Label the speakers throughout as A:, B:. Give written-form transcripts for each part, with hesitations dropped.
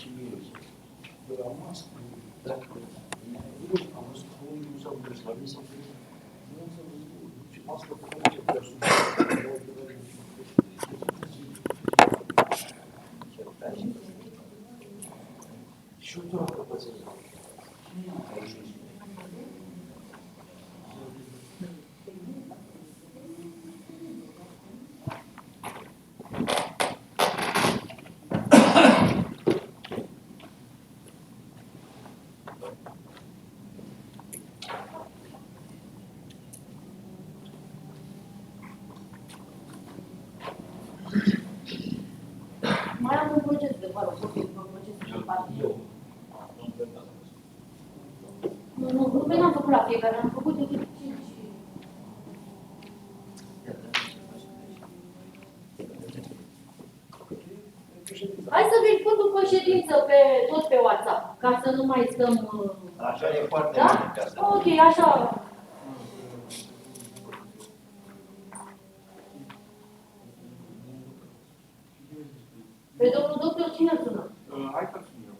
A: și mie. Eu am rămas cu dacă am văzut că unii nu s-au dus la mine, s-au dus. Nu am să văzut. Și asta face persoane. Și eu doar căpățesc.
B: Mai am un proces de vară, un proces de partid. Nu, n-am făcut la fiecare, am făcut de 5. Hai să verificăm după ședință tot pe WhatsApp, ca să nu mai stăm...
C: Așa e foarte
B: da?
C: bine.
B: Ok, așa. Pe domnul doctor, cine sună?
D: Hai să sun eu.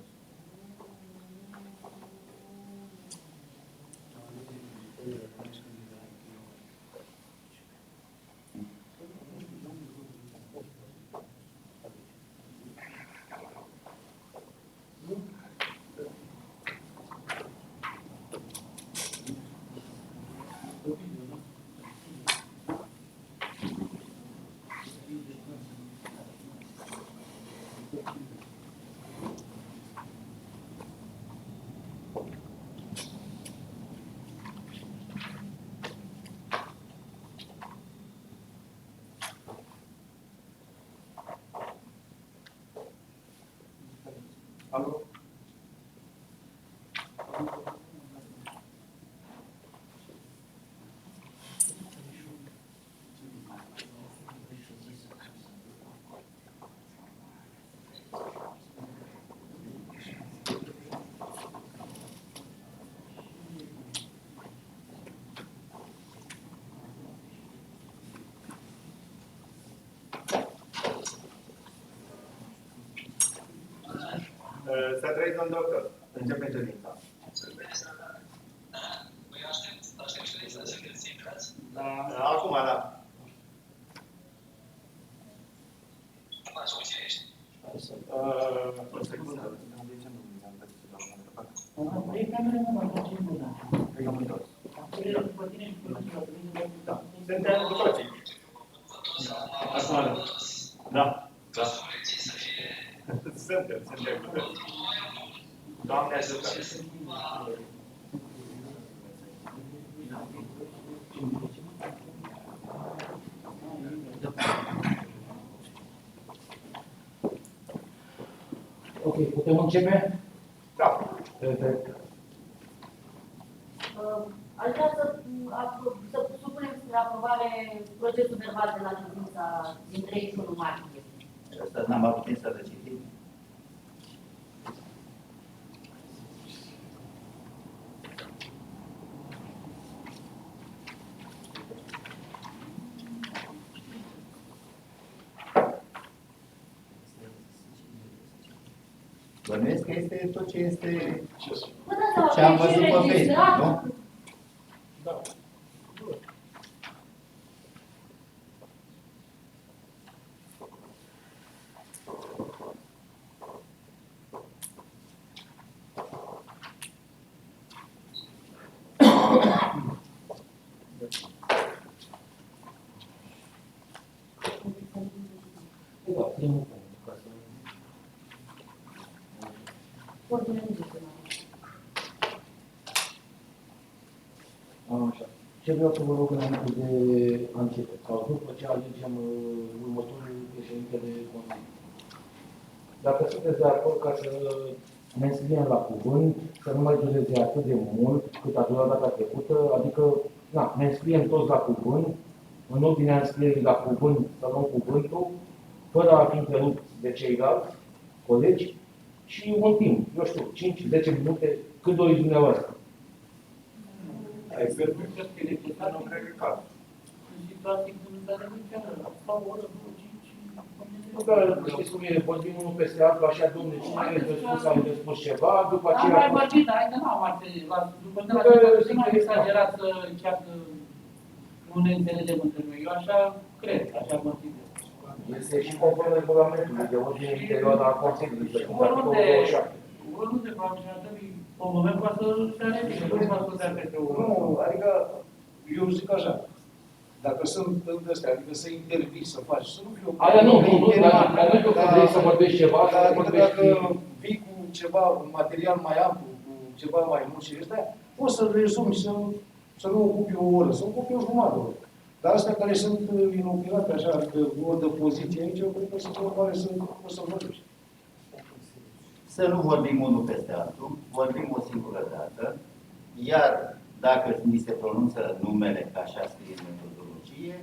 D: Alo? Să trăiți, domn doctor. Începe ședința.
E: Aștept ședința să fiți intrați.
D: Acum, da.
E: Cine ești?
D: O secundă. Da. Suntem cu toții. Acum, da. Da. Suntem cu toții. Doamne ajută.
A: Ok, putem începe?
D: Da.
A: Perfect.
B: Aș vrea să supunem spre aprobare procesul verbal de la ședința din 31 martie.
C: Asta n-am avut timp să le citim. Bănuiesc că este tot ce este ce am văzut pe Facebook, nu?
A: Da. Da, primul punct, ca să... Așa. Ce vreau să vă rog înainte de a începe? Sau după ce alegem următorul președinte de Consiliu. Dacă sunteți de acord ca să ne înscriem la cuvânt, să nu mai dureze atât de mult cât a durat data trecută, adică ne înscriem toți la cuvânt, în ordinea înscrierii la cuvânt să luăm cuvântul, fără a fi întrerupt de ceilalți colegi și un timp, eu știu, 5-10 minute, cât doriți dumneavoastră.
D: Expert, cred că e necesar, nu cred că cad.
F: Și practic, nu care nu chiar, sau o oră, 2, 5,
A: Nu că știți cum e, vorbim unul peste altul, așa, domnule, cine are răspuns, are răspuns ceva, după
F: Am
A: aceea...
F: mai vorbit, dar încă n-am mai după ce nu am exagerat chiar că nu ne înțelegem între noi. Eu așa cred, așa mă consider.
A: Este și conform regulamentului de ordine interioară a Consiliului, pe articolul 27.
F: Oriunde, probabil, și atunci, pe un moment poate să realize, nu poate să dea peste o...
G: Nu, adică, eu zic așa, dacă sunt în astea, adică să intervii, să faci, să nu fiu...
A: Aia nu, dar nu că vrei să vorbești ceva, să
G: adică
A: vorbești...
G: dacă vii cu ceva, un material mai amplu, cu ceva mai mult și ăstea, poți să rezumi, să nu ocupi o oră, să ocupi o jumătate de oră. Dar astea care sunt inopinate așa, adică ori de poziție aici, eu cred că sunt urmare să vorbești.
C: Să nu vorbim unul peste altul, vorbim o singură dată, iar dacă ni se pronunță numele, ca așa scrie în metodologie,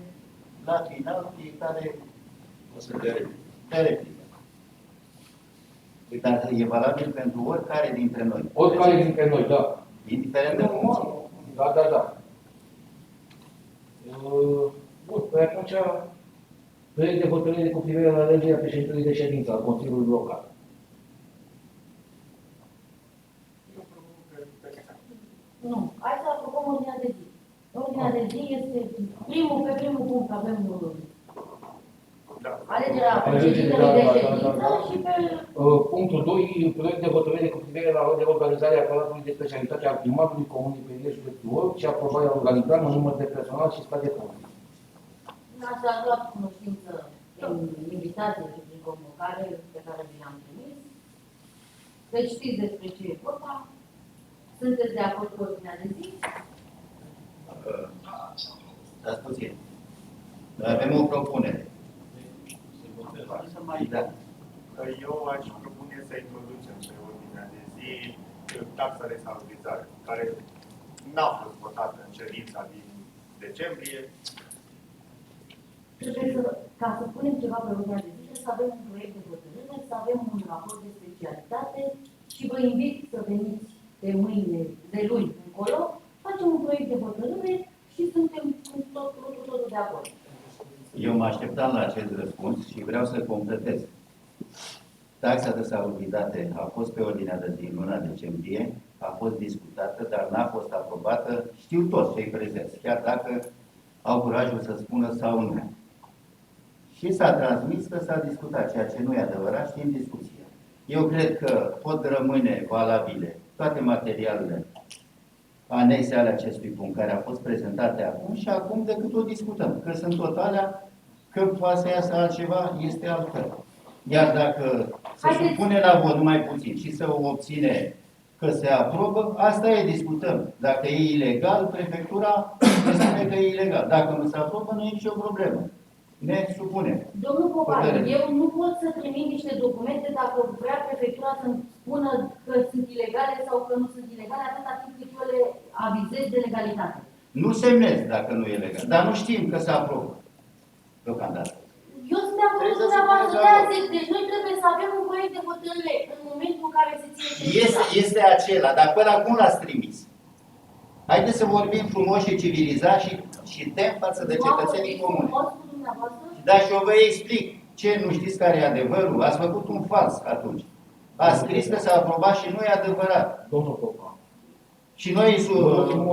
C: la final fiecare o să dea replică. Dar e valabil pentru oricare dintre noi.
A: Oricare dintre noi, da.
C: Indiferent de funcție.
A: Da. Bun, păi atunci, proiect de hotărâre cu privire la alegerea președintelui de ședință al Consiliului Local.
B: Nu, hai să aprobăm ordinea de zi. Ordinea de zi este pe primul punct avem alegerea președintelui de ședință și pe...
A: Punctul 2, proiect de hotărâre cu privire la reorganizarea aparatului de specialitate al primarului Comunei Peilie, județul Orb și aprobarea organigramă, număr de personal și stat de funcție.
B: Asta a luat cunoștință în invitație și prin convocare pe care vi l-am trimis. Deci știți despre ce e vorba. Sunteți de acord cu ordinea de zi?
C: Stați puțin. Noi avem o propunere.
F: Să mai
C: Da.
D: Eu aș propune să introducem pe ordinea de zi taxa de salubrizare, care n-a fost votată în ședința din decembrie.
B: Trebuie să, ca să punem ceva pe ordinea de zi, trebuie să avem un proiect de hotărâre, să avem un raport de specialitate și vă invit să veniți de mâine, de luni încolo, facem un proiect de hotărâre și suntem cu totul de acord.
C: Eu mă așteptam la acest răspuns și vreau să completez. Taxa de salubritate a fost pe ordinea de zi în luna decembrie, a fost discutată, dar n-a fost aprobată, știu toți cei prezenți, chiar dacă au curajul să spună sau nu. Și s-a transmis că s-a discutat, ceea ce nu e adevărat, și în discuție. Eu cred că pot rămâne valabile toate materialele anexe ale acestui punct, care au fost prezentate acum și acum decât o discutăm. Că sunt tot alea, că poate să iasă altceva, este altfel. Iar dacă se supune la vot numai puțin și să o obține că se aprobă, asta e, discutăm. Dacă e ilegal, prefectura spune că e ilegal. Dacă nu se aprobă, nu e nicio problemă. Ne supunem.
B: Domnul Poparu, eu nu pot să trimit niște documente dacă vrea prefectura să-mi spună că sunt ilegale sau că nu sunt ilegale, atâta timp cât eu le avizez de legalitate.
C: Nu semnez dacă nu e legal, dar nu știm că se aprobă deocamdată.
B: Eu sunt de acord cu dumneavoastră, de aia zic, deci noi trebuie să avem un proiect de hotărâre în momentul în care se ține ședința.
C: Este acela, dar până acum l-ați trimis. Haideți să vorbim frumos și civilizat și tem față de cetățenii comuni. Dar și eu vă explic ce nu știți care e adevărul. Ați făcut un fals atunci. Ați scris că s-a aprobat și nu e adevărat.
A: Domnul Popa.
C: Și noi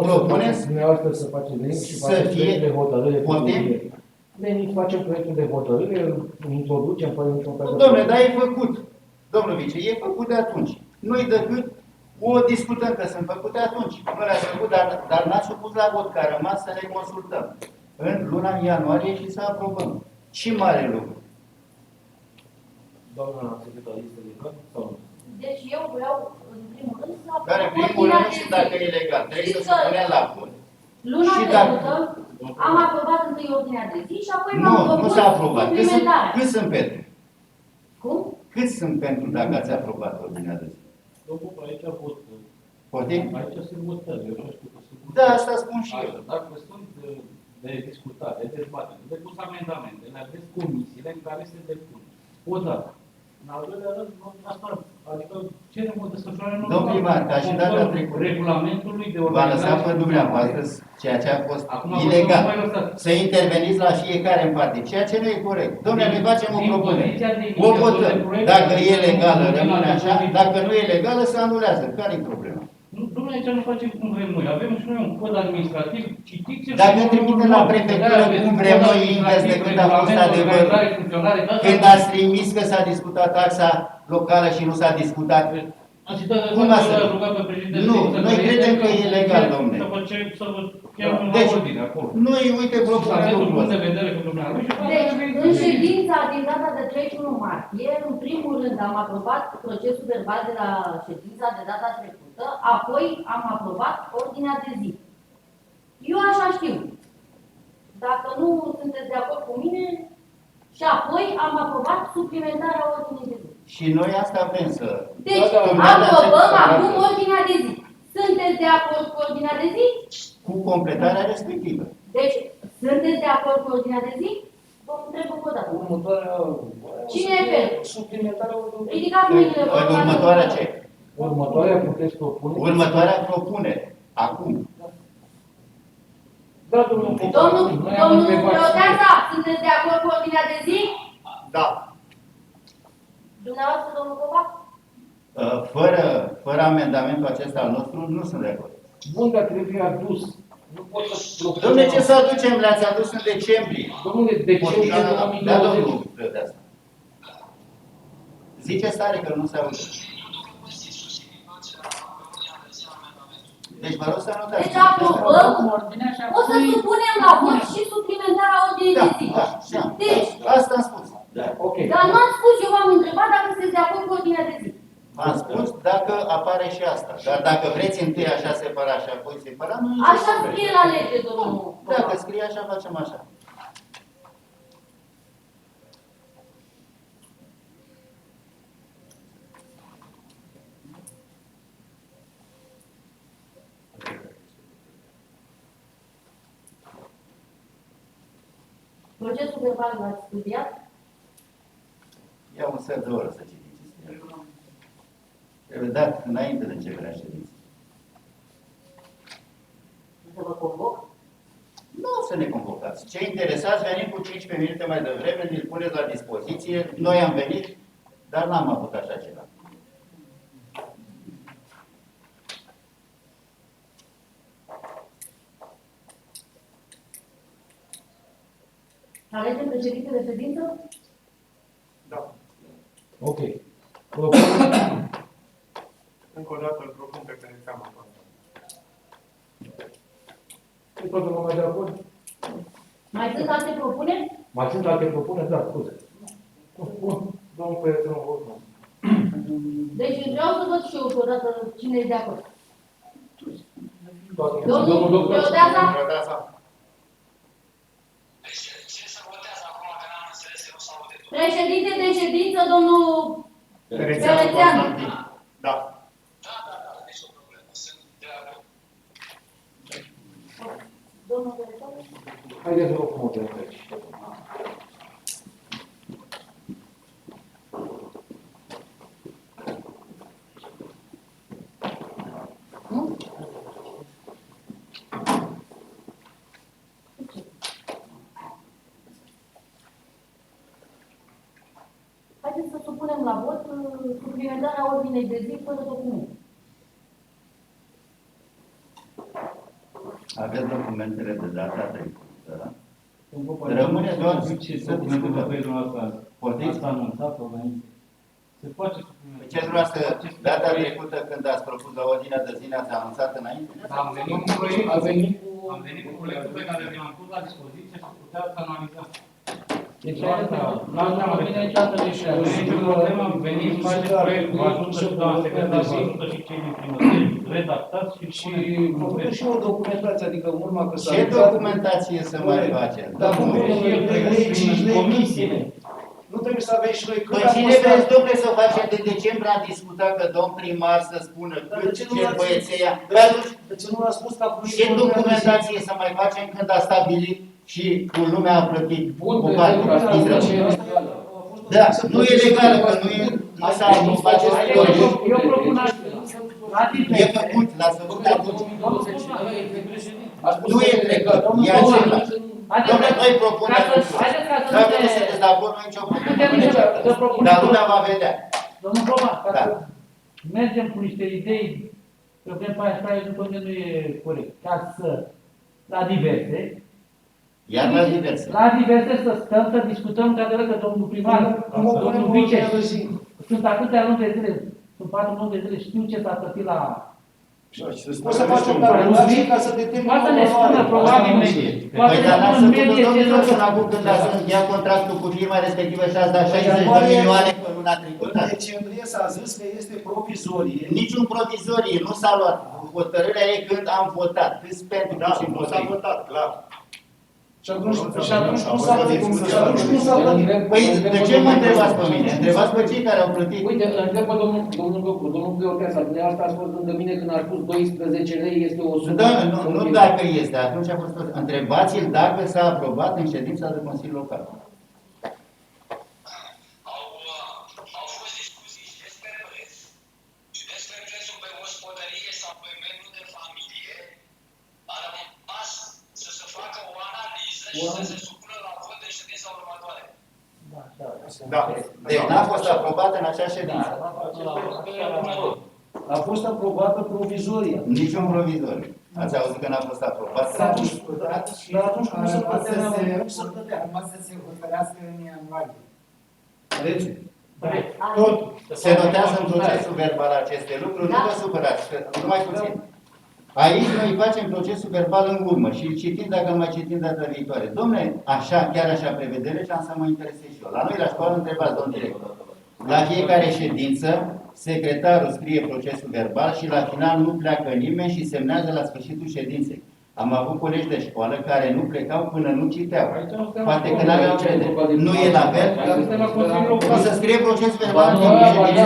C: propunem
A: dumneavoastră să faceți venit și faceți proiectul de hotărâre. Veniți, facem proiectul de hotărâre, îl introducem fără niciun fel de...
C: Dom'le, dar e făcut. Domnul vice, e făcut de atunci. Nu-i decât o discutăm că sunt făcute atunci. Nu le-ați făcut, dar n-ați supus la vot, că a rămas să ne consultăm în luna ianuarie și să aprobăm. Și mare lucru.
A: Doamna secretară, este legal sau nu?
B: Deci eu vreau, în primul rând, să
C: Care în primul rând și dacă e legal. Trebuie să supunem la vot.
B: Luna trecută am aprobat întâi ordinea de zi și apoi m-am propus
C: nu s-a aprobat.
B: suplimentarea.
C: Cât sunt pentru?
B: Cum?
C: Cât sunt pentru dacă ați aprobat ordinea de zi?
A: Domnul, aici votăm.
C: Poftim?
A: Aici sunt votări, eu știu că sunt votări.
C: Da, asta spun și eu.
A: Dacă sunt de discutat, de dezbatere, de pus amendamentele, aveți comisiile în care se depun. Odată. În al doilea rând, asta
F: Adică cerem o desfășurare normală.
C: Domnul primar, ca și data
F: conform
C: trecută,
F: regulamentului de
C: v-a
F: organizare.
C: lăsat pe dumneavoastră ceea ce a fost
F: Acum
C: ilegal.
F: vă mai lăsați.
C: Să interveniți la fiecare în parte, ceea ce nu e corect. Domnule, ne facem o
F: Din
C: propunere.
F: poziția de
C: O
F: inițiator de
C: votăm.
F: proiect,
C: Dacă e legală,
F: din
C: rămâne așa.
F: anul
C: Dacă nu e legală, se anulează. Care-i problema?
F: Nu, domnule, aici nu facem cum vrem noi. Avem și noi un cod administrativ. Citiți-l.
C: Dacă trimite la prefectură cum vrem noi, invers decât a fost adevărul. Când ați trimis că s-a discutat taxa locală și nu s-a discutat, cum a să? Nu, noi credem că e legal, domnule.
F: Să vă chem
C: Deci,
F: la ordine acolo.
C: noi, uite, propunem
F: Aveți un
C: lucrul
F: punct de
C: ăsta.
F: vedere cu dumneavoastră.
B: Deci, în ședința din data de 31 martie, în primul rând am aprobat procesul verbal de la ședința de data trecută, apoi am aprobat ordinea de zi. Eu așa știu. Dacă nu sunteți de acord cu mine, și apoi am aprobat suplimentarea ordinii de zi.
C: Și noi asta vrem să...
B: Deci, aprobăm acum ordinea de zi. Sunteți de acord cu ordinea de zi?
C: Cu completarea respectivă.
B: Deci, sunteți de acord cu ordinea de zi? Vă întreb încă o dată.
G: Următoarea...
B: Cine e pe?
G: Suplimentarea...
B: Ridicați mâinile. vă rog.
C: În următoarea ce?
A: Următoarea puteți propune.
C: Următoarea propunere. Acum.
F: Da, domnul
B: Domnul Proteasa, sunteți de acord cu ordinea de zi?
D: Da.
B: Dumneavoastră, domnul Covac?
C: Fără amendamentul acesta al nostru, nu sunt de acord.
A: Bun, dar trebuie adus. Nu pot să propun.
C: Dom'le, ce să aducem? Le-ați adus în decembrie.
A: Domnule, decembrie
C: Da,
A: 2020.
C: domnul Proteasa. Zice stare că nu se aude. Deci vă rog să notați.
B: Deci aprobăm, o să supunem la vot și suplimentarea ordinii de zi.
C: Da.
B: Deci,
C: Asta am spus.
A: Ok.
B: dar nu am spus, eu v-am întrebat dacă sunteți de acord cu ordinea de zi.
C: Am spus dacă apare și asta. Dar dacă vreți întâi așa separat și apoi separat, nu e nicio
B: Așa
C: problemă.
B: scrie la lege, domnul
C: Dacă
B: Covac.
C: scrie așa, facem așa.
B: Procesul verbal l-ați studiat?
C: Ia un sfert de oră să citiți. Trebuie dat înainte de începerea ședinței.
B: Să vă convoc?
C: Nu o să ne convocați. Cei interesați venim cu 15 minute mai devreme, ne-l puneți la dispoziție. Noi am venit, dar n-am avut așa ceva.
B: Alegem președinte de ședință?
D: Da.
A: Ok. Propun.
D: Încă o dată îl propun pe care ți-am aprobat.
A: E toată lumea de acord?
B: Mai sunt alte propuneri?
A: Mai sunt alte propuneri? Da, scuze. Bun. Domnul Păiețenu, vă rog.
B: Deci vreau să văd și eu odată cine e de acord.
A: Toate.
B: Domnul
A: doctor.
B: Proteasa?
D: Proteasa.
E: Ce se votează acum, că n-am înțeles, că nu s-a auzit.
B: Președinte de ședință, domnul
D: Terețianu
B: Terețianu.
D: Constantin. Da.
E: Da, nici o problemă. Sunt de acord.
B: Domnul Terețianu?
A: Haideți să vă frumos de aici.
B: Haideți să supunem la vot suplimentarea ordinei de zi fără document.
C: Aveți documentele de data trecută, da?
F: Rămâne doar
C: să
F: ce documentul
C: discutăm.
F: pe dumneavoastră.
C: Poftiți?
F: Asta anunțat-o înainte. Se face
C: Pe ce dumneavoastră, data trecută când ați propus la ordinea de zi, ne-ați anunțat înainte?
F: Am venit cu proiectul, am venit cu proiectul pe care vi-am pus la dispoziție și puteați să analizați.
A: Deci,
F: N-am venit niciodată de și nu e nicio problemă, am venit, faceți proiectul, vă ajută și doamna secretar, vă ajută și cei din primărie, redactați și
G: Am făcut și o documentație, adică în urma că s-a
C: Ce
G: anunțat-
C: documentație să mai faceți?
G: Da, cum
C: Domnule,
F: comisie.
G: Nu trebuie să avem și noi
C: Păi cine vreți, domnule, să facem de decembrie? Am discutat că domn primar să spună
G: Dar
C: cât
G: de ce nu
C: ce
G: l-ați-
C: băiețeia.
G: de
C: Păi atunci,
G: ce nu l-a spus că a fost
C: ce documentație să mai facem când a stabilit și cu lumea a plătit
A: Bun,
C: cu bani?
A: pentru asta
C: Intră.
G: Asta a fost
C: Da, nu e legală, că nu s-a făcut
F: Eu propun astfel. La
C: E
F: diverse.
C: făcut, l-ați făcut atunci. Nu e legal, e
F: Domnul
C: același. Domnule, noi propunem lucrul ăsta. Dacă nu sunteți de acord, nu e nicio problemă. Dar lumea va vedea.
F: Domnul Roma, ca
C: Da.
F: să mergem cu niște idei, că vrem pe aia, după mine nu e corect. Ca să, la diverse,
C: Iar la diverse.
F: la diverse să stăm, să discutăm, că adevărat că domnul primar, domnul vice, sunt atâtea luni de zile, sunt 4 luni de zile, știu ce s-a plătit la...
G: O să facem calculații ca să determinăm
F: Poate ne spună, probabil,
C: Păi, dar n-ați
F: în
C: făcut-o,
F: medie ce
C: domnul,
F: nu...
C: până acum când ați ia contractul cu firma respectivă și ați dat 60 de milioane pe luna trecută.
G: În decembrie s-a zis că este provizorie.
C: Niciun provizorie nu s-a luat. Hotărârea e când am votat. Câți pentru,
D: Da,
C: câți
D: nu s-a
C: împotriva.
D: votat, clar.
G: Și atunci cum s-a plătit?
C: Păi, de ce mă întrebați pe mine? Întrebați pe cei care au plătit.
H: Uite, îl întreb pe domnul Găcu, domnul Gheorgheasa, dumneavoastră ați fost lângă mine când a spus 12 lei, este o sumă...
C: Da, nu dacă este, atunci a fost. Întrebați-l dacă s-a aprobat în ședința de Consiliu Local.
E: Au fost discuții și despre preț, și despre prețul pe gospodărie sau pe membru de familie. A rămas să se facă o analiză și să se supună la vot de ședința următoare.
D: Da.
C: Deci n-a fost aprobat în acea ședință.
G: A fost aprobată provizoria.
C: Niciun provizoriu. Ați auzit că n-a fost aprobat?
G: Dar atunci cum să plătea?
I: Rămas să se hotărească în ianuarie.
G: Deci,
C: Tot se notează în procesul verbal aceste lucruri, nu vă supărați, că numai puțin. Aici noi facem procesul verbal în urmă și îl citim dacă îl mai citim data viitoare. Dom'le, așa, chiar așa prevedere și am să mă interesez și eu. La noi la școală întrebați, domn director. La fiecare ședință, secretarul scrie procesul verbal și la final nu pleacă nimeni și semnează la sfârșitul ședinței. Am avut colegi de școală care nu plecau până nu citeau. Poate că n-aveau încredere. Nu e la fel? O să scrie procesul verbal în timpul ședinței.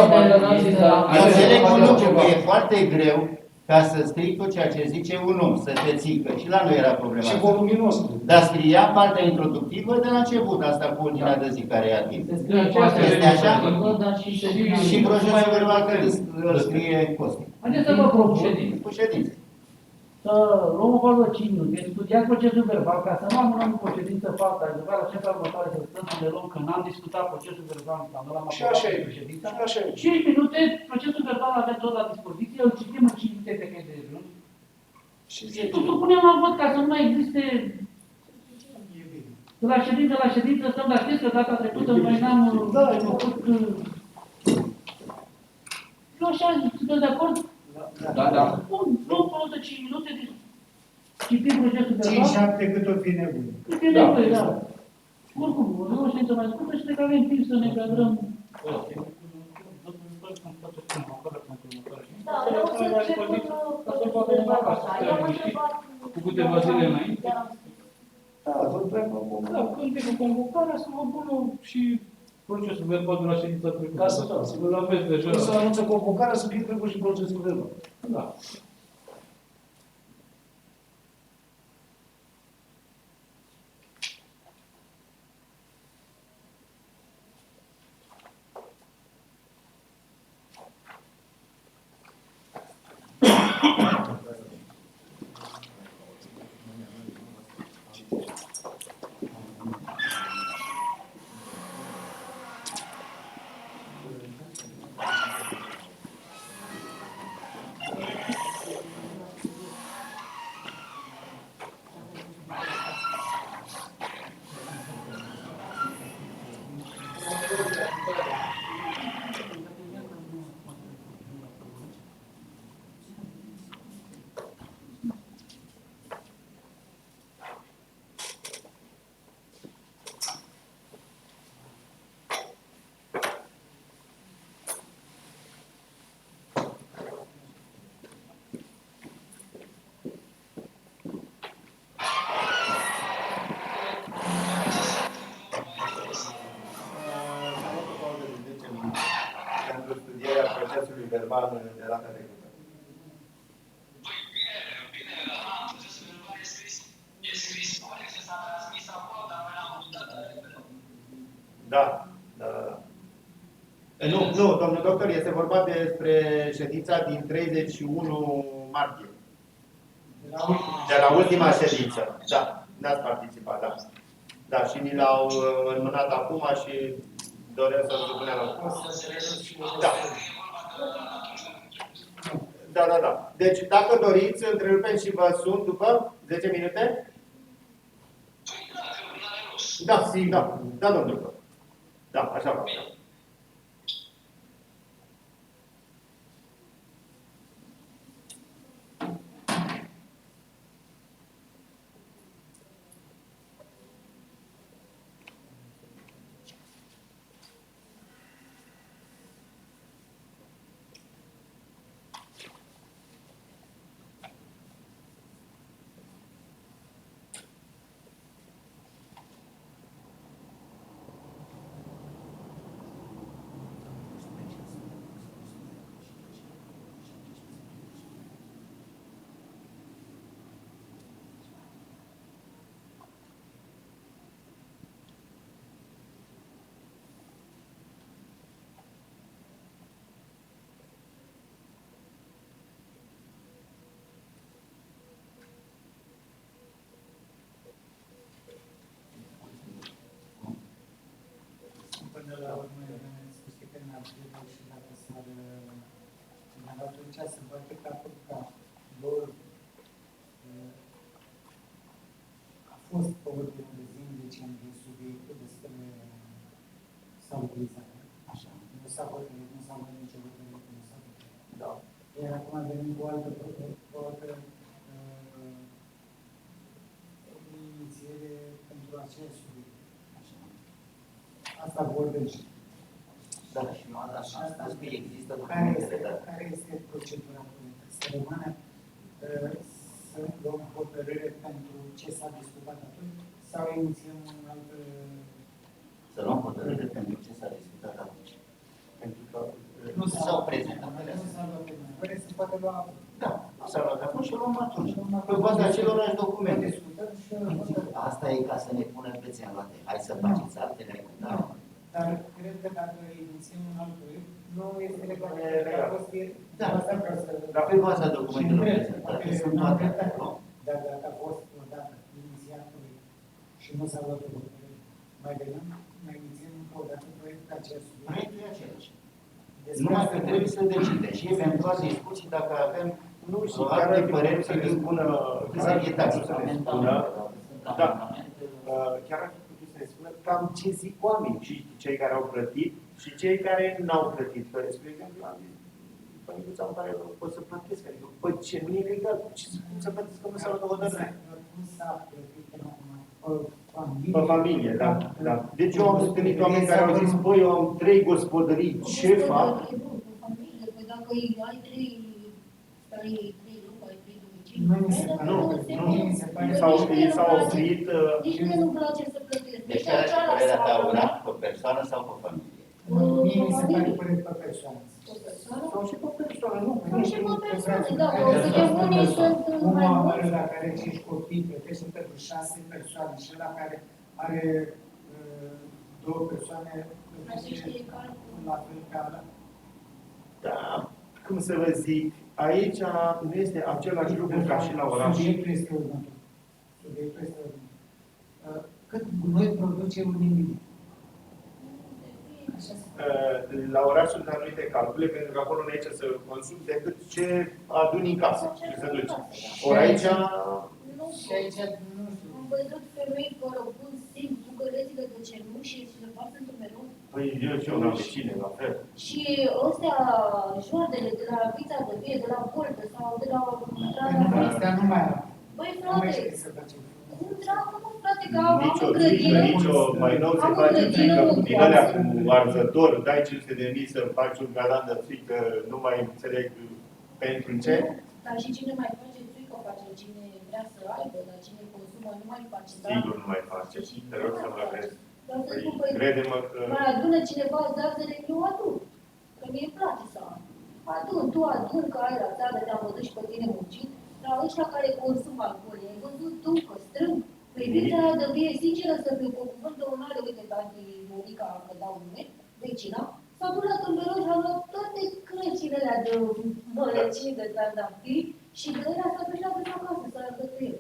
C: Eu înțeleg un lucru, că e foarte greu ca să scrii tot ceea ce zice un om, să te ții, că și la noi era problema
G: și
C: asta.
G: voluminos.
C: Dar scria partea introductivă de la început, asta cu ordinea de zi care e atin. Este așa? Și procesul verbal că îl scrie Costi.
F: Haideți să vă propun ședință.
C: Cu ședință.
F: Să luăm o pauză 5 minute, studiați procesul verbal, ca să nu amânăm cu o ședință pe alta, după la ședința următoare să stăm să ne luăm, că n-am discutat procesul verbal, că nu l-am
G: Și așa e.
F: cu ședința.
G: Și așa e.
F: 5 minute, procesul verbal avem tot la dispoziție, îl citim în 5 minute pe care de jur. Și supunem la vot ca să nu mai existe... De la ședință stăm, dar știți că data trecută noi n-am făcut... Eu așa, sunteți de acord?
H: Da.
F: Bun, luăm pauză 5 minute, citim procesul verbal.
I: 5-7 cât o fi nebun.
F: Cât e nevoie, da. Oricum, o ședință mai scurtă și cred că avem timp să ne cadrăm.
B: Da, vreau să încep procesul verbal așa. I-am întrebat...
F: Cu câteva zile înainte.
G: Da, tot trebuie
F: Da, când e cu convocarea, să vă pună și procesul verbal de la ședința trecută.
G: Ca să da.
F: Îl aveți deja.
G: Să anunță convocarea, să fie trecut și procesul verbal.
F: Da.
D: Pentru studierea procesului verbal de data trecută.
E: Bine, procesul verbal e scris corect și s-a transmis acolo, dar noi l-am mutat.
D: Da. Nu, domnul doctor, este vorba despre ședința din 31 martie. De la ultima ședință. Da, n-ați participat, da. Da, și ni l-au înmânat acum și doresc să-l supunem la... Da. Da. Deci, dacă doriți, întrerupem și vă sun după 10 minute? Da, domnul doctor. Da, așa va.
I: Până la urmă, spune că n-am știut și dacă s-ar... Dar atunci să bate capul ca lor... A fost pe ordinea de zi în decembrie subiectul despre salubrizare. Așa. Nu s-a hotărât, nu s-a luat nicio hotărâre, nu s-a hotărât. Da. Iar acum venim cu o altă inițiere pentru acel subiect. Asta vorbește.
C: Da, și nu așa am spus că există documentele, da.
I: Care este procedura corectă? Să rămână să luăm hotărâre pentru ce s-a discutat atunci sau inițiem un alt...
C: Să luăm hotărâre pentru ce s-a discutat atunci. Pentru că
I: nu
C: s-au prezentat.
I: Nu s-a luat până se poate lua...
C: Da, nu s-a luat acum și luăm atunci. Pe baza acelorlași documente. Asta e ca să ne punem pețe în roate. Hai să faceți altele cu tare.
I: Dar cred că dacă inițiem un alt proiect, nu este legat.
C: Da, dar pe baza documentelor prezentate sunt toate acolo.
I: Dar dacă a fost odată inițiat proiect și nu s-a luat hotărâre, mai venim, mai inițiem încă o dată proiectul acest subiect.
C: Proiectul e același. Numai că trebuie să decide și eventual discuții dacă avem
D: nu și chiar ar păreri să ne spună
C: câți ani e taxa.
D: Da. Chiar ar fi putut să ne spună cam ce zic oamenii, și cei care au plătit și cei care n-au plătit. Spre exemplu, am zis, pănicuța îmi pare rău, pot să plătesc. Adică, păi ce, nu e legal, cum să plătesc că nu s-a luat o hotărâre?
I: Nu s-a plătit pe
D: familie, da. Deci eu am întâlnit oameni care au zis, băi, eu am 3 gospodării, ce fac?
B: Păi dacă ai 3
D: s-au oprit.
B: Nici mie nu-mi place să plătesc.
C: Deci care este părerea ta, una, pe persoană sau pe familie?
I: Mie mi se pare părere pe persoană.
D: Sau și pe persoană, nu?
B: Sau și pe persoană, da, o să de unii sunt mai mulți.
I: Ăla care are 5 copii, plătește pentru 6 persoane și ăla care are 2 persoane, plătește la fel ca ăla.
D: Da, cum să vă zic, aici nu este același lucru ca și la oraș.
I: Subiectul este următor. Cât noi produce un individ.
D: La oraș sunt anumite calcule, pentru că acolo nu e ce să consumi decât ce aduni în casă și să duci. Ori aici...
I: Și aici, nu știu.
B: Am văzut femei care au pus simplu bucălățile de cenușă și le fac într-un melon.
D: Păi eu și eu la vecine, la fel.
B: Și astea, joardele de la pizza de vie, de la polpe sau de la...
I: Astea nu mai am.
B: Băi, frate, cum dracu, mă, frate, că am
D: Nicio
B: o grădină.
D: mai nou se face frică din alea cu arzător, dai 500.000 să faci un galan de frică, nu mai înțeleg pentru ce.
B: Dar și cine mai face frică, face cine vrea să aibă, dar cine consumă nu mai face.
D: Sigur nu mai face, te rog să mă crezi.
B: Păi,
D: crede-mă că...
B: mai adună cineva zazele, eu adun. Că mie îmi place să am. Adun, tu adun, că ai la țară, te-am văzut și pe tine muncit. Dar ăștia care consumă alcool, ai văzut tu că strâng? Păi pizza de vie, sinceră să fiu, pe cuvânt de onoare, uite, tanti Monica, că dau nume, vecina, S-a durat în birou și a luat toate crăcile alea de bălăcii, de trandafiri și de alea s-a dus la dus acasă, să arătă el.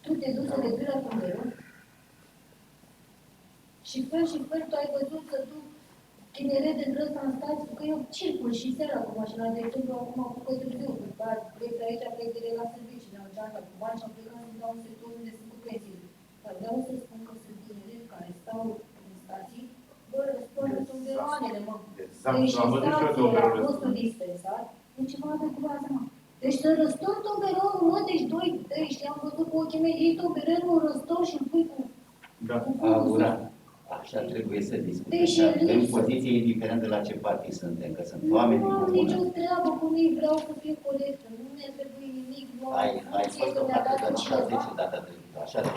B: Tu te duci să le pui la un birou și fel tu ai văzut să duc tineret de drăsa în stație, că eu circul și seara cu mașina, de exemplu, acum am făcut târziu, că plec de aici, plec de la servicii, de la geanta cu bani și am plecat să-mi dau un sector unde sunt cu pensiile. Dar vreau să spun că sunt tineri care stau în stații, bă, răspundă tomberoanele, mă. Deci în stație, la postul dispensar, e ceva de cu baza, mă. Deci să răstorn tomberonul, mă, deci doi, trei, am văzut cu ochii mei, iei tomberonul, răstor și îl pui cu...
D: Da.
C: Aura. Așa trebuie să discutăm.
B: Deci,
C: Avem poziție indiferent de la ce partid suntem, că sunt oameni din
B: Nu am
C: comună.
B: nicio treabă cu ei, vreau să fiu corectă, nu mi-a trebuit nimic, nu am
C: Ai
B: funcție
C: fost
B: că
C: o
B: mi-a
C: parte
B: dat
C: de
B: cineva.
C: 10 data trecută, așa de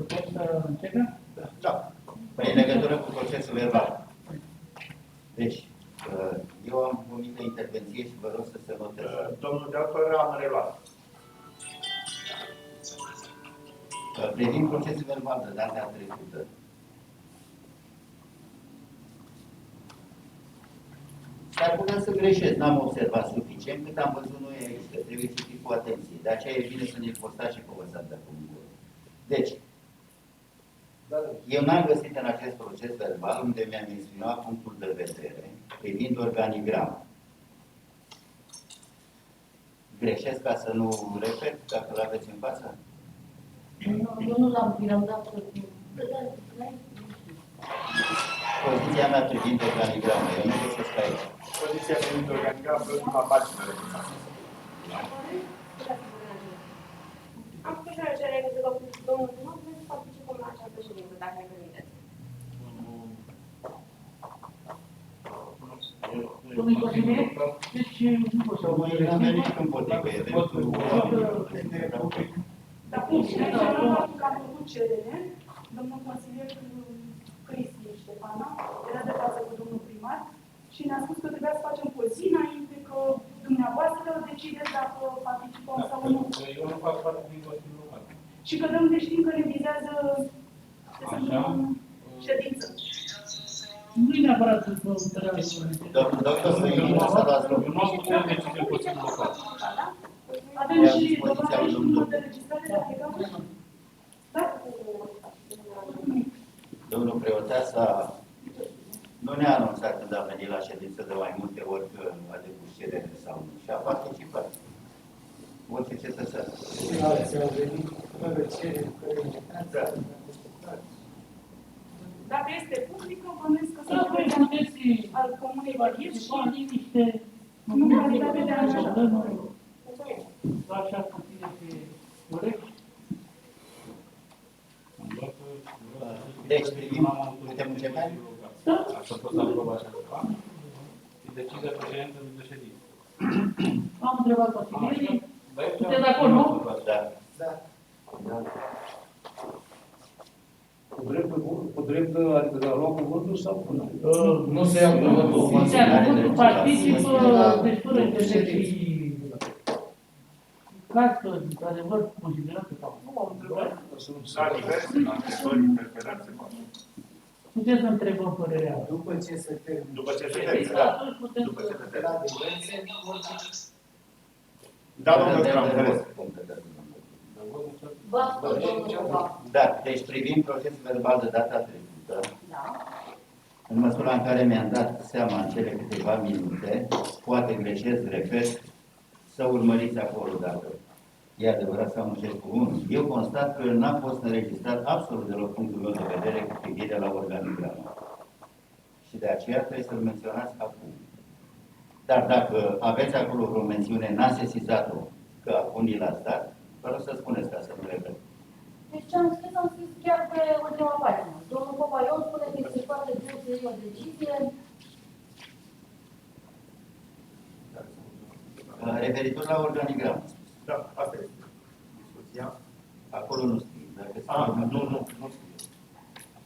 F: Putem să începem?
D: Da.
C: Păi, în legătură cu procesul verbal. Deci, eu am o mică intervenție și vă rog să se noteze.
D: Domnul director, am reluat.
C: Privind procesul verbal de data trecută, s-ar putea să greșesc, n-am observat suficient, cât am văzut noi aici, că trebuie citit cu atenție. De aceea e bine să ne postați și pe WhatsApp de acum. Deci, eu n-am găsit în acest proces verbal unde mi-am insinuat punctul de vedere privind organigram. Greșesc ca să nu repet, dacă îl aveți în față?
B: Eu nu l-am dat cu...
C: Poziția mea privind organigramă, eu nu găsesc aici.
D: Poziția privind organigram pe ultima pagină.
J: Am făcut și o cerere cu domnul Timon, vreau să participăm la această ședință, dacă ne permiteți.
F: Domnul Cosime, deci nu pot să
C: Sau mai n-am nici împotrivă, eventul.
J: Dar cum și noi faptul că am făcut cerere, domnul consilier Cristi Ștefana era de față cu domnul primar și ne-a spus că trebuia să facem o zi înainte, că dumneavoastră decideți dacă participăm sau nu.
K: Eu nu fac parte din Consiliul Local.
J: Și că dăm de știm că ne vizează să se întâmplă în ședință.
F: nu e neapărat să trebuie să
C: Doctor, să nu să luați loc.
K: Eu nu am putea decide Consiliul Local.
J: Avem și dovadă și număr de registrare de aplicare. Da?
C: Domnul Preoteasa nu ne-a anunțat când a venit la ședință de mai multe ori că a depus cerere sau nu și a participat. Orice ce să se
I: Alții au venit fără cerere, fără invitație.
J: Dacă este publică, bănuiesc că
F: Da, voi puteți
J: al comunei Vachis și
F: niște
J: nu calitate de angajat.
F: așa puține pe urechi.
C: Deci, privim, putem începe?
K: Așa pot să aprob așa ceva. Și decide președintele de ședință.
F: Am întrebat consilierii.
K: Da, e
F: Sunteți de acord, nu?
C: Da.
I: Da.
G: Cu drept, adică de a lua cuvântul sau cu nu?
H: Nu se ia cuvântul.
F: Cuvântul participă destul de și caz că, într-adevăr, considerați că nu au întrebat.
K: La diverse, la întrebări, interpelați se poate.
F: Puteți să întrebăm părerea.
I: După ce se termină.
D: După ce se termină, da.
F: Atunci putem
D: După ce se
I: De la
D: termină.
I: diverse,
D: Da, domnul Cram, înțeles.
B: Vă ascult, domnul Cioban.
C: Da, deci privind procesul verbal de data trecută,
B: Da.
C: în măsura în care mi-am dat seama în cele câteva minute, poate greșesc, repet, să urmăriți acolo dacă e adevărat sau nu știu cu unul. Eu constat că n-a fost înregistrat absolut deloc punctul meu de vedere cu privire la organigramă. Și de aceea trebuie să-l menționați acum. Dar dacă aveți acolo vreo mențiune, n-ați sesizat-o, că acum ni l-ați dat, vă rog să spuneți ca să nu repet.
B: Deci ce am scris chiar pe ultima pagină. Domnul Popaion spune că este foarte greu să iei o decizie.
C: Referitor la organigramă.
D: Da, asta este discuția.
C: Acolo nu scrie.
D: Nu scrie.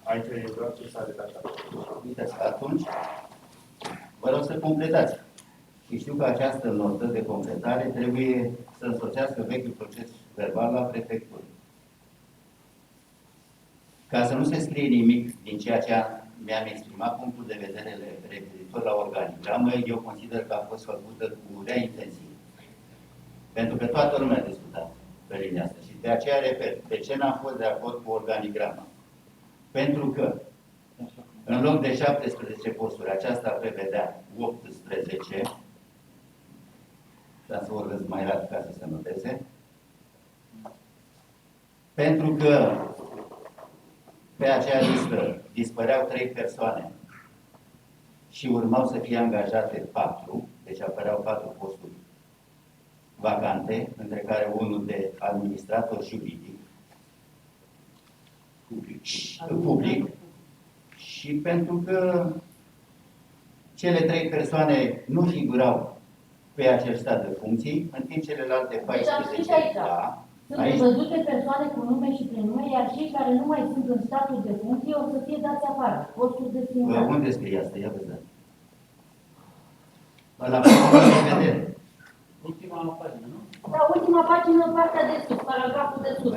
D: Aici e doar ce s-a redactat.
C: Uitați, atunci vă rog să completați. Și știu că această notă de completare trebuie să însoțească vechiul proces verbal la prefectură. Ca să nu se scrie nimic din ceea ce mi-am exprimat punctul de vedere referitor la organigramă, eu consider că a fost făcută cu rea intenție. Pentru că toată lumea a discutat pe linia asta. Și de aceea, repet, de ce n-am fost de acord cu organigrama? Pentru că în loc de 17 posturi, aceasta prevedea 18, dar să vorbesc mai rapid ca să se noteze, pentru că pe acea listă dispăreau 3 persoane și urmau să fie angajate 4, deci apăreau 4 posturi vacante, între care unul de administrator juridic, public, și pentru că cele 3 persoane nu figurau pe acel stat de funcții, în timp celelalte 14,
B: Deci aici.
C: da,
B: Sunt
C: aici,
B: văzute persoane cu nume și prenume, iar cei care nu mai sunt în statul de funcție o să fie dați afară. Posturi de schimbare.
C: unde scrie asta? Ia vezi, da. La punctul de vedere.
F: Ultima pagină, nu?
B: Da, ultima pagină, partea de sus, paragraful de sus.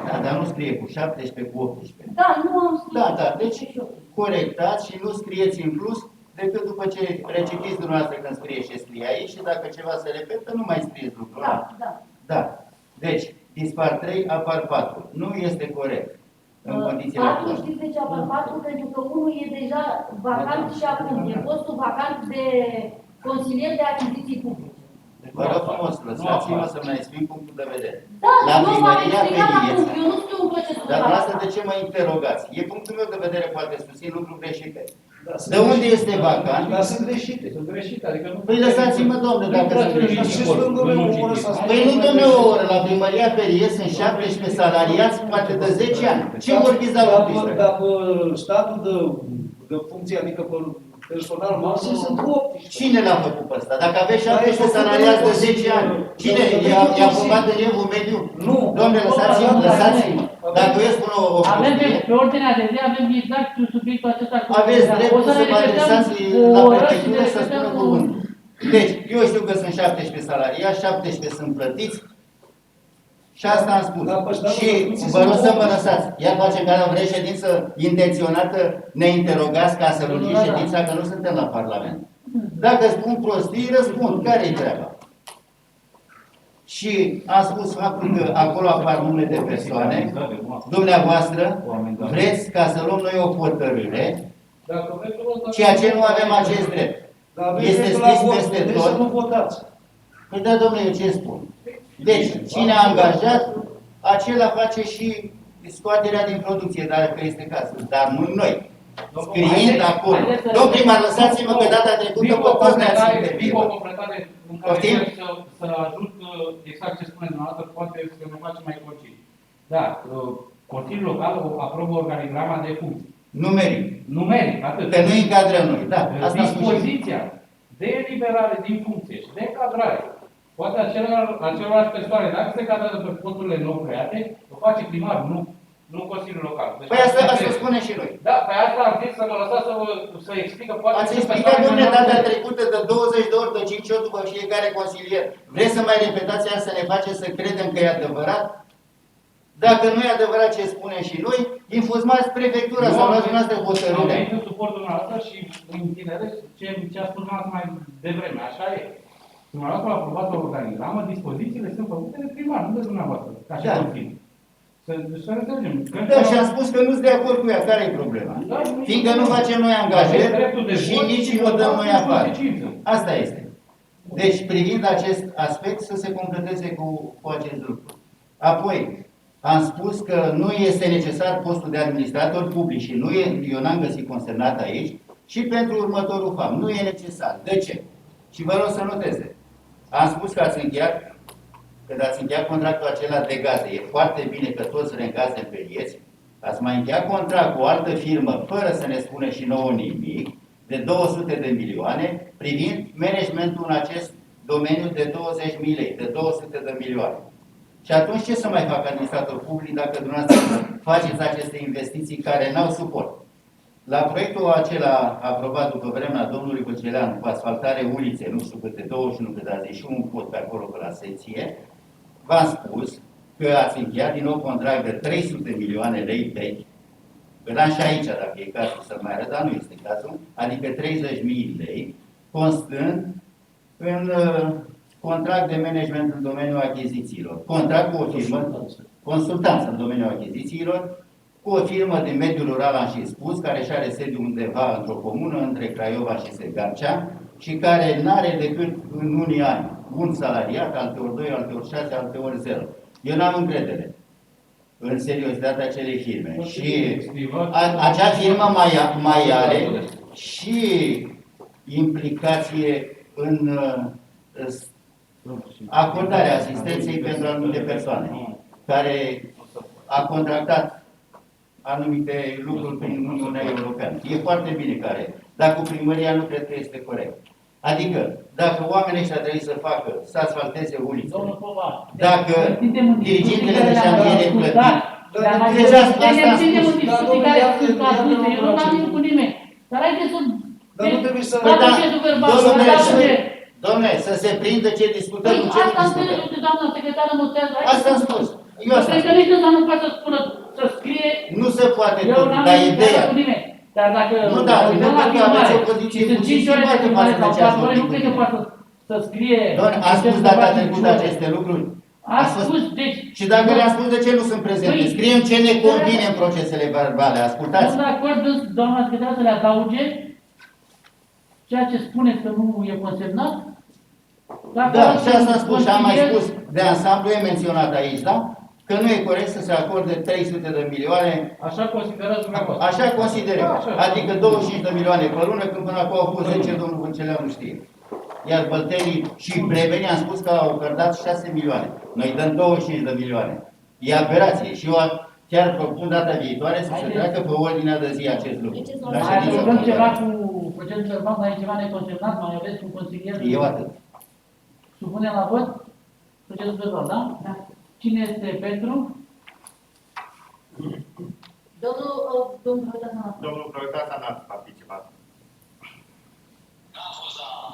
C: Da, dar nu scrie cu 17, cu 18.
B: Da, nu am scris.
C: Da, deci corectați și nu scrieți în plus decât după ce recitiți dumneavoastră când scrie și scrie aici și dacă ceva se repetă, nu mai scrieți lucrul ăla. Da. Deci, dispar 3, apar 4. Nu este corect în condițiile
B: 4,
C: actuale.
B: știți de ce apar 4? Pentru că unul e deja vacant și acum. E postul vacant de consilier de achiziții publice.
C: Vă rog frumos, lăsați-mă să mai exprim punctul de vedere.
B: Da,
C: La
B: eu m-am
C: primăria
B: explicat acum,
C: Peliță.
B: eu nu știu în procesul
C: Dar
B: de
C: asta de ce mă interogați? E punctul meu de vedere, poate susțin lucruri greșite.
G: Da,
C: De unde este vacant?
G: Dar sunt greșite.
H: Sunt greșite, adică nu...
C: Păi lăsați-mă, domnule, dacă sunt greșite. Păi nu, domnule, o oră, la primăria Perie sunt 17 salariați, poate de 10 ani. Ce vorbiți la lucruri?
G: Dar pe statul de funcție, adică pe personal maxim, sunt 18.
C: Cine l-a făcut pe ăsta? Dacă aveți 17 salariați de 10 ani, cine? I-a format în evul mediu?
G: Nu.
C: Domnule, lăsați-mă. Dacă eu spun o
F: Avem
C: prostie,
F: pe ordinea de zi, avem exact subiectul acesta.
C: aveți dreptul
F: O
C: să vă
F: ne
C: adresați
F: repetăm
C: la
F: o oră și
C: prefectură
F: ne
C: să spună
F: repetăm
C: cuvântul. Deci, eu știu că sunt 17 salariați, 17 sunt plătiți și asta am spus. Și vă rog să mă lăsați. Ia facem ca o reședință intenționată, ne interogați ca să lungi ședința, că nu suntem la Parlament. Dacă spun prostii, răspund. Care-i treaba? Și am spus faptul că acolo apar nume de persoane. Dumneavoastră vreți ca să luăm noi o hotărâre, ceea ce nu avem acest drept. Este scris peste
G: Deci să nu
C: tot.
G: votați.
C: Păi da, domnule, eu ce spun? Deci, cine a angajat, acela face și scoaterea din producție, dacă este cazul. Dar nu noi. Scriind acolo. Domnul primar, lăsați-mă că data trecută pe toți ne-ați interviat.
K: o completare în care să ajut exact ce spune dumneavoastră, poate să ne facem mai concis. Da, Consiliul Local aprobă organigrama de funcții. Numeric, atât.
C: Că nu încadrăm noi, da. Asta
K: Dispoziția de eliberare din funcție și de încadrare Poate acelorași persoane, dacă se cadrează pe posturile nou create, o face primarul, nu Consiliul Local. Deci,
D: Păi asta spune și noi.
K: Da, pe asta am zis să vă lăsați să explică poate...
D: Ați explicat, domnule, data trecută de 20 de ori, de 5 ori după fiecare consilier. Vreți să mai repetați asta, să ne faceți să credem că e adevărat? Dacă nu e adevărat ce spunem și noi, informați prefectura sau luați dumneavoastră hotărâre.
K: Am venit în suportul dumneavoastră și în tinere ce a spus dumneavoastră mai devreme, așa e. Dumneavoastră a aprobat o organigramă, dispozițiile sunt făcute de primar, nu de dumneavoastră, ca și Consiliu. Să înțelegem.
D: Da, și am spus că nu sunt de acord cu ea. Care e problema?
K: Da,
D: fiindcă nu facem noi angajări și nici nu dăm noi afară. Asta este. Deci, privind acest aspect, să se completeze cu acest lucru. Apoi, am spus că nu este necesar postul de administrator public și eu n-am găsit consemnat aici și pentru următorul fapt. Nu e necesar. De ce? Și vă rog să noteze. Am spus că când ați încheiat contractul acela de gaze, e foarte bine că toți reîngaze împelieți, ați mai încheiat contract cu o altă firmă, fără să ne spună și nouă nimic, de 200 de milioane, privind managementul în acest domeniu de 20 lei, de 200 de milioane. Și atunci ce să mai facă administrator public dacă dumneavoastră faceți aceste investiții care n-au suport? La proiectul acela aprobat după vremea domnului Băceleanu cu asfaltare ulițe, nu știu câte, 21 câte a zis și un pod pe acolo pe la secție, v-am spus că ați încheiat din nou contract de 300 milioane lei vechi, vedeam și aici dacă e cazul să mai arăt, dar nu este cazul, adică 30.000 lei, constând în contract de management în domeniul achizițiilor. Contract cu o firmă, consultanță în domeniul achizițiilor, cu o firmă din mediul rural, am și spus, care și are sediu undeva într-o comună între Craiova și Segarcea și care n-are decât în unii ani un salariat, alteori 2, alteori 6, alteori 0. Eu n-am încredere în seriozitatea acelei firme. Și acea firmă mai are și implicație în acordarea asistenței pentru anumite persoane, care a contractat anumite lucruri prin Uniunea Europeană. E foarte bine care, dar cu primăria nu cred că este corect. Adică, dacă oamenii ăștia trebuie să facă, să asfalteze ulițe, dacă dirigintele de șantiere plătit, deci asta am spus. Dom'le, să se prindă ce discutăm, cu ce nu discutăm. Asta am spus. Eu asta am spus. Nu se poate tot, dar ideea.
F: Dar dacă
D: nu, dar nu că aveți o poziție puțin schimbată față de ce ați vorbit.
F: Nu cred că poate să scrie...
D: Doamne, a spus data trecută aceste lucruri?
F: A spus, deci...
D: Și dacă le-am spus, de ce nu sunt prezente? Scriem ce ne convine în procesele verbale, ascultați.
F: Sunt de acord, doamna secretară, să le adauge ceea ce spuneți că nu e consemnat.
D: Da, și asta am spus și am mai spus de ansamblu, e menționat aici, da? Că nu e corect să se acorde 300 de milioane.
K: Așa considerați dumneavoastră.
D: Așa considerăm. Adică 25 de milioane pe lună, când până acum au fost 10, domnul Vânceleanu știe. Iar băltenii și brevenii am spus că au cărdat 6 milioane. Noi dăm 25 de milioane. E aberație. Și eu chiar propun data viitoare să se treacă pe ordinea de zi acest lucru.
F: Mai adăugăm ceva cu procesul verbal, mai e ceva neconsemnat, mai aveți un consilier.
D: Eu atât.
F: Supunem la vot procesul verbal, da? Da. Cine este pentru?
B: Domnul Proiectasa.
D: Domnul Proiectasa n-ați participat.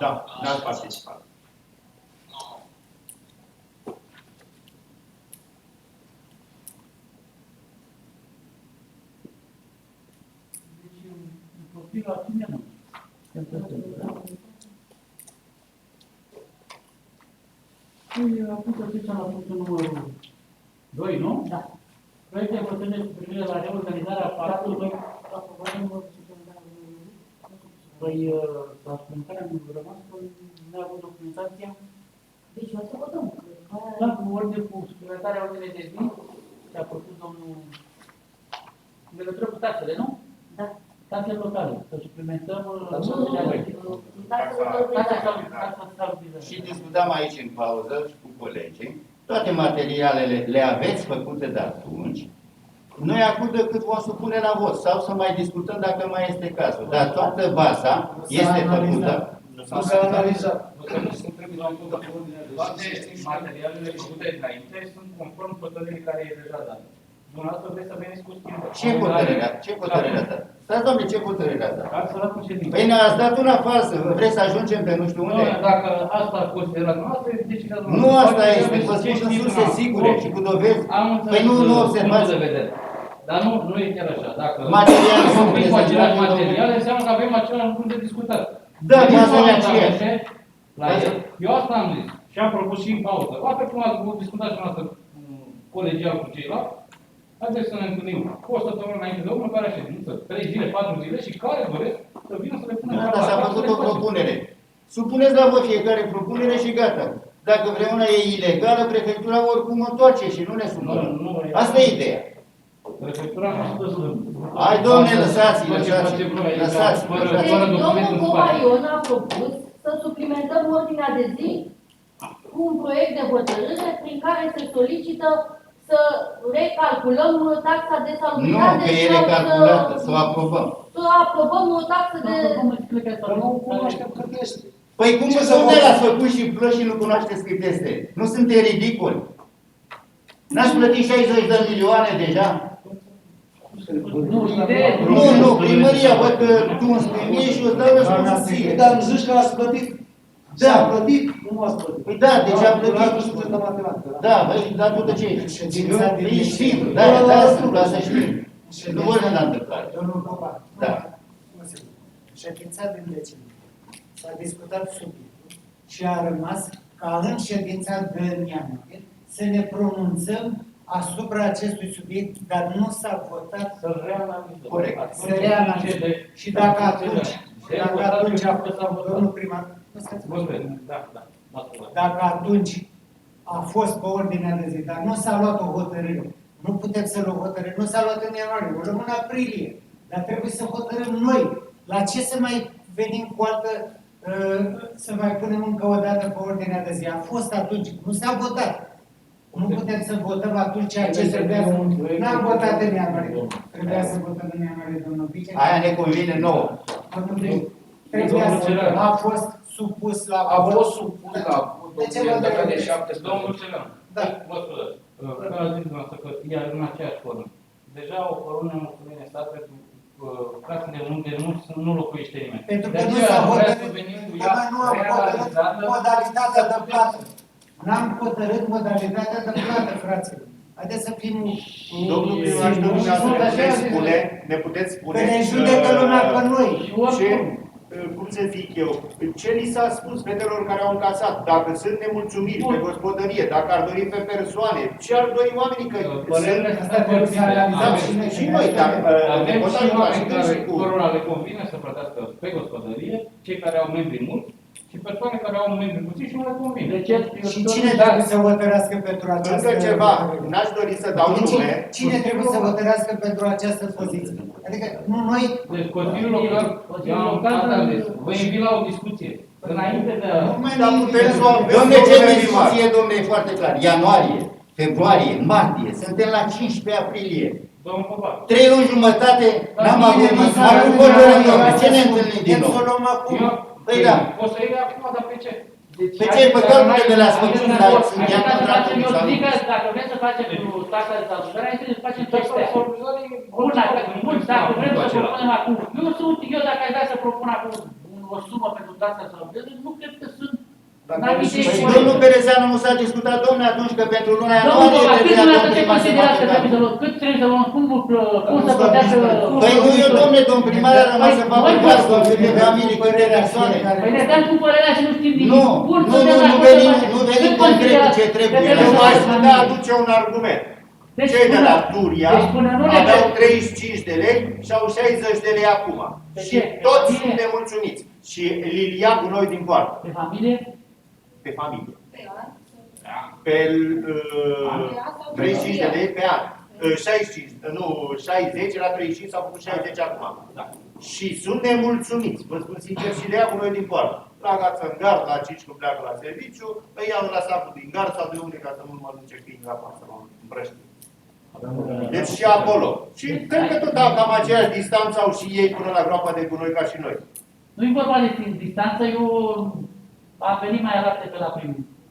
D: Da, n-ați participat.
F: Deci, un profil la cine nu? Păi, acum să trecem la punctul numărul 2, nu? Da. Proiect de hotărâre cu privire la reorganizarea aparatului. Păi, la suplimentarea am rămas că nu a avut documentația.
B: Deci, o să votăm.
F: Da, cu ordine, cu suplimentarea ordinei de zi, ce a propus domnul în legătură cu taxele, nu?
B: Da.
F: Taxele locale, să suplimentăm
D: și discutam aici în pauză și cu colegii. Toate materialele le aveți făcute de atunci. Noi acum decât vom supune la vot sau să mai discutăm dacă mai este cazul. Dar toată baza este făcută.
G: Nu s-a analizat.
K: trebuie la un toate materialele făcute înainte sunt conform hotărârii care e deja dată. Dumneavoastră vreți să veniți cu schimbări.
C: Ce hotărâre a dat? Stați, domnule, ce hotărâre a dat?
K: Ați luat cu ședință.
C: Păi ne-ați dat una falsă, vreți să ajungem pe nu știu unde?
K: Doamne, dacă asta a considerat noastră, decizia
C: Nu asta este, vă spun în surse sigure și cu dovezi.
K: Am înțeles.
C: Păi nu observați.
K: De vedere. Dar nu e chiar așa. Dacă
C: Materiale
K: nu
C: sunt
K: cu același
C: prezentate,
K: material, înseamnă că avem același lucru de discutat.
C: Da,
K: Deci,
C: asta
K: nu
C: e
K: am
C: aceeași.
K: dat la el. Eu asta am zis. Și am propus și în pauză. La fel cum ați discutat și noastră colegial cu ceilalți, haideți să ne întâlnim cu o săptămână înainte de următoarea ședință, 3 zile, 4 zile și care doresc să vină să le pună
C: Da, dar s-a făcut o propunere. Supuneți la vot fiecare propunere și gata. Dacă vreuna e ilegală, prefectura oricum o întoarce și nu ne supără. Asta e ideea.
K: Prefectura nu stă să...
C: Hai, domne, lăsați, lăsați.
B: Deci, domnul Covaion a propus să suplimentăm ordinea de zi cu un proiect de hotărâre prin care se solicită să recalculăm taxa de
C: Nu,
B: salubritate.
C: că e recalculată, să o aprobăm.
B: Să aprobăm o taxă de...
G: Nu cunoaștem cât este.
C: Păi cum
G: Ce
C: să
G: să
C: unde
G: fac?
C: l-ați făcut și plăți și nu cunoașteți cât este? Nu sunteți ridicoli? N-ați plătit 60 de milioane deja? Nu, primăria, văd că tu îmi spui mie și eu îți dau răspunsul ție.
G: Dar îmi zici că ați plătit.
C: Da.
G: S-a plătit, nu ați plătit.
C: Păi da, deci am plătit.
G: Calculatul de matematică.
C: Da, băi, dar tu de ce ești?
I: Ședința din
C: Păi
I: decembrie.
C: știu, da, da, vreau să știu. Nu vorbim la întâmplare.
I: Domnul Popa,
C: Da.
I: ședința din decembrie s-a discutat subiectul și a rămas ca în ședința de ianuarie să ne pronunțăm asupra acestui subiect, dar nu s-a votat
K: Să-l reanalizăm.
C: Corect.
I: să reanalizăm. Și dacă atunci a fost, domnul primar, dacă atunci a fost pe ordinea de zi, dar nu s-a luat o hotărâre, nu putem să luăm hotărâre, nu s-a luat în ianuarie, o luăm în aprilie, dar trebuie să hotărâm noi. La ce să mai venim cu altă, să mai punem încă o dată pe ordinea de zi? A fost atunci, nu s-a votat. Nu putem să votăm atunci ceea ce trebuia să... N-am votat în ianuarie. Trebuia să votăm în ianuarie, domnul Vice.
C: Aia ne convine nouă.
I: Trebuia să... A fost supus la...
H: A fost supus la
I: De ce vă
H: data de
I: dă
H: 17.
K: Domnul Celan,
I: Da.
K: vă scuzați. Vreau să zic dumneavoastră că e în aceeași formă. Deja o formă mulțumire stat pentru casele unde nu locuiește nimeni.
I: Pentru
K: De
I: că nu
K: aceea
I: s-a
K: vrea
I: hotărât,
K: să venim cu
I: dar
K: ea
I: nu am hotărât
K: reanalizată.
I: modalitatea de plată. N-am hotărât modalitatea de plată, fraților. Haideți să fim...
D: Domnul primar, ne puteți spune...
I: Că ne judecă lumea pe noi.
D: Ce, cum să zic eu, ce li s-a spus fetelor care au încasat, dacă sunt nemulțumiri pe gospodărie, dacă ar dori pe persoane, ce ar dori oamenii că
K: Părerile
I: Asta trebuie să analizăm
D: și noi, dar
K: avem
D: pot
K: și
D: ajuta
K: oameni
D: și
K: care
D: cu...
K: cărora le convine să plătească pe gospodărie, cei care au membri mulți și persoane care au membri puțini și nu le convine.
F: De ce?
I: Și cine trebuie să hotărească pentru această...
D: Încă ceva, n-aș dori să dau nume.
I: Cine trebuie să hotărească pentru această poziție? Adică nu noi...
K: Deci Consiliul Local, eu am asta am zis, vă invit la o discuție. Înainte de a...
D: Dar putem să o avem,
C: Domne, ce
D: domnule primar.
C: discuție, domne, e foarte clar. Ianuarie, februarie, martie, suntem la 15 aprilie.
K: Domnul Popa.
C: 3 luni jumătate, n-am avut nici acum hotărâm, domne, ce ne întâlnim din nou?
I: Să luăm acum.
C: Păi da.
K: O să iei acum, dar pe ce?
C: Pe ce? Pe calculele de la Sfântul, dar sunt
F: Adică
C: ea
F: să facem,
C: contractul
F: eu
C: sau
F: zic
C: nu?
F: că dacă vrem să facem cu taxa de salubrare, hai să facem chestia. Bun, dacă vrem să propunem acum, eu sunt, eu dacă aș vrea să propun acum o sumă pentru taxa de salubrare, nu cred că sunt.
C: Păi domnul Berezeanu nu s-a discutat, domne, atunci că pentru luna
F: Domnul
C: ianuarie
F: Popa, cât
C: trebuia
F: dumneavoastră
C: domnul
F: ce
C: primar să
F: considerați că
C: facă
F: trebuie să luăm? Cât trebuie să luăm? Cum să plătească...
C: Păi nu, eu, domne, domn primar a rămas să facă casă, câte familii, câte persoane.
F: Păi ne dăm cu părerea și nu știm nimic.
C: Nu,
F: Bun,
C: nu,
F: suntem
C: nu,
F: de
C: nu
F: acord
C: venim,
F: să facem.
C: nu venim
F: Cât
C: concret cu
F: considerați
C: ce
F: că
C: trebuie.
F: trebuie
D: Eu
F: să
D: aș
F: facem?
D: putea aduce un argument.
F: Deci
D: Cei de
F: până-
D: la Turia
F: deci până nu ne-
D: aveau 35 de lei și au 60 de lei acum.
F: Pe
D: Și
F: ce?
D: toți
F: Bine.
D: sunt nemulțumiți. Și Lilia cu noi din poartă.
F: Pe familie?
D: Pe familie. Pe 35 de lei pe an. 65, nu, 60, era 35, s-au făcut 60 acum. Da. Și sunt nemulțumiți, vă spun sincer, și le ia cu noi din poartă. La gață în gard, la 5 când pleacă la serviciu, îi iau la sacul din gard sau de unde ca să nu mă duce câini la pasă, mă împrăști. Deci și acolo. Și cred că tot cam aceeași distanță au și ei până la groapa de gunoi ca și noi.
F: Nu e vorba de distanță, eu a venit mai rapid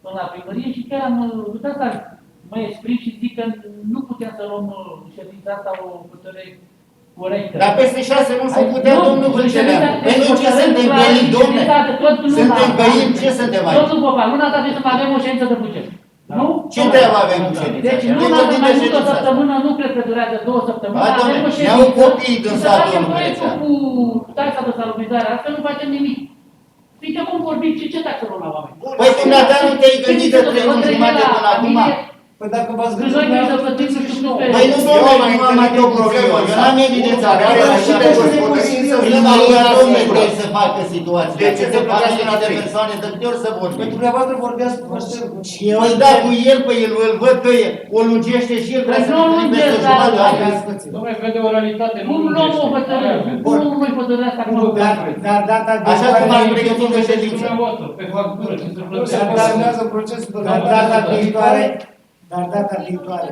F: până la primărie și chiar am uitat să mă exprim și zic că nu putem să luăm ședința asta o hotărâre corectă.
C: Dar peste 6 luni se putea, domnul Vâlceleanu. Păi noi ce suntem găini, domne? Suntem găini, ce suntem aici?
F: Domnul Popa, luna asta trebuie să avem o ședință de buget. Nu?
C: Ce treabă avem cu ședința?
F: Deci luna asta mai mult o săptămână, nu cred că durează 2 săptămâni.
C: Ba, domne,
F: avem o
C: ne-au
F: ședință.
C: copiii din
F: Să
C: satul
F: facem
C: lui
F: proiectul
C: Vâlceleanu.
F: cu taxa de salubrizare, altfel nu facem nimic. Fiindcă cum vorbim, ce taxă luăm la oameni?
C: Păi dumneata nu te-ai gândit de 3 luni jumate până acum?
G: Păi dacă v-ați
F: Noi
G: gândit
F: trebuie să
G: la
F: plătim să știu pe...
C: Păi nu, domnule, nu am avut o problemă. Eu n-am evidențat. Primăria, domnule, trebuie să facă situația.
D: De ce se
C: facă
D: plătește la
C: de
D: 3?
C: persoane, de câte ori să
G: Păi
C: vorbim?
G: dumneavoastră vorbeați cu
C: Păi da, cu el, pe el, îl văd că o lungește și el vrea să
F: Nu
C: ne
F: lungesc,
C: peste
F: dar-
C: jumătate.
K: Dom'le, vede o realitate, nu
F: Cum luăm o hotărâre? Cum nu-i hotărârea asta?
I: Dar data
C: Așa cum ați pregătit de ședință.
K: Dumneavoastră, pe factură, ce se
G: se
K: plătește.
G: semnează procesul de
I: Dar data viitoare,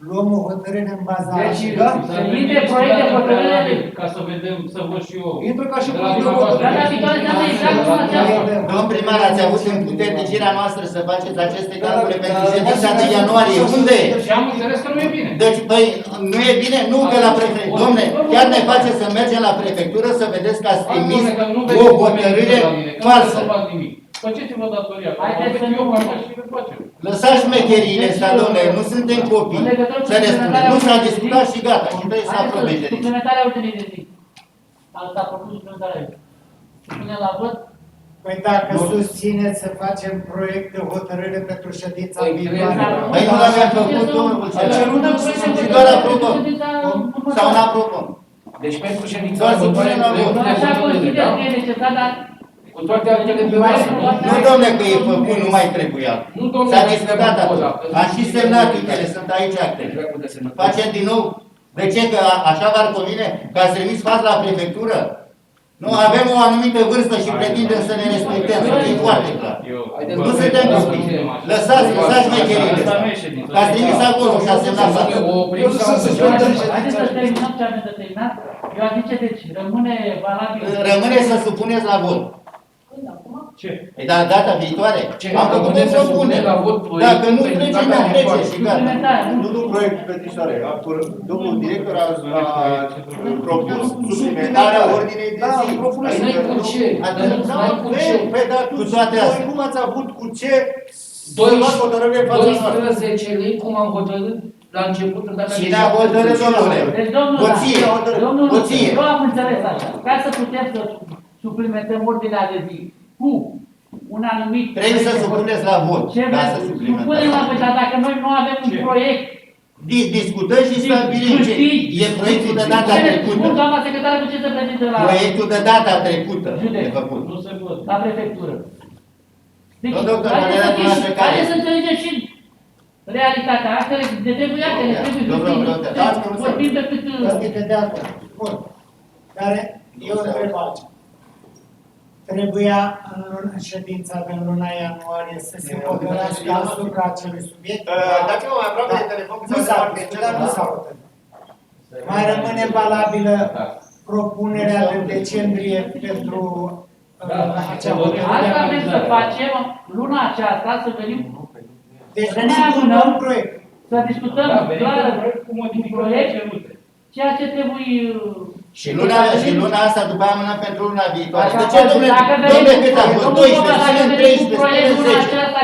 I: luăm o hotărâre în baza
F: Deci,
G: Da?
F: să intre proiect de hotărâre.
K: Ca să vedem, să văd și eu.
G: Intră ca și
K: De la
G: proiect de
K: dumneavoastră.
F: Data viitoare înseamnă exact cum aceasta.
C: Domn primar, ați avut împuternicirea noastră să faceți aceste
G: Da,
C: calcule
G: da,
C: pentru
G: da,
C: ședința
G: da,
C: de
G: da,
C: ianuarie.
G: da,
C: Unde e?
K: Și am înțeles că nu e bine.
C: Deci, păi, nu e bine? Nu că la prefectură. Domne, chiar ne face să mergem la prefectură să vedeți că ați trimis o hotărâre falsă.
K: Nu fac nimic. Faceți-vă datoria.
F: Haideți să
K: Eu
F: nu-
K: fac și le facem.
C: Lăsați șmecheriile astea, domne, nu suntem copii. Să ne spuneți, nu s-a discutat și gata. Și trebuie să aprobe ședința.
F: Suplimentarea ordinii de zi. S-a propus suplimentarea. Punem la vot.
I: Păi dacă susțineți să facem proiect de hotărâre pentru ședința
H: Păi,
I: viitoare.
C: Păi nu l-aveam făcut, domnul Vâlceleanu. Și doar aprobăm. Sau nu aprobăm.
H: Deci pentru ședința
C: Doar să
H: următoare,
C: punem la vot.
H: proiectul de
F: Așa
H: hotărâre,
F: consider
H: da?
F: că e necesar, dar
H: Cu toate actele pe masă.
C: Nu, domne, că e făcut, nu mai trebuia.
H: Nu, domne,
C: S-a
H: nu
C: discutat
H: trebuie
C: atunci.
H: poza.
C: Am și semnat, uite, sunt aici actele.
H: Dracu de semnături.
C: Facem din nou. De ce? Că așa v-ar convine? Că ați trimis față la prefectură? Nu, avem o anumită vârstă și pretindem să ne respectăm, să fie foarte clar.
H: Haideți,
C: Nu
H: domnule,
C: suntem
H: să
C: copii.
H: spunem așa.
C: Lăsați șmecherile.
K: Asta nu e ședință.
C: Că ați trimis acolo și ați semnat față.
H: O oprim
G: Eu
H: sau
G: să
H: să
G: suspendăm
F: haideți să terminăm ce avem de terminat. Eu aș zice, deci, rămâne valabil.
C: Rămâne să supuneți la vot.
B: Când acum?
K: Ce?
C: Păi da, data viitoare.
H: Ce?
C: Am făcut o
H: Putem să
C: propunere.
H: supunem la vot proiect
C: Dacă nu
H: pentru
C: trece,
H: data
C: nu trece
H: viitoare.
C: și gata.
F: Suplimentare.
D: Nu proiectul petițioare. Domnul director a propus suplimentarea ordinei de
G: Da,
D: zi.
G: propune
H: Păi noi cu ce?
C: Atunci,
H: Noi cu ce?
D: Pe atunci,
C: Cu toate astea.
D: voi cum ați avut cu ce să luați hotărâre în fața noastră?
H: 12 lei, cum am hotărât la început, în data
C: Cine a hotărât, domnule?
F: Deci, domnul,
C: Hoție.
F: domnul,
C: Hoție.
F: eu am înțeles așa. Ca să putem să suplimentăm ordinea de zi cu un anumit...
C: Trebuie să supuneți la vot.
F: Ce
C: Ca
F: vreți?
C: să
F: Supunem la
C: suplimentăm.
F: vot, dar dacă noi nu avem un
K: Ce?
F: proiect...
C: Discutăm și stabilim ce e proiectul de data
F: Spun,
C: trecută.
F: doamna secretară, cu ce se prezintă la...
C: Proiectul de data trecută
F: Județ.
C: e făcut.
K: Nu se văd.
F: La prefectură. Deci,
C: Domnul doctor,
F: haideți să
C: părerea
F: fim-
C: noastră care
F: haideți să
C: este?
F: înțelegem și realitatea. Astfel, de trebuie actele, trebuie
C: Domnul
F: să
C: doctor,
F: fim. Vorbim decât...
I: Sunt de acord. Bun. Dar eu întreb altceva. Trebuia în ședința din luna ianuarie să se hotărească asupra acelui subiect?
D: Dați-mă mai aproape de telefon, că
I: Nu
D: s-a
I: s-a
D: foarte
I: discutat,
D: încet.
I: nu s-a hotărât. Mai rămâne valabilă propunerea de decembrie pentru acea hotărâre.
F: Asta vrem să facem luna aceasta, să venim,
I: Deci
F: să
I: nu
F: ne
I: supunem
F: adunăm,
I: un proiect.
F: să discutăm
K: Da, venim
F: clar
K: cu proiect cu modificări
F: proiect,
K: cerute.
F: ceea ce trebuie...
C: Și luna asta după aia amânăm pentru luna viitoare.
F: Așa
C: De ce,
F: face.
C: domnule?
F: Dacă
C: Domnule,
F: venim
C: cât a
F: cu-
C: fost?
F: domnul
C: 12,
F: Popa, dacă
C: spunem
F: venim cu
C: 13,
F: proiect
C: spunem
F: luna
C: 10.
F: aceasta,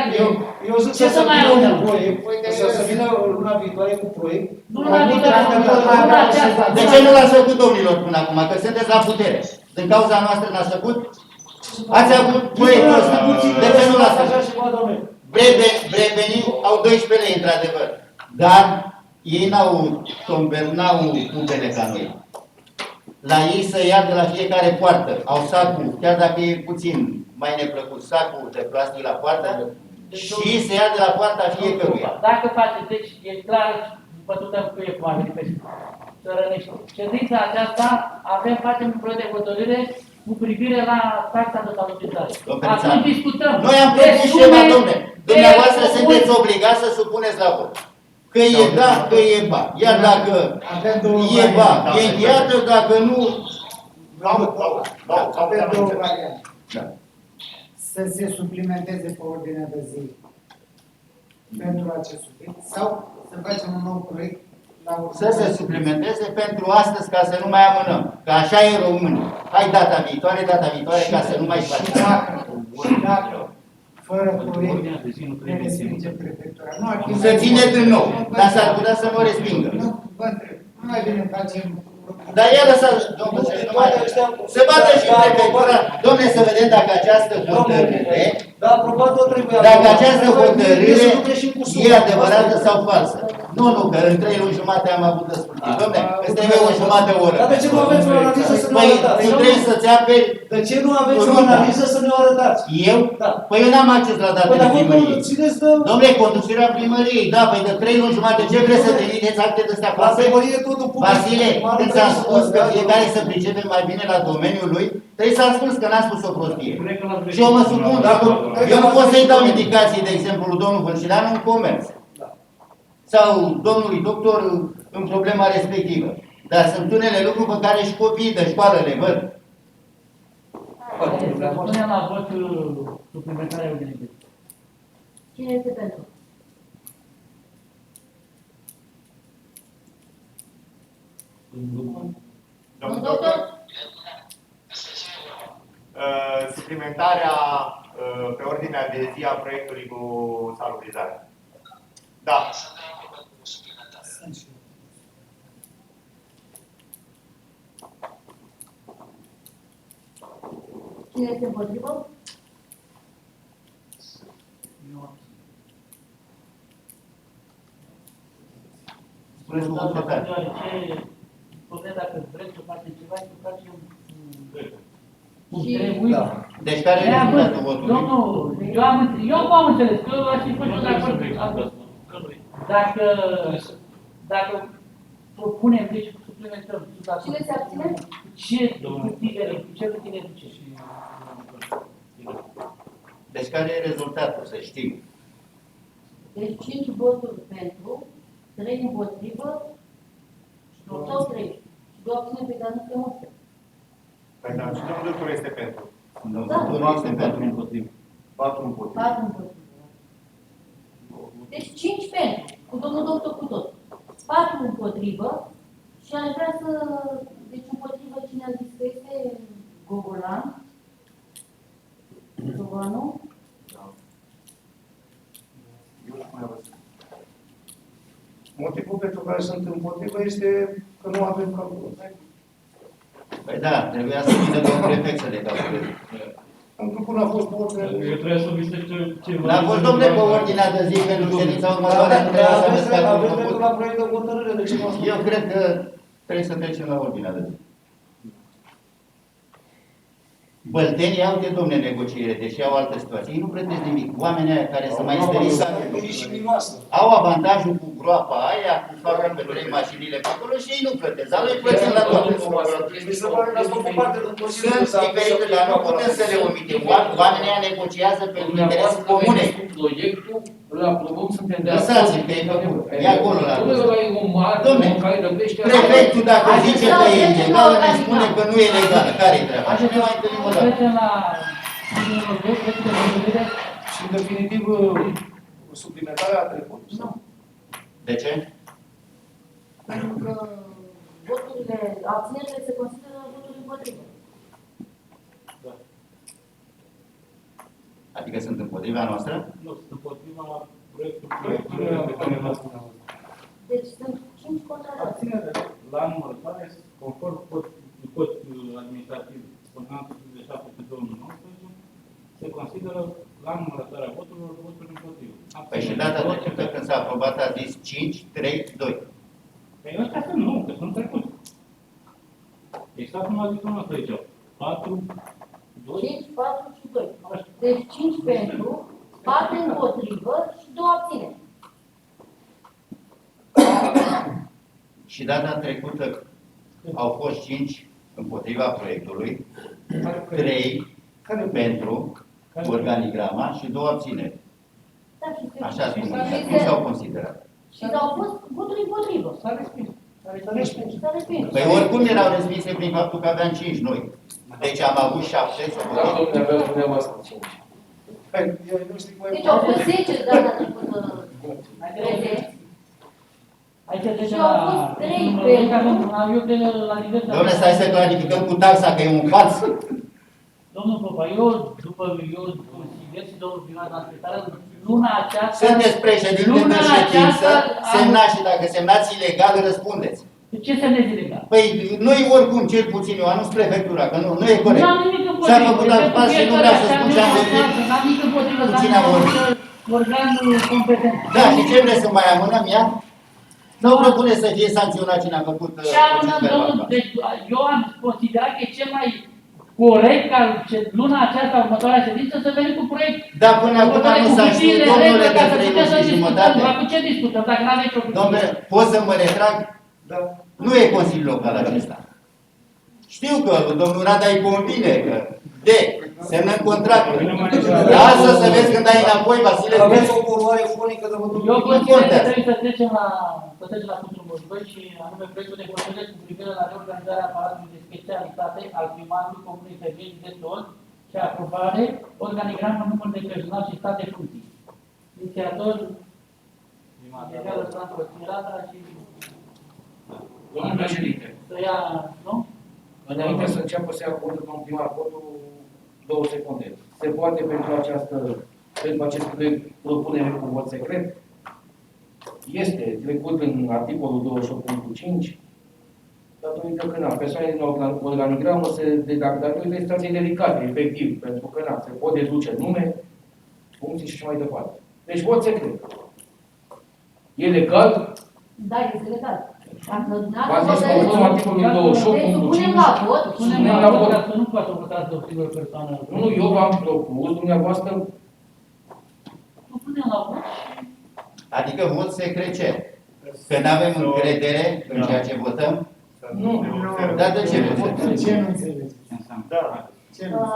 G: Eu zic
F: Ce
G: să
F: să mai
G: vină
F: luăm?
G: un proiect, să vină luna viitoare cu proiect.
F: luna viitoare, luna aceasta.
C: De ce nu l-ați făcut, domnilor, până acum? Că sunteți la putere. Din cauza noastră n-ați făcut? Ați avut proiectul ăsta. De ce nu l-ați făcut?
G: Așa și doamne.
C: Brevenii au 12 lei, într-adevăr. Dar ei n-au pubele ca noi. La ei să ia de la fiecare poartă. Au sacul, chiar dacă e puțin mai neplăcut, sacul de plastic la poartă și se ia de la poarta fiecăruia.
F: Dacă faceți, deci e clar, bătutăm cu e cu oamenii pe țărănești. Ședința aceasta facem un proiect de hotărâre cu privire la taxa de salubrizare. Atunci discutăm.
C: Noi am propus ceva, domne. Dumneavoastră sunteți obligați să supuneți la vot. Că e da, că e ba. Iar dacă e ba, e încheiată, dacă nu...
I: Avem două variante.
C: Da.
I: să se suplimenteze pe ordinea de zi pentru acest subiect sau să facem un nou proiect la
C: Să se suplimenteze pentru astăzi ca să nu mai amânăm. Că așa e românii. Hai data viitoare ca să nu mai facem.
I: Și dacă fără proiect ne respinge prefectura. Nu ar fi
C: Să ține din nou, dar s-ar putea să nu o respingă.
I: Nu, vă întreb. Nu mai bine facem...
C: Dar el lăsat, domnul, să bată și prefectura. Dom'le, să vedem dacă această hotărâre, dacă această hotărâre e adevărată sau falsă. Nu, că în 3 luni jumate am avut despărțit. Dom'le, îți trebuie o jumătate de oră.
G: Dar de ce nu aveți o analiză să ne o arătați?
C: Tu trebuie să-ți aperi.
G: De ce nu aveți o analiză să ne o arătați?
C: Eu? Păi eu n-am acces la datele primăriei. Dom'le, conducerea primăriei, da, păi de 3 luni jumate, ce vreți să trimiteți acte de astea false? Vasile, când ți-am spus că fiecare să pricepe mai bine la domeniul lui, trebuie să-l spus că n-am spus o prostie. Și eu mă supun, eu nu pot să-i dau indicații, de exemplu, lui domnul Vârșileanu în comerț. Sau domnului doctor în problema respectivă. Dar sunt unele lucruri pe care și copiii de școală le văd.
F: Punem la vot suplimentarea ordinii de zi.
B: Cine este pentru?
D: Domnul doctor? Suplimentarea pe ordinea de zi a proiectului cu salubrizare. Da.
B: Cine este împotrivă?
C: Spuneți cu constatare.
F: Deoarece, dacă vrem să facem ceva, să facem
B: Și...
C: Deci care e rezultatul votului?
F: Domnul, eu v-am înțeles, că aș fi fost de acord. Dacă propunem, deci suplimentăm.
B: Cine se abține?
F: Ce tine duce?
C: Deci care e rezultatul, să știm?
B: Deci 5 voturi pentru, 3 împotrivă, sau 3. Și 2 abține pe care nu se multe.
D: Păi da, și domnul doctor este pentru.
C: Domnul doctor este pentru împotrivă.
D: 4 împotrivă.
B: 4 împotrivă. Deci 5 pentru, cu domnul doctor cu tot. 4 împotrivă și aș vrea să... Deci împotrivă cine a zis că este Gogolan? Giovanu?
G: Motivul pentru care sunt împotrivă este că nu avem calculație.
C: Păi da, trebuia să vină domnul prefect să le calculeze.
G: Pentru că nu a fost pe ordine.
K: Eu trebuie să visez ceva.
C: N-a fost, domnule, pe ordinea de zi pentru ședința următoare, nu trebuia să aveți calculul făcut.
G: La proiect de hotărâre, de ce nu
C: Eu cred că trebuie să trecem la ordinea de zi. Băltenii au de domne negociere, deși au altă situație. Ei nu plătesc nimic. Oamenii aia care sunt mai interesați au avantajul cu groapa aia, cu faptul că trei mașinile pe acolo și ei nu plătesc. Dar noi plătim la toate. Sunt diferite, dar nu putem să le omitem. Oamenii aia negociază pentru interese comune.
H: Proiectul îl aprobăm, suntem de acord.
C: Lăsați-l că e făcut. E acolo la
H: Dom'le,
C: prefectul dacă zice că e ilegal, ne spune că nu e legal. Care-i treaba? Și ne mai întâlnim o dată.
F: Trecem la proiectul de hotărâre.
G: Și în definitiv, suplimentarea a trecut.
B: Nu.
C: De ce?
B: Pentru că voturile, abținerile se consideră voturi împotrivă.
C: Adică sunt împotriva noastră?
K: Nu, sunt împotriva proiectului pe care l-ați spus.
B: Deci sunt 5 contradate.
K: Abținere la numărătoare, conform cod administrativ ordonanță 57 pe 2019, se consideră la numărătoarea voturilor voturi împotrivă.
C: Păi și data trecută când s-a aprobat a zis 5, 3, 2.
K: Păi ăștia sunt nu, că sunt trecuți. Exact cum a zis domnul ăsta aici. 4, 2.
B: 5, 4 și 2. Deci 5 pentru, 4 împotrivă și 2 abțineri.
C: Și data trecută au fost 5 împotriva proiectului, 3 pentru organigrama și 2 abțineri.
B: Da, și
C: Așa spun. Cum s-au considerat?
B: Și au fost voturi împotrivă.
F: S-a respins.
B: S-a respins.
C: Păi oricum erau respinse prin faptul că aveam 5 noi. Deci am avut 7 să votăm.
G: Hai, nu știu cum
B: Deci au fost 10 data trecută prezenți.
F: Aici trece
B: Și
F: la...
B: au fost 3
F: Eu cred că la nivel de...
C: Dom'le, stai să clarificăm cu taxa, că e un fals.
F: Domnul Popa, eu consider și domnul primar la secretară, luna aceasta...
C: Sunteți președinte de ședință, semnați și dacă semnați ilegal, răspundeți.
F: Ce semnezi ilegal?
C: Păi, noi oricum, cel puțin, eu anunț prefectura, că nu e corect.
F: N-am nimic împotrivă.
C: S-a făcut alt pas și nu vreau să spun ce am vorbit.
F: N-am nimic împotrivă,
C: Cu cine am vorbit?
F: organul competent.
C: Da, și ce vreți să mai amânăm ea? Nu propune să fie sancționat cine a făcut
F: Ce amânăm, domnul? Deci, eu am considerat că e cel mai corect ca luna aceasta, următoarea ședință, să venim cu proiect.
C: Dar până acum nu s-a știut, domnule, de 3 luni și jumătate.
F: Cu ce discutăm, dacă n-aveți o
C: Domnule, pot să mă retrag?
G: Da.
C: Nu e Consiliul Local acesta. Știu că domnul Rada îi convine că semnăm contractul. Lasă să vezi când ai înapoi, Vasile.
G: Aveți o poluare fonică de văzut.
F: Eu consider că trebuie să trecem la punctul 2 și anume proiectul de hotărâre cu privire la reorganizarea aparatului de specialitate al primarului Comunei Tăgeni de Sol și aprobare, organigramă, număr de personal și stat de funcții. Inițiator, Generalul Franco Tirada și...
H: Domnul președinte,
F: Să ia, nu?
H: înainte să înceapă să ia cuvântul domnul primar, votul 2 secunde. Se poate pentru acest proiect propunere cu vot secret? Este trecut în articolul 28.5, datorită că persoanele din organigramă datorită situației delicate, efectiv, pentru că se pot deduce nume, funcții și așa mai departe. Deci vot secret. E legal?
B: Da, este legal. Dacă
H: V-am zis conform articolului 28.5.
B: Supunem la vot.
F: Punem la vot ca să nu poată votați de o singură persoană.
H: Nu, eu v-am propus, dumneavoastră.
F: Nu punem la vot.
C: Adică vot secret ce? Că nu avem încredere în ceea ce votăm?
H: Nu.
C: Dar de ce vot secret?
I: Ce nu înțelegi?
D: Da.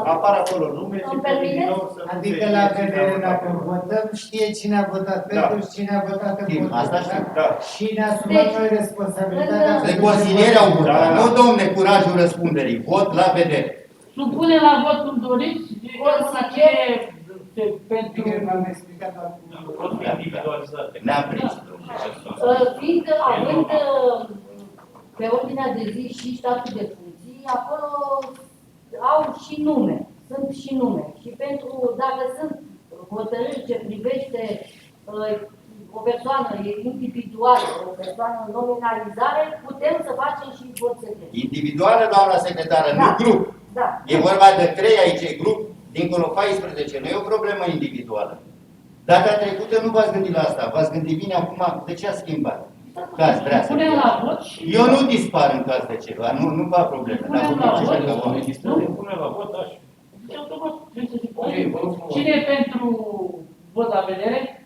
D: Apar acolo nume și pe din nou să
I: Adică la vedere, dacă votăm, știe cine a votat pentru și cine a votat împotriva.
C: Asta știu.
D: Da.
I: Și ne asumăm noi responsabilitatea.
C: De consilieri au votat, nu domne curajul răspunderii, vot la vedere.
F: Supune la vot cum doriți, pentru...
I: V-am explicat acum.
C: Ne-am prins.
B: Fiind, având pe ordinea de zi și statul de funcții, acolo au și nume, sunt și nume. Și pentru, dacă sunt hotărâri ce privește o persoană individuală, o persoană în nominalizare, putem să facem și vot secret.
C: Individuală, doamna secretară, nu grup.
B: Da.
C: E vorba de 3 aici, e grup, dincolo 14, nu e o problemă individuală. Data trecută nu v-ați gândit la asta, v-ați gândit bine acum, de ce ați schimbat? Că ați vrea să
F: Punem la vot și...
C: Eu nu dispar în caz de ceva, nu fac probleme. Dar
F: Punem la vot,
K: Punem la vot, da.
F: deci automat trebuie să zic. Cine e pentru vot la vedere?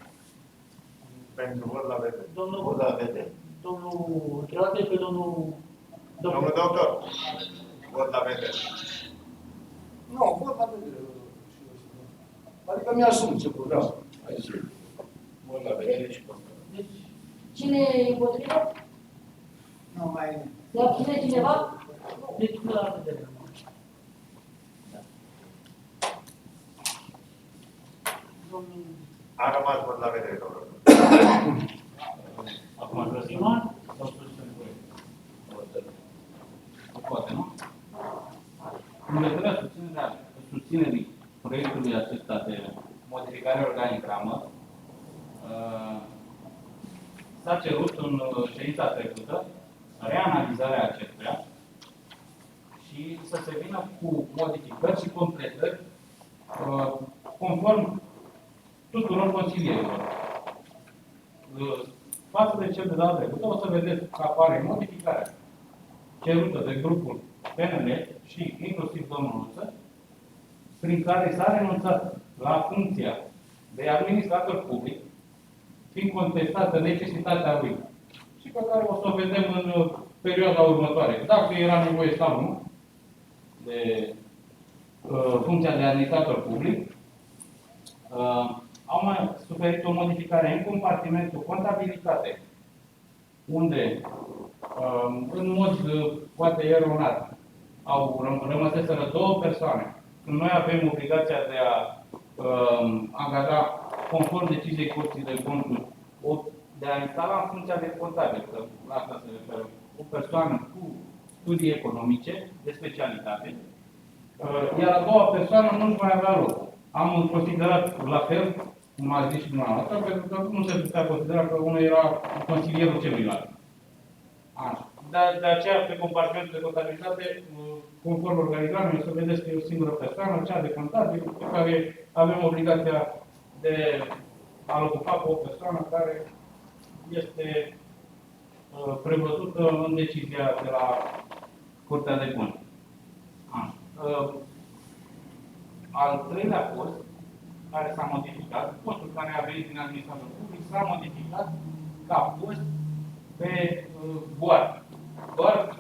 D: Pentru vot la vedere.
F: Domnul...
C: Vot la vedere.
F: Domnul... Celălalt pe domnul...
D: Domnul doctor. Vot la vedere.
G: Nu, vot la vedere. Adică mi-asum ce vreau.
H: Vot la vedere și vot.
F: Deci,
B: Cine e împotrivă?
I: Nu mai e.
B: Se abține cineva?
F: deci la vedere. Domnul...
D: A rămas vot la vedere, domnul.
K: Acum aș vrea să
F: Primar?
K: sau susțin proiectul. Poate, nu? În vederea susținerii proiectului acesta de modificare organigramă, s-a cerut în ședința trecută reanalizarea acestuia și să se vină cu modificări și completări conform tuturor consilierilor. Față de cel de data trecută, o să vedeți că apare modificarea cerută de grupul PNL și inclusiv domnul Luță, prin care s-a renunțat la funcția de administrator public, fiind contestată necesitatea lui și pe care o să o vedem în perioada următoare. Dacă era nevoie sau nu de funcția de administrator public, au mai suferit o modificare în compartimentul contabilitate, unde, în mod poate eronat, au rămăseseră 2 persoane. Când noi avem obligația de a angaja, conform deciziei Curții de Conturi, de a instala în funcția de contabil, că la asta se referă, o persoană cu studii economice de specialitate, iar a doua persoană nu mai avea loc. Am considerat la fel, cum a zis și dumneavoastră, pentru că nu se putea considera că unul era consilierul celuilalt. Așa. De aceea, pe compartimentul de contabilitate, conform organigramului, să vedeți că e o singură persoană, cea de contabil, pe care avem obligația de a-l ocupa pe o persoană care este prevăzută în decizia de la Curtea de Conturi. Al treilea post, care s-a modificat, postul care a venit din administrația publică, s-a modificat ca post pe board. Doar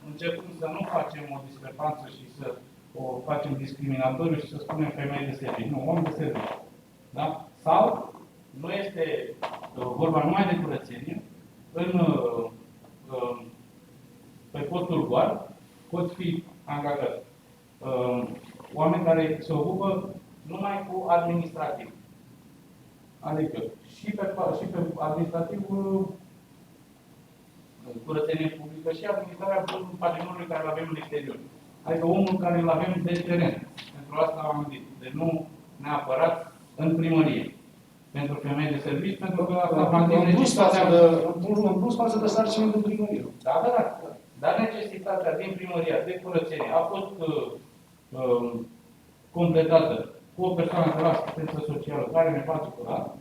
K: începând să nu facem o discrepanță și să o facem discriminatoriu și să spunem femei de serviciu. Nu, om de serviciu. Da? Sau nu este vorba numai de curățenie, pe postul board pot fi angajați oameni care se ocupă numai cu administrativ. Adică și pe administrativul curățenie publică și administrarea patrimoniului care îl avem în exterior. Adică omul care îl avem de teren. Pentru asta am gândit. Deci nu neapărat în primărie. Pentru femei de serviciu, pentru că asta v-am zis
G: în plus față de sarcinile de primărie.
K: Da. Dar necesitatea din primăria de curățenie a fost completată cu o persoană de la asistență socială care ne face curat,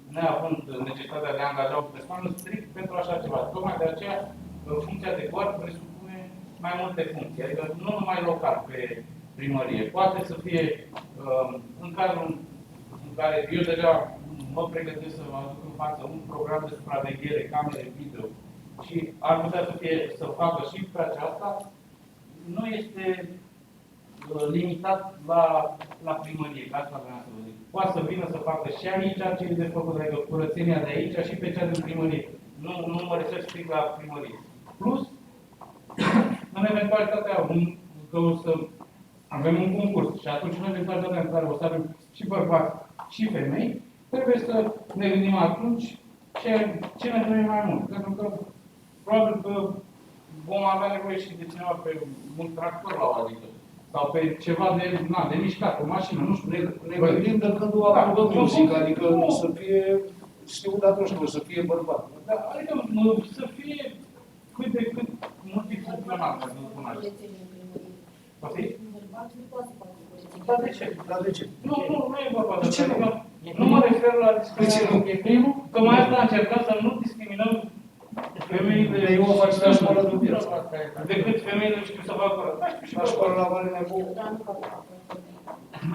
K: neavând necesitatea de a angaja o persoană strict pentru așa ceva. Tocmai de aceea, funcția de board presupune mai multe funcții, adică nu numai local pe primărie. Poate să fie în cazul în care eu deja mă pregătesc să mă aduc în față un program de supraveghere, camere video și ar putea să facă și pe aceasta, nu este limitat la primărie, ca asta vreau să vă zic. Poate să vină să facă și aici ce e de făcut, adică curățenia de aici și pe cea din primărie. Nu mă refer strict la primărie. Plus, în eventualitatea că o să avem un concurs și atunci în eventualitatea în care o să avem și bărbați și femei, trebuie să ne gândim atunci ce ne trebuie mai mult. Pentru că probabil că vom avea nevoie și de cineva pe un tractor la o adică. Sau pe ceva de mișcat, o mașină, nu știu,
G: Ne gândim de când o aprobăm muzică, adică nu să fie, știu, dar nu știu, să fie bărbat.
K: Da, adică să fie cât de cât multifuncțional, ca să nu spun așa. Poftiți? Dar de ce? Nu e vorba de ce. Nu mă refer la discriminarea obiectivă, că mai asta a încercat să nu discriminăm femeile.
G: Eu o fac și la școală de viață.
K: Decât femeile știu să facă. Da, știu și
G: la școală la Valea Neamț.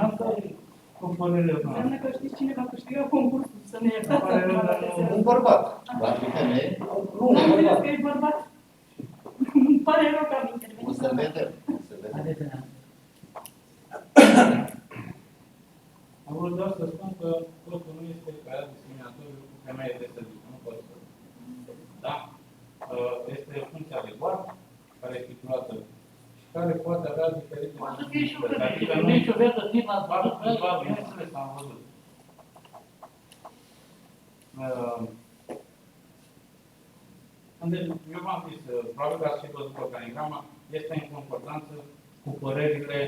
K: Asta e cu părerea mea.
J: Înseamnă că știți cine va câștiga concursul, să ne iertați.
G: Un bărbat.
C: Va fi femeie?
G: Nu, un bărbat.
J: Nu că e bărbat. Îmi pare rău că am intervenit.
C: O să vedem.
K: Am vrut doar să spun că totul nu este creat discriminatoriu cu femeie de serviciu. Nu pot să. Da? Este funcția de board, care e stipulată și care poate avea diferite.
F: Poate să fie și o femeie. Nici o vedă din ați văzut,
K: bineînțeles, am văzut. Eu v-am zis, probabil că ați și văzut organigrama, este în concordanță cu părerile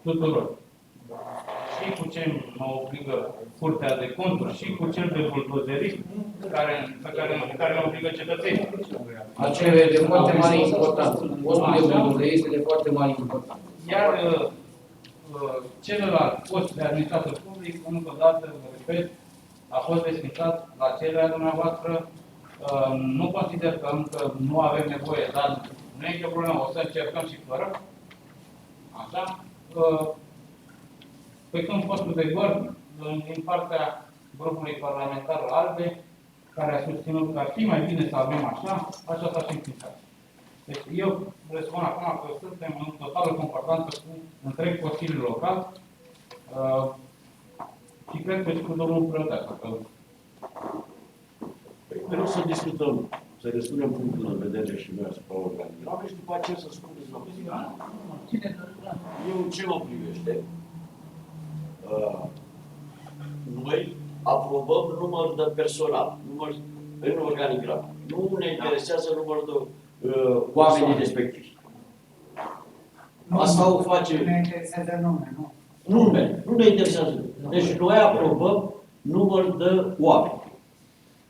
K: tuturor. Și cu ce mă obligă Curtea de Conturi, și cu cel de buldozerist, care mă obligă cetățenii.
H: Acela e de foarte mare importanță. Postul de buldozerist este de foarte mare importanță.
K: Iar celălalt post de administrator public, încă o dată, vă repet, a fost desfințat la cererea dumneavoastră. Nu consider că încă nu avem nevoie, dar nu e nicio problemă, o să încercăm și fără. Așa. Pe când postul de board, din partea grupului parlamentar ALDE, care a susținut că ar fi mai bine să avem așa s-a și înființat. Deci eu vă spun acum că suntem în totală concordanță cu întreg Consiliul Local și cred că și cu domnul Preoteasă.
L: Vreau să discutăm, să ne spunem punctul de vedere și noi asupra organigramei și după aceea să spuneți la eu ce mă privește, Noi aprobăm numărul de personal, în organigram. Nu ne interesează numărul de oamenii respectivi. Asta o face...
I: Nu ne interesează nume, nu?
L: Nu ne interesează. Deci noi aprobăm numărul de oameni.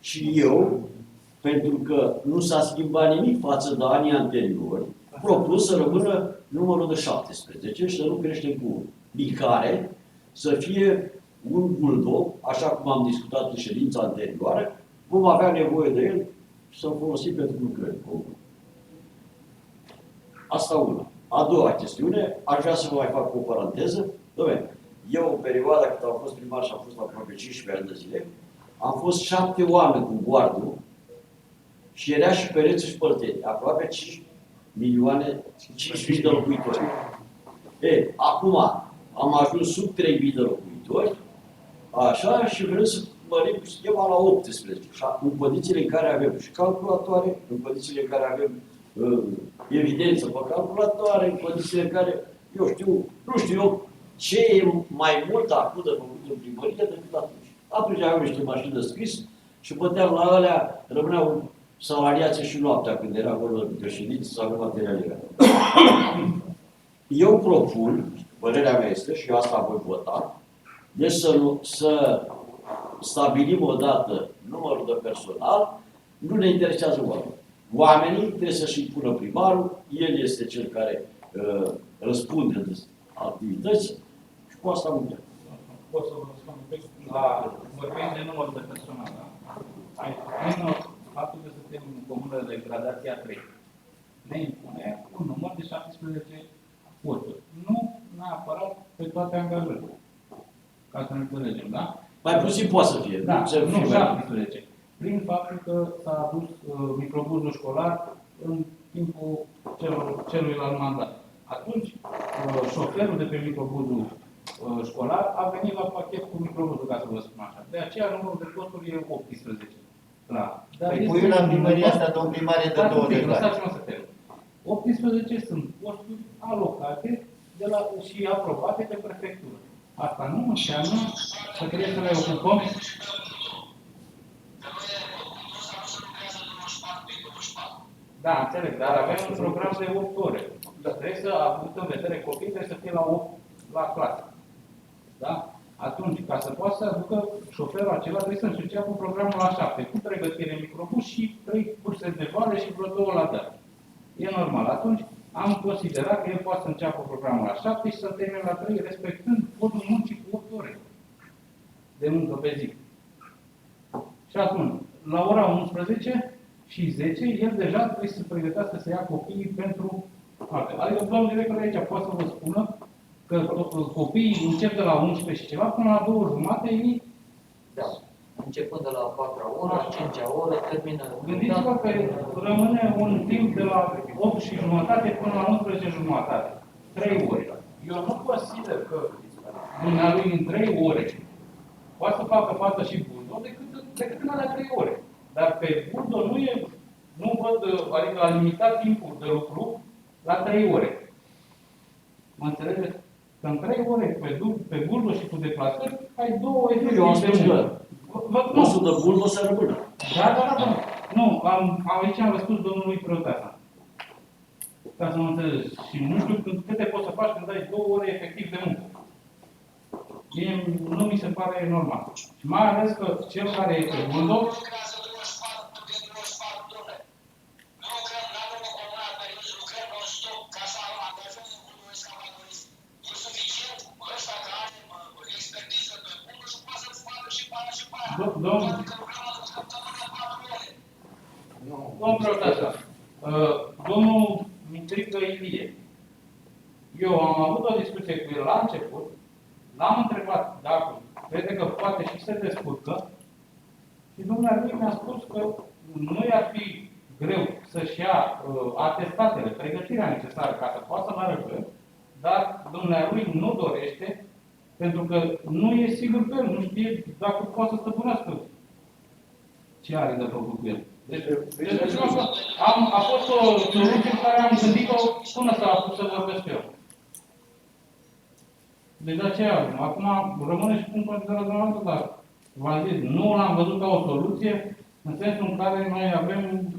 L: Și eu, pentru că nu s-a schimbat nimic față de anii anteriori, propun să rămână numărul de 17 și să nu creștem cu 1. Din care să fie un bulldog, așa cum am discutat în ședința anterioară, vom avea nevoie de el și să-l folosim pentru lucrări. Asta una. A doua chestiune, aș vrea să vă mai fac o paranteză. Dom'le, eu, în perioada cât am fost primar și am fost aproape 15 ani de zile, am fost 7 oameni cu guardul și era și pereți și pălteni. Aproape 5 milioane, 5.000 de locuitori. Acum am ajuns sub 3.000 de locuitori, așa, și vrem să mărim schema la 18. În condițiile în care avem și calculatoare, în condițiile în care avem evidență pe calculatoare, în condițiile în care, nu știu eu ce e mai mult acum de făcut în primărie decât atunci. Atunci aveam niște mașini de scris și băteam la alea, rămâneau salariații și noaptea când era vorba de ședință să avem materiale. Eu propun, părerea mea este, și eu asta voi vota, deci să stabilim odată numărul de personal, nu ne interesează oamenii. Oamenii trebuie să-și impună primarul, el este cel care răspunde de activități și cu asta nu trebuie.
K: Pot să vă răspund un pic la vorbim de număr de personal. Da? Faptul că suntem în comună de gradația 3 ne impune un număr de 17 posturi. Nu neapărat pe toate angajările. Ca să ne înțelegem, da?
L: Mai puțin poate să fie.
K: Da, nu 17. Prin faptul că s-a adus microbuzul școlar în timpul celuilalt mandat. Atunci, șoferul de pe microbuzul școlar a venit la pachet cu microbuzul, ca să vă spun așa. De aceea numărul de posturi e 18. Da.
D: Păi puiul la primăria asta, domn primar, e de 20 de ani.
K: 18 sunt posturi alocate și aprobate de prefectură. Asta nu înseamnă că trebuie să le ocupăm. Da, înțeleg, dar avem un program de 8 ore. Trebuie să avut în vedere copiii, trebuie să fie la 8 la clasă. Da? Atunci, ca să poată să aducă șoferul acela, trebuie să înceapă programul la 7, cu pregătire microbus și 3 curse de vale și vreo 2 la dată. E normal. Atunci, am considerat că el poate să înceapă programul la 7 și să termine la 3, respectând codul muncii cu 8 ore de muncă pe zi. Și atunci, la ora 11 și 10, el deja trebuie să pregătească să ia copiii pentru altele. Adică, domnul director aici poate să vă spună că copiii încep de la 11 și ceva până la 2:30 ei...
M: Da. Începând de la 4 oră, 5 oră, termină...
K: Gândiți-vă că rămâne un timp de la 8 și jumătate până la 11 jumătate. 3 ore. Eu nu consider că dumnealui în 3 ore poate să facă față și buldo decât în alea 3 ore. Dar pe buldo nu văd, adică a limitat timpul de lucru la 3 ore. Mă înțelegeți? Că în 3 ore pe buldo și cu deplasări ai 2 efective de muncă.
L: Postul de buldo să rămână.
K: Da. Nu, aici am răspuns domnului Preoteasa. Ca să mă înțelegeți. Și nu știu câte poți să faci când ai 2 ore efectiv de muncă. Nu mi se pare normal. Și mai ales că cel care e pe buldo... Domnul Mitrică Ilie, eu am avut o discuție cu el la început, l-am întrebat dacă crede că poate și se descurcă și dumnealui mi-a spus că nu i-ar fi greu să-și ia atestatele, pregătirea necesară ca să poată să meargă, dar dumnealui nu dorește pentru că nu e sigur că el nu știe dacă poate să stăpânească ce are de făcut cu el. Deci a fost o soluție pe care am gândit-o până s-a pus să vorbesc eu. Deci de aceea, acum rămâne și punctul de vedere dumneavoastră, dar v-am zis, nu l-am văzut ca o soluție, în sensul în care noi avem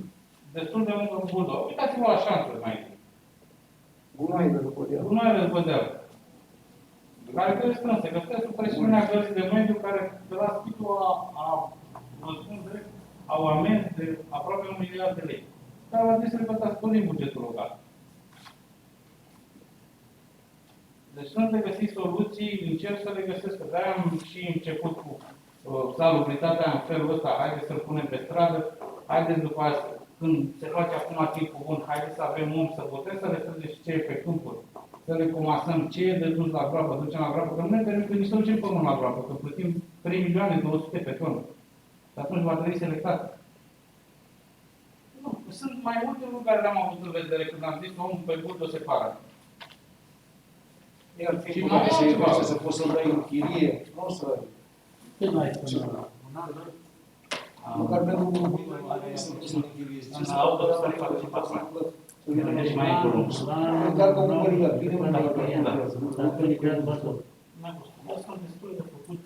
K: destul de mult bulldog. Uitați-vă la șansuri mai întâi.
G: Gunoaie de după deal.
K: Gunoaie de după deal. Care trebuie strânse, că sunteți sub presiunea găsii de mediu care de la schitul vă spun direct, au amenzi de aproape 1 miliard de lei. Dar v-a zis să repetați tot din bugetul local. Deci sunt de găsit soluții, încerc să le găsesc, că de-aia am și început cu salubritatea în felul ăsta, haideți să-l punem pe stradă, haideți după aia, când se face acum timpul bun, haideți să avem om să votăm, să le strângem și ce e pe câmpuri, să le comasăm ce e de dus la groapă, ducem la groapă, că nu ne permite nici să ducem pământ la groapă, că plătim 3 milioane 200 pe tonă. Și atunci va trebui selectat. Nu, sunt mai multe lucruri care le-am avut în vedere când am zis omul pe burtă separat.
G: Iar fi cu să poți să-l dai în chirie, nu o să...
F: Cât mai spune? Un an, doi?
G: Măcar pentru un să poți să-l închirie.
F: În auto să participați.
K: Deci mai încolo.
G: Măcar că un măriat, bine mă
F: Dacă lucrează bătău.
K: Sunt destul de făcut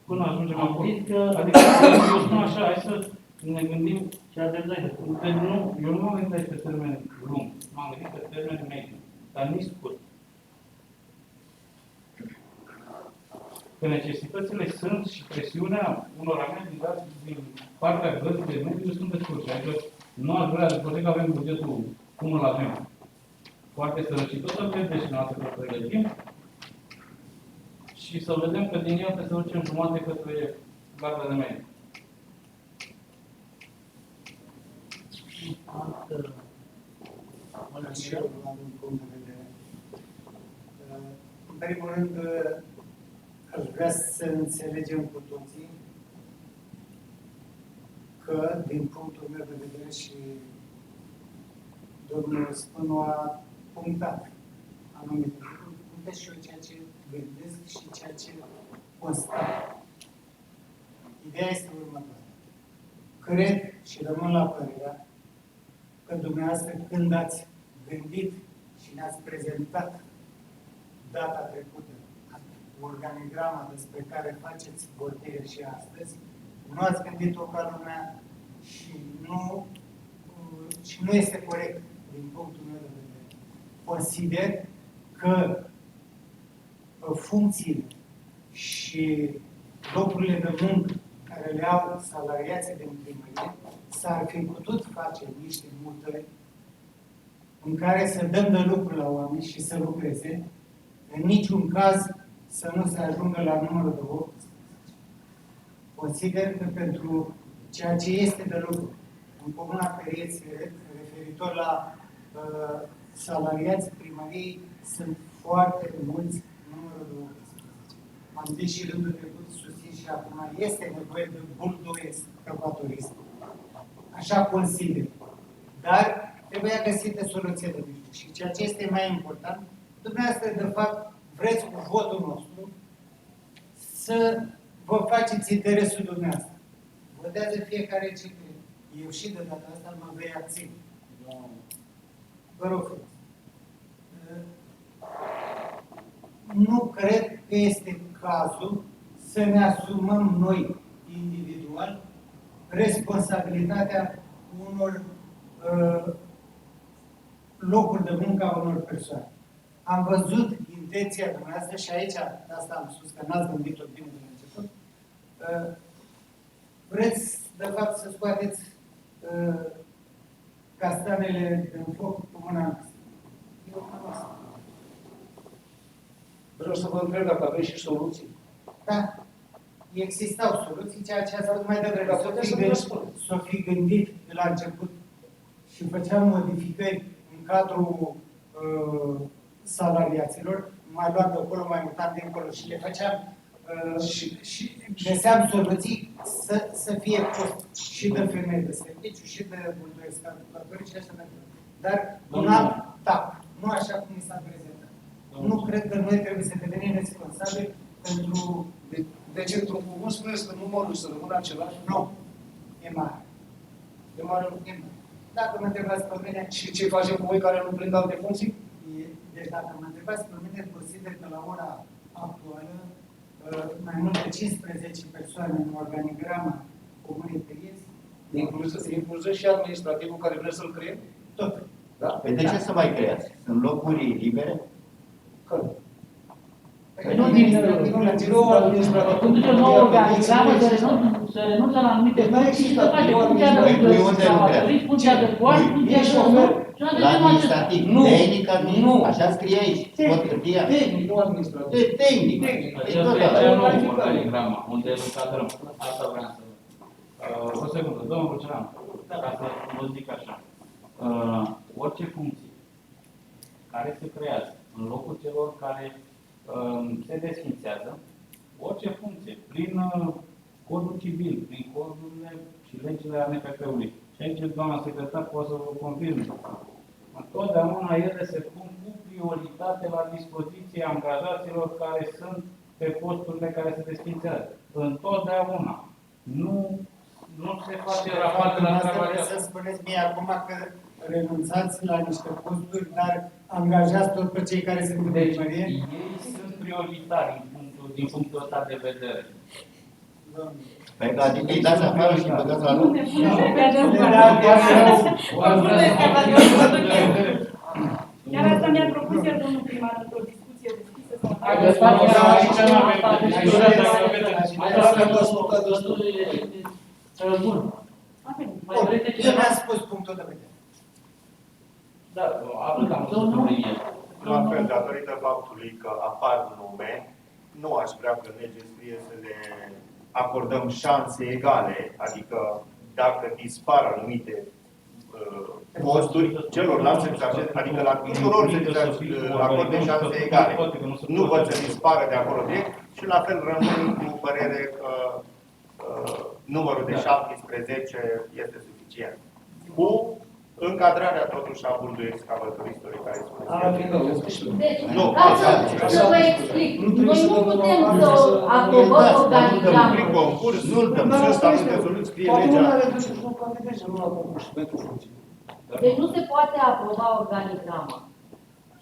K: până ajungem
F: Am
K: acolo.
F: zis că...
K: Adică, eu spun așa, hai să ne gândim.
F: Ce avem noi de făcut?
K: Deci nu, eu nu m-am gândit aici pe termen lung, m-am gândit pe termen mediu, dar nici scurt. Că necesitățile sunt și presiunea unor amenzi din partea găzii de mediu sunt destul. Adică nu aș vrea, după ce că avem bugetul cum îl avem, foarte sărăcitos, să vedem și noastră că pregătim și să vedem că din el trebuie să ducem jumătate către garda de mediu.
I: Și eu am un punct de vedere. În primul rând, aș vrea să înțelegem cu toții că, din punctul meu de vedere, și domnul Spânu a punctat anumite lucruri, punctez și eu ceea ce gândesc și ceea ce constat. Ideea este următoare. Cred și rămân la părerea că dumneavoastră, când ați gândit și ne-ați prezentat data trecută organigrama despre care faceți vorbire și astăzi, nu ați gândit-o ca lumea și nu este corect din punctul meu de vedere. Consider că funcțiile și locurile de muncă care le au salariații din primărie s-ar fi putut face niște mutări în care să dăm de lucru la oameni și să lucreze, în niciun caz să nu se ajungă la numărul de 18. Consider că pentru ceea ce este de lucru în Comuna Perieți, referitor la salariați primăriei, sunt foarte mulți numărul de 18. Am zis și rândul trecut, susțin și acum, este nevoie de buldoiesc căpătorist. Așa consider. Dar trebuia găsită soluție de mijloc. Și ceea ce este mai important, dumneavoastră, de fapt, vreți cu votul nostru să vă faceți interesul dumneavoastră. Votează fiecare ce crede. Eu și de data asta mă vei abține. Vă rog frumos. Nu cred că este cazul să ne asumăm noi individual responsabilitatea unor locuri de muncă a unor persoane. Am văzut intenția dumneavoastră și aici, de asta am spus că n-ați gândit-o bine de la început, vreți, de fapt, să scoateți castanele din foc cu mâna noastră. Eu nu asta.
G: Vreau să vă întreb dacă aveți și soluții.
I: Da. Existau soluții, ceea ce ați spus mai devreme. S-o fi gândit de la început și făceam modificări în cadrul salariaților, mai luam de acolo, mai mutam de acolo și le făceam și găseam soluții să fie post și de femei de serviciu, și de buldoiesc calculatori și așa mai departe. Dar un alt tap, nu așa cum mi s-a prezentat. Nu cred că noi trebuie să devenim responsabili pentru...
G: Deci, într-un cuvânt, spuneți că numărul să rămână același?
I: Nu. E mare.
G: E mare?
I: E mare. Dacă mă întrebați pe mine...
G: Și ce facem cu voi care nu prind alte funcții?
I: Deci, dacă mă întrebați pe mine, consider că la ora actuală, mai mult de 15 persoane în organigrama comunei Tăieți.
G: Incluzând și administrativul care vrem să-l creăm?
I: Tot.
G: Da?
C: Păi de ce să mai creați? Sunt locuri libere?
G: Care?
F: Nu din când duce o nouă organigramă, se renunță la anumite funcții, se face funcția de administrativ, funcția de board, funcția de...
C: La administrativ, tehnic, așa scrie aici, tot hârtia.
G: Tehnic, nu administrativ.
C: Tehnic.
K: Deci ăsta e nou organigrama, unde lucrăm. Asta vreau să... O secundă, domnul Bruceran, ca să vă zic așa. Orice funcție care se creează în locul celor care se desfințează, orice funcție, prin codul civil, prin codurile și legile ANPP-ului. Și aici, doamna secretar, poate să vă confirm. Întotdeauna ele se pun cu prioritate la dispoziție angajaților care sunt pe posturile care se desfințează. Întotdeauna. Nu se face rabat la treaba aceasta.
I: Să spuneți mie acum că renunțați la niște posturi, dar angajați tot pe cei care sunt în primărie?
K: Ei sunt prioritari din punctul ăsta de vedere.
C: Păi că adică îi dați afară și băgați la loc.
J: Chiar asta mi-a propus iar domnul primar într-o discuție deschisă să
I: Eu mi-am spus punctul de vedere.
K: Da, atât am spus subliniez.
D: La fel, datorită faptului că apar nume, nu aș vrea că legea scrie să le acordăm șanse egale, adică dacă dispar anumite posturi, celorlalți se adică la tuturor se acorde șanse egale. Nu văd să dispară de acolo direct și la fel rămân cu părere că numărul de 17 este suficient. Cu încadrarea totuși a buldului excavator istoric care spune.
B: Deci, ca să vă explic, noi nu putem să aprobăm organigramă.
D: Prin concurs, nu-l dăm, și ăsta puteți să-l scrie legea.
B: Deci nu se poate aproba organigrama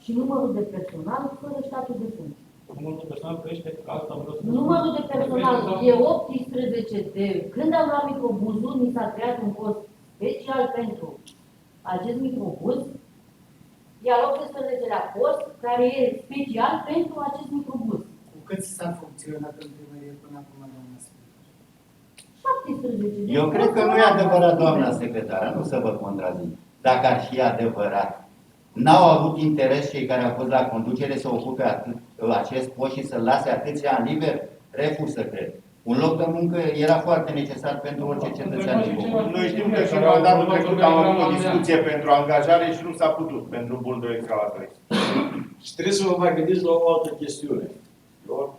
B: și numărul de personal fără statul de funcție.
K: Numărul de personal crește, că asta vreau să...
B: Numărul de personal e 18 de... Când am luat microbuzul, mi s-a creat un post special pentru acest microbuz, iar 18-lea post care e special pentru acest microbuz.
I: Cu cât s-a funcționat în primărie până acum, doamna secretară?
B: 17.
C: Eu cred că nu e adevărat, doamna secretară, nu să vă contrazic. Dacă ar fi adevărat, n-au avut interes cei care au fost la conducere să ocupe acest post și să-l lase atâția ani liber? Refuz să cred. Un loc de muncă era foarte necesar pentru orice cetățean din comun.
D: Noi știm că și în mandatul trecut am avut o discuție pentru angajare și nu s-a putut pentru buldul excavatorist.
L: Și trebuie să vă mai gândiți la o altă chestiune. Eu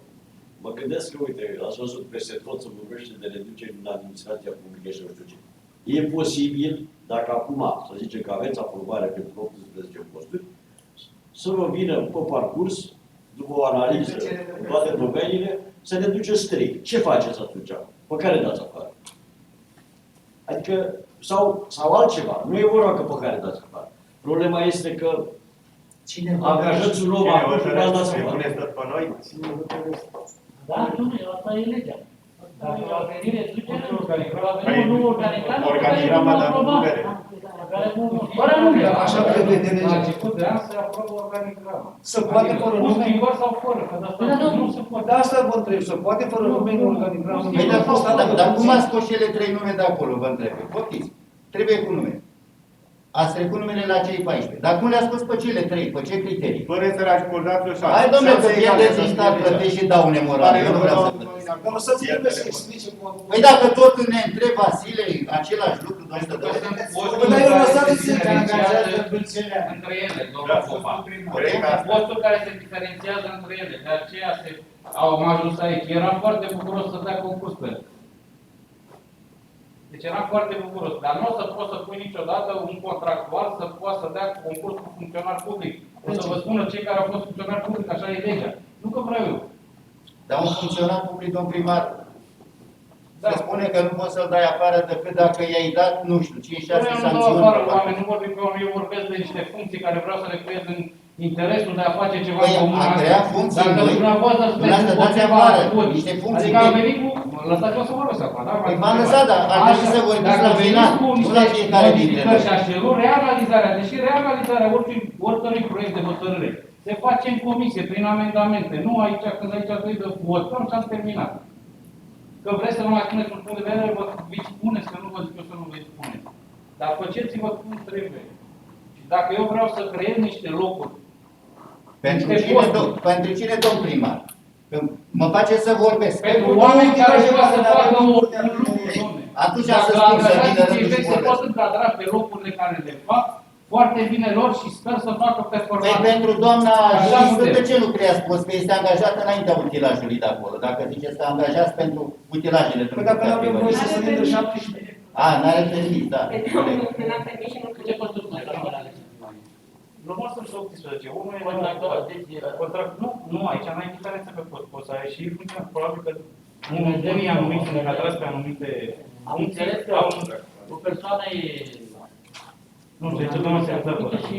L: mă gândesc că, uite, ați văzut peste tot să vorbește de reduceri în administrația publică și nu știu ce. E posibil, dacă acum, să zicem că aveți aprobare pentru 18 posturi, să vă vină pe parcurs, după o analiză în toate domeniile, să reduceți 3. Ce faceți atunci? Pe care dați afară? Adică, sau altceva. Nu e vorba că pe care dați afară. Problema este că angajați un om acum și v-ați dați afară.
D: Puneți tot pe noi?
F: Da, nu, asta e legea. Dacă va veni reducere, va veni un nou
D: organigrama, dar nu numere.
F: Fără nume.
G: Așa prevede
K: La
G: legea.
K: început de an se aprobă organigrama.
G: Să poate fără
K: Cu
G: nume?
K: schimbări sau fără, că de asta nu se poate.
G: De asta vă întreb, să poate fără nume în organigramă?
C: Păi dar cum ați scos cele 3 nume de acolo, vă întreb? Poftiți. Trebuie cu nume. Ați trecut numele la cei 14. Dar cum le-ați spus pe cele 3? Pe ce criterii?
D: Fără să le acordați o șansă.
C: Hai, domnule, că pierdeți în stat, plătești și daune morale. Eu nu vreau să plătesc.
G: Dar lăsați trebuie să explice cum a făcut.
C: Păi dacă tot ne întreb, Vasile, același lucru,
K: Pentru că sunt
G: Păi, dar eu lăsați
K: posturi
G: să
K: care se
I: angajează
K: diferențiază între ele, domnul Popa. Posturi care se diferențiază între ele, de aceea au ajuns aici. Eram foarte bucuros să dea concurs pe ele. Deci eram foarte bucuros, dar nu o să poți să pui niciodată un contractual să poată să dea concurs cu funcționar public. O să vă spună cei care au fost funcționari public, așa e legea. Nu că vreau eu.
C: Dar un funcționar public, domn primar,
K: Da.
C: se spune că nu poți să-l dai afară decât dacă i-ai dat, nu știu, 5-6
K: Eu nu dau
C: sancțiuni.
K: afară oameni, nu vorbim pe oameni, eu vorbesc de niște funcții care vreau să le creez interesul de a face ceva
C: Păi,
K: în comună.
C: a creat funcții
K: Dacă
C: noi,
K: dumneavoastră
C: dumneavoastră
K: spuneți
C: dați
K: ceva
C: afară,
K: bun,
C: niște funcții
K: adică am
C: noi.
K: venit cu, lăsați-o să vorbesc acum, da?
C: Păi v-am lăsat, dar ar trebui să vorbiți la final, nu la fiecare dintre noi.
K: Și aș cerut reanalizarea, deși reanalizarea oricărui proiect de hotărâre se face în comisie, prin amendamente, nu aici, când aici trebuie să votăm și am terminat. Că vreți să nu mai spuneți un punct de vedere, vă spuneți că nu vă zic eu să nu vă spuneți. Dar faceți-vă cum trebuie. Și dacă eu vreau să creez niște locuri,
C: Pentru cine, domn primar? Că mă face să vorbesc.
K: pentru oameni care vreau să facă un lucru, domne.
C: Atunci
K: Dacă
C: să spun să vină
K: angajații
C: rândul
K: cei
C: și
K: se pot
C: vorbesc.
K: încadra pe locurile care le fac, foarte bine lor și sper să facă
C: Păi
K: performanță.
C: pentru doamna
K: Așa
C: juristă,
K: putem.
C: de ce nu creați post? Că este angajată înaintea utilajului de acolo. Dacă ziceți că angajați pentru utilajele
G: Păi dacă nu avem voie să se vândă 17.
C: n-are permis, da.
F: Ce costuri mai la
K: Normal sunt și 18. Unul e contract. Nu, aici n-ai diferență pe post. Poți să ai și funcționari. Probabil că unii anumiți sunt încadrați pe anumite
F: Am înțeles că o persoană e...
K: Nu știu, ce domnul secretar vă
F: și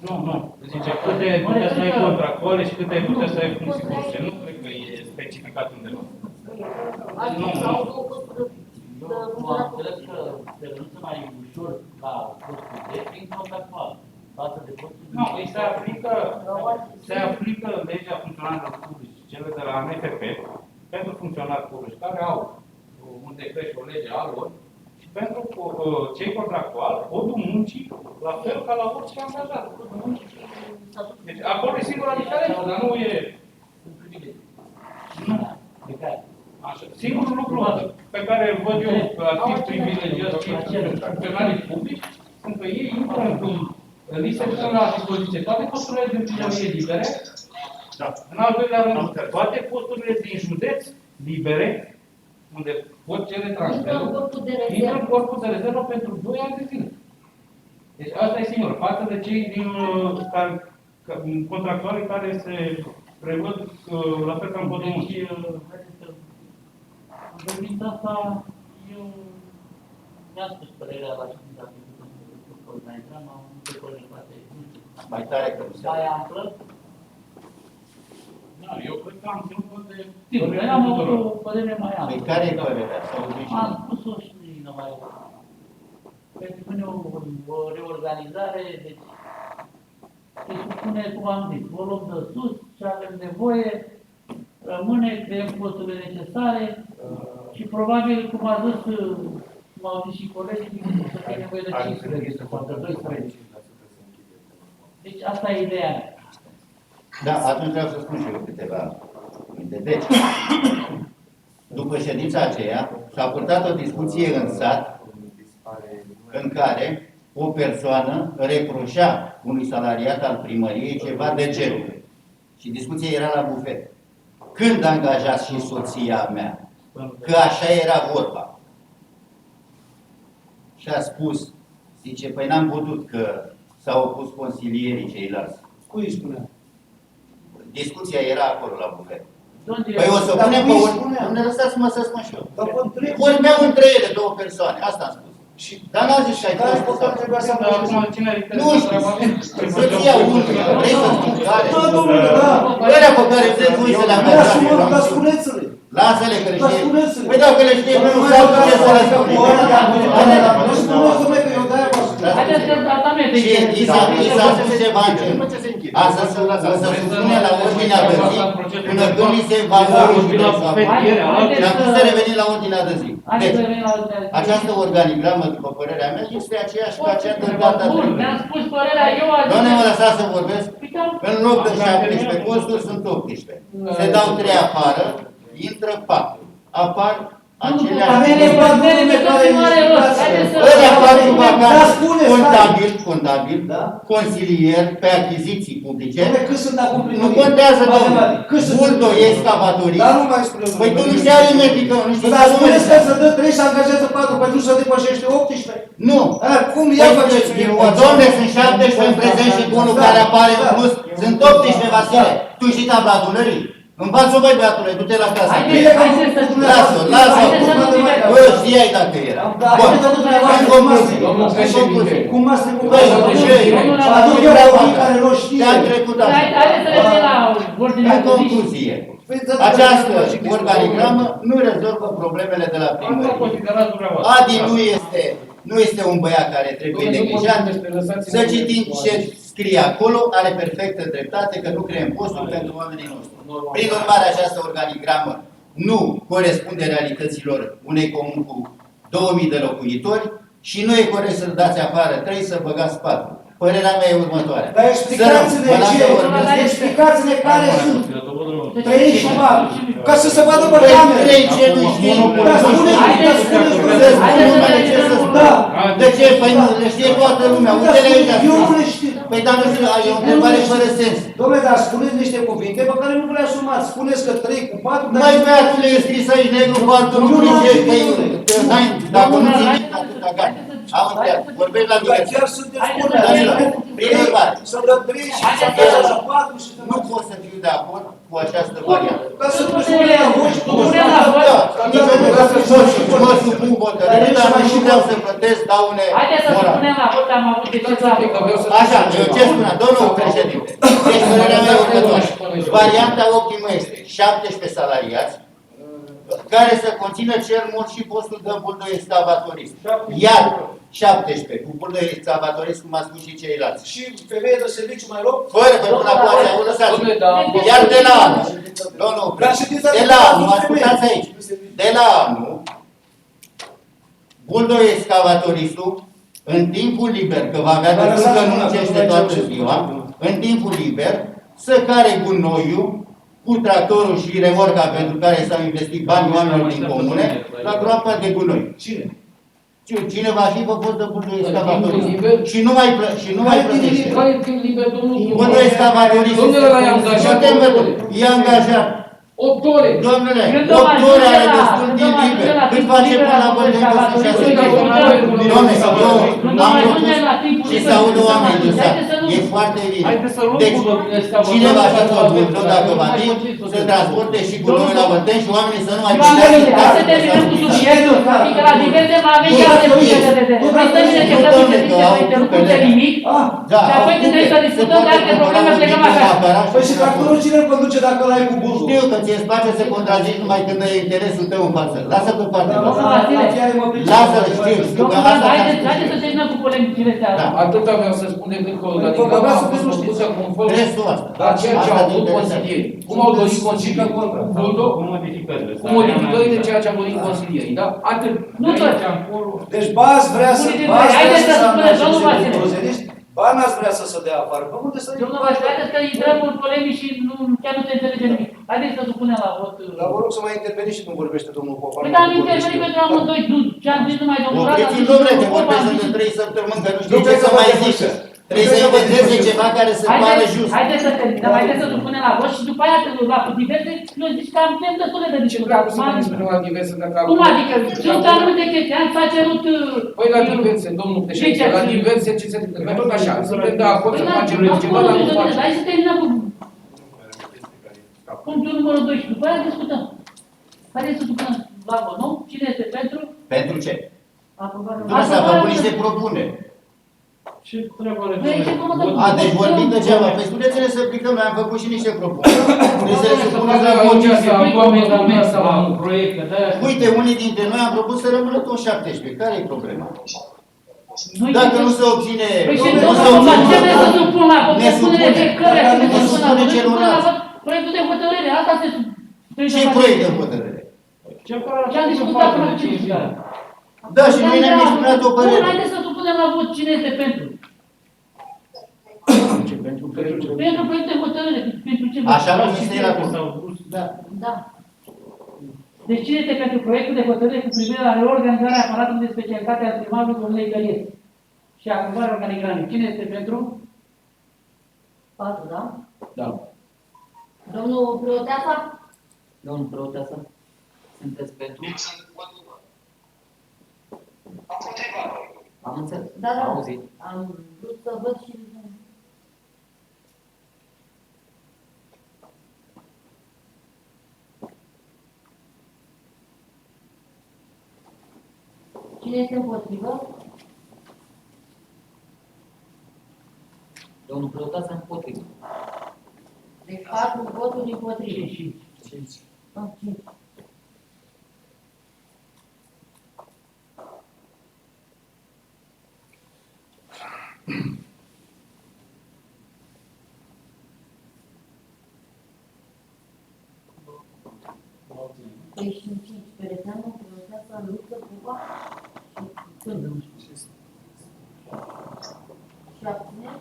K: Nu. Zice, câte puteți să ai contractuale și câte puteți să ai funcții curse. Nu cred că e specificat undeva. Nu.
F: Am înțeles că se renunță mai ușor la postul de prin contractual față de postul de...
K: Nu, îi se aplică legea funcționarilor publici, cele de la ANFP, pentru funcționari publici care au un decret și o lege a lor și pentru cei contractuali, codul muncii, la fel ca la orice angajat. Deci acolo e singura diferență, dar nu e... Nu. Așa. Singurul lucru pe care îl văd eu că ar fi privilegiat funcționarii publici sunt că ei intră în li se pun la dispoziție toate posturile din primărie libere, în al doilea rând, toate posturile din județ libere, unde pot cere transferul, intră în corpul de rezervă pentru 2 ani de zile. Deci asta e singur, față de cei din contractuali care se prevăd la fel ca în codul muncii.
F: În privința asta, eu mi-am spus părerea la ședința cu organigrama, de părere poate, nu știu.
C: Mai tare că nu se
F: Mai amplă?
K: Da, eu cred că am ținut cont de...
F: Sigur, eu am avut o părere mai amplă.
C: Păi care e părerea?
F: Am spus-o și mai pentru mine o reorganizare, deci se supune, cum am zis, o luăm de sus și avem nevoie, rămâne, creăm posturile necesare și probabil, cum a zis, cum au zis și colegii, să fie nevoie de 15, poate 12. Deci asta e ideea mea.
C: Da, atunci vreau să spun și eu câteva cuvinte. Deci, după ședința aceea, s-a purtat o discuție în sat în care o persoană reproșea unui salariat al primăriei ceva de genul. Și discuția era la bufet. Când angajați și soția mea? Că așa era vorba. Și a spus, zice, păi n-am putut că s-au opus consilierii ceilalți.
G: Cui îi spunea?
C: Discuția era acolo la bufet.
F: Domnule,
C: Păi o să
G: dar
C: punem
G: cui
C: pe
G: îi
C: ori...
G: spunea?
C: Nu ne lăsați-mă să spun și eu.
G: Dar vă întreb.
C: Vorbeau între ele două persoane, asta am spus. Dar n-am zis și ai
G: Care
C: fost
G: poate trebuia să
K: Dar acum cine
C: Nu știu, să-ți iau unul, vrei să spun care?
G: Da, domnule, da.
C: Ălea pe care vreți voi să le
G: Da, și mă, dar spuneți-le.
C: Lasă-le că le
G: Dar
C: știe.
G: spuneți-le.
C: Păi dacă le știe, nu s-au ce să le spune.
G: Nu spuneți, domnule, că eu de-aia vă spun.
F: haideți să tratamente.
C: Și i s-a spus ceva în genul. Asta să supune la ordinea de zi, până când li se va vorbi. Și am pus să revenim la ordinea de zi. Deci, această organigramă, după părerea mea, este aceeași ca cea de data
F: Bun,
C: trecută.
F: mi-am spus părerea eu azi.
C: Doamne, mă lăsați să vorbesc? În loc de 17 posturi, sunt 18. Se dau 3 afară, intră 4. Apar aceleași... Ălea 4 vacanți, contabil, consilier pe achiziții publice. Nu contează, domnule. Multo excavatorist.
G: Dar nu mai spune.
C: Păi tu nu știi aritmetică, nu știi...
G: Dar spuneți că să dă 3 și angajează 4 pentru să depășește 18?
C: Nu.
G: Cum ia faceți?
C: Dom'le, sunt 17 în prezent și cu unul care apare în plus. Sunt 18, Vasile. Tu știi tabla adunării? Învață-o, băi, băiatule, du-te la casă. Lasă-o, lasă-o. Bă, știai dacă era. Bun, în concluzie.
G: Cum ați trecut?
C: Băi, ce?
G: Aduc eu
C: te-am trecut așa.
F: Haideți să revenim la ordinea
C: În
F: de zi.
C: concluzie, această organigramă nu rezolvă problemele de la primărie. Adi nu este un băiat care trebuie neglijat. Să citim ce scrie acolo, are perfectă dreptate că nu creăm posturi pentru oamenii noștri. Prin urmare, această organigramă nu corespunde realităților unei comuni cu 2000 de locuitori și nu e corect să-l dați afară 3, să băgați 4. Părerea mea e următoarea.
G: Dar explicați-ne care sunt 3 și 4, ca să se vadă pe camere.
C: 3 ce nu știi.
G: Dar spuneți
C: ce să spun. De ce? Păi nu, le știe toată lumea. Uite-le aici.
G: Eu nu le știu.
C: Păi dar nu știu, e o întrebare fără sens.
G: Dom'le, dar spuneți niște cuvinte pe care nu vă le asumați. Spuneți că 3 cu 4, dar...
C: Mai băiatule, e scris aici negru cu altul, nu pricești. Păi, dacă nu ții minte, atâta gata. Am înțeles, vorbești la mine.
G: Chiar sunteți bune.
C: Prin urmare,
G: să dăm 3 și să dăm la 4 și să...
C: nu pot să fiu de acord cu această variantă.
G: Ca să nu spune la voi și
C: mă supun hotărâre, dar nu vreau să plătesc daune
F: Haideți să
C: morale.
F: spunem la vot, am avut de ce să
C: Așa, eu ce spuneam, domnul președinte, deci părerea mea următoare. Varianta optimă este 17 salariați, care să conțină cel mult și postul de buldoi excavatorist. Iar 17, cu buldoi excavatorist, cum a spus și ceilalți.
G: Și femeie de serviciu mai loc?
C: Fără, pentru la poate, au lăsat. Iar de la anul, domnul președinte, de la anul, ascultați aici, de la anul, buldoi excavatoristul, în timpul liber, că va avea de că nu muncește toată ziua, în timpul liber, să care gunoiul, cu tractorul și remorca pentru care s-au investit bani oamenilor din comune, la groapa de gunoi.
G: Cine?
C: Cine va fi făcut de buldoi excavatorist? Și nu mai plătește.
H: Care e timp liber, domnul?
C: Buldoi excavatorist.
H: Domnule, l-ai angajat?
C: E angajat.
H: 8 ore.
C: Domnule, 8 ore are destul din liber. Cât face până la bărbeni cu 6 Domnule, eu am propus și să audă oamenii din sat. E foarte bine. Deci, cine va fi tot buldou, dacă va fi, să transporte și gunoiul la bărbeni și oamenii să nu mai plătească taxe.
F: Să terminăm cu subiectul, adică la diverse va avea și alte puncte de vedere. Noi stăm și ne certăm cu ședințe, vă interrupem de nimic și apoi când trebuie să discutăm de alte probleme, plecăm acasă.
G: Păi și tractorul cine îl conduce dacă l-ai cu buldul?
C: Știu că ți-e place să contrazici numai când e interesul tău în față. Lasă-l pe partea. Lasă-l, știu că asta...
F: Haideți să terminăm cu polemicile astea.
H: Atâta vreau să spun decât că organigrama a fost făcută conform la ceea ce au vrut consilierii. Cum au dorit consilierii cu modificările ceea ce au dorit consilierii. Da? Atât.
F: Nu tot.
G: Deci bați vrea să...
F: Haideți să spuneți, domnul Vasile.
G: Ba n-ați vrea să se dea afară. Pe unde să...
F: Domnul Vasile, haideți că intrăm în polemici și chiar nu se înțelege nimic. Haideți să supunem la vot.
G: Dar vă rog să mai interveniți și când vorbește domnul Popa.
F: Păi dar am intervenit pentru amândoi. Ce am zis numai domnul Rada.
C: Opriți-l, domnule, te vorbesc de 3 săptămâni, că nu știu ce să mai zică. Trebuie să inventeze ceva care să pară just.
F: Haideți să terminăm, haideți să supunem la vot și după aia la diverse, eu zic că am timp destule de discutat. Cum adică? Sunt anumite chestii, s-a cerut...
H: Păi la diverse, domnul președinte, la diverse ce se întâmplă. Tot așa, suntem de acord să facem ceva, dar nu facem.
F: Hai să terminăm cu punctul numărul 2 și după aia discutăm. Haideți să supunem la vot, nu? Cine este pentru?
C: Pentru ce?
F: Aprobarea.
C: Dumnezeu s-a făcut niște propuneri.
K: Ce treabă are?
C: Deci vorbim degeaba. Păi spuneți-ne să aplicăm, noi am făcut și niște propuneri. Trebuie să le supuneți la vot. Uite, unii dintre noi am propus să rămână tot 17. Care e problema? Dacă nu se obține...
F: Păi și ce vreți să supun la vot? Spune-ne de care să supun la vot? Proiectul de hotărâre, asta se...
C: Ce proiect de hotărâre?
F: Ce am discutat până cu 5 ani.
C: Da, și noi ne-am exprimat o părere.
F: Bun, haideți să supunem la vot cine este pentru. Pentru proiect de hotărâre. Pentru ce?
C: Așa nu este el acum.
F: Da. Deci cine este pentru proiectul de hotărâre cu privire la reorganizarea aparatului de specialitate al primarului domnului Găliet și aprobarea organigramei? Cine este pentru?
B: 4, da?
H: Da.
B: Domnul Proteasa?
M: Domnul Proteasa, sunteți pentru? Am înțeles.
B: Da, da.
M: Am auzit.
B: Am vrut să văd și... Cine este împotrivă?
M: Domnul Prăutață împotrivă.
B: Deci 4 voturi împotrivă. 5. Deci 5. Pereteanu, Prăutață, Luță, Cuba și Până. Și abțineri?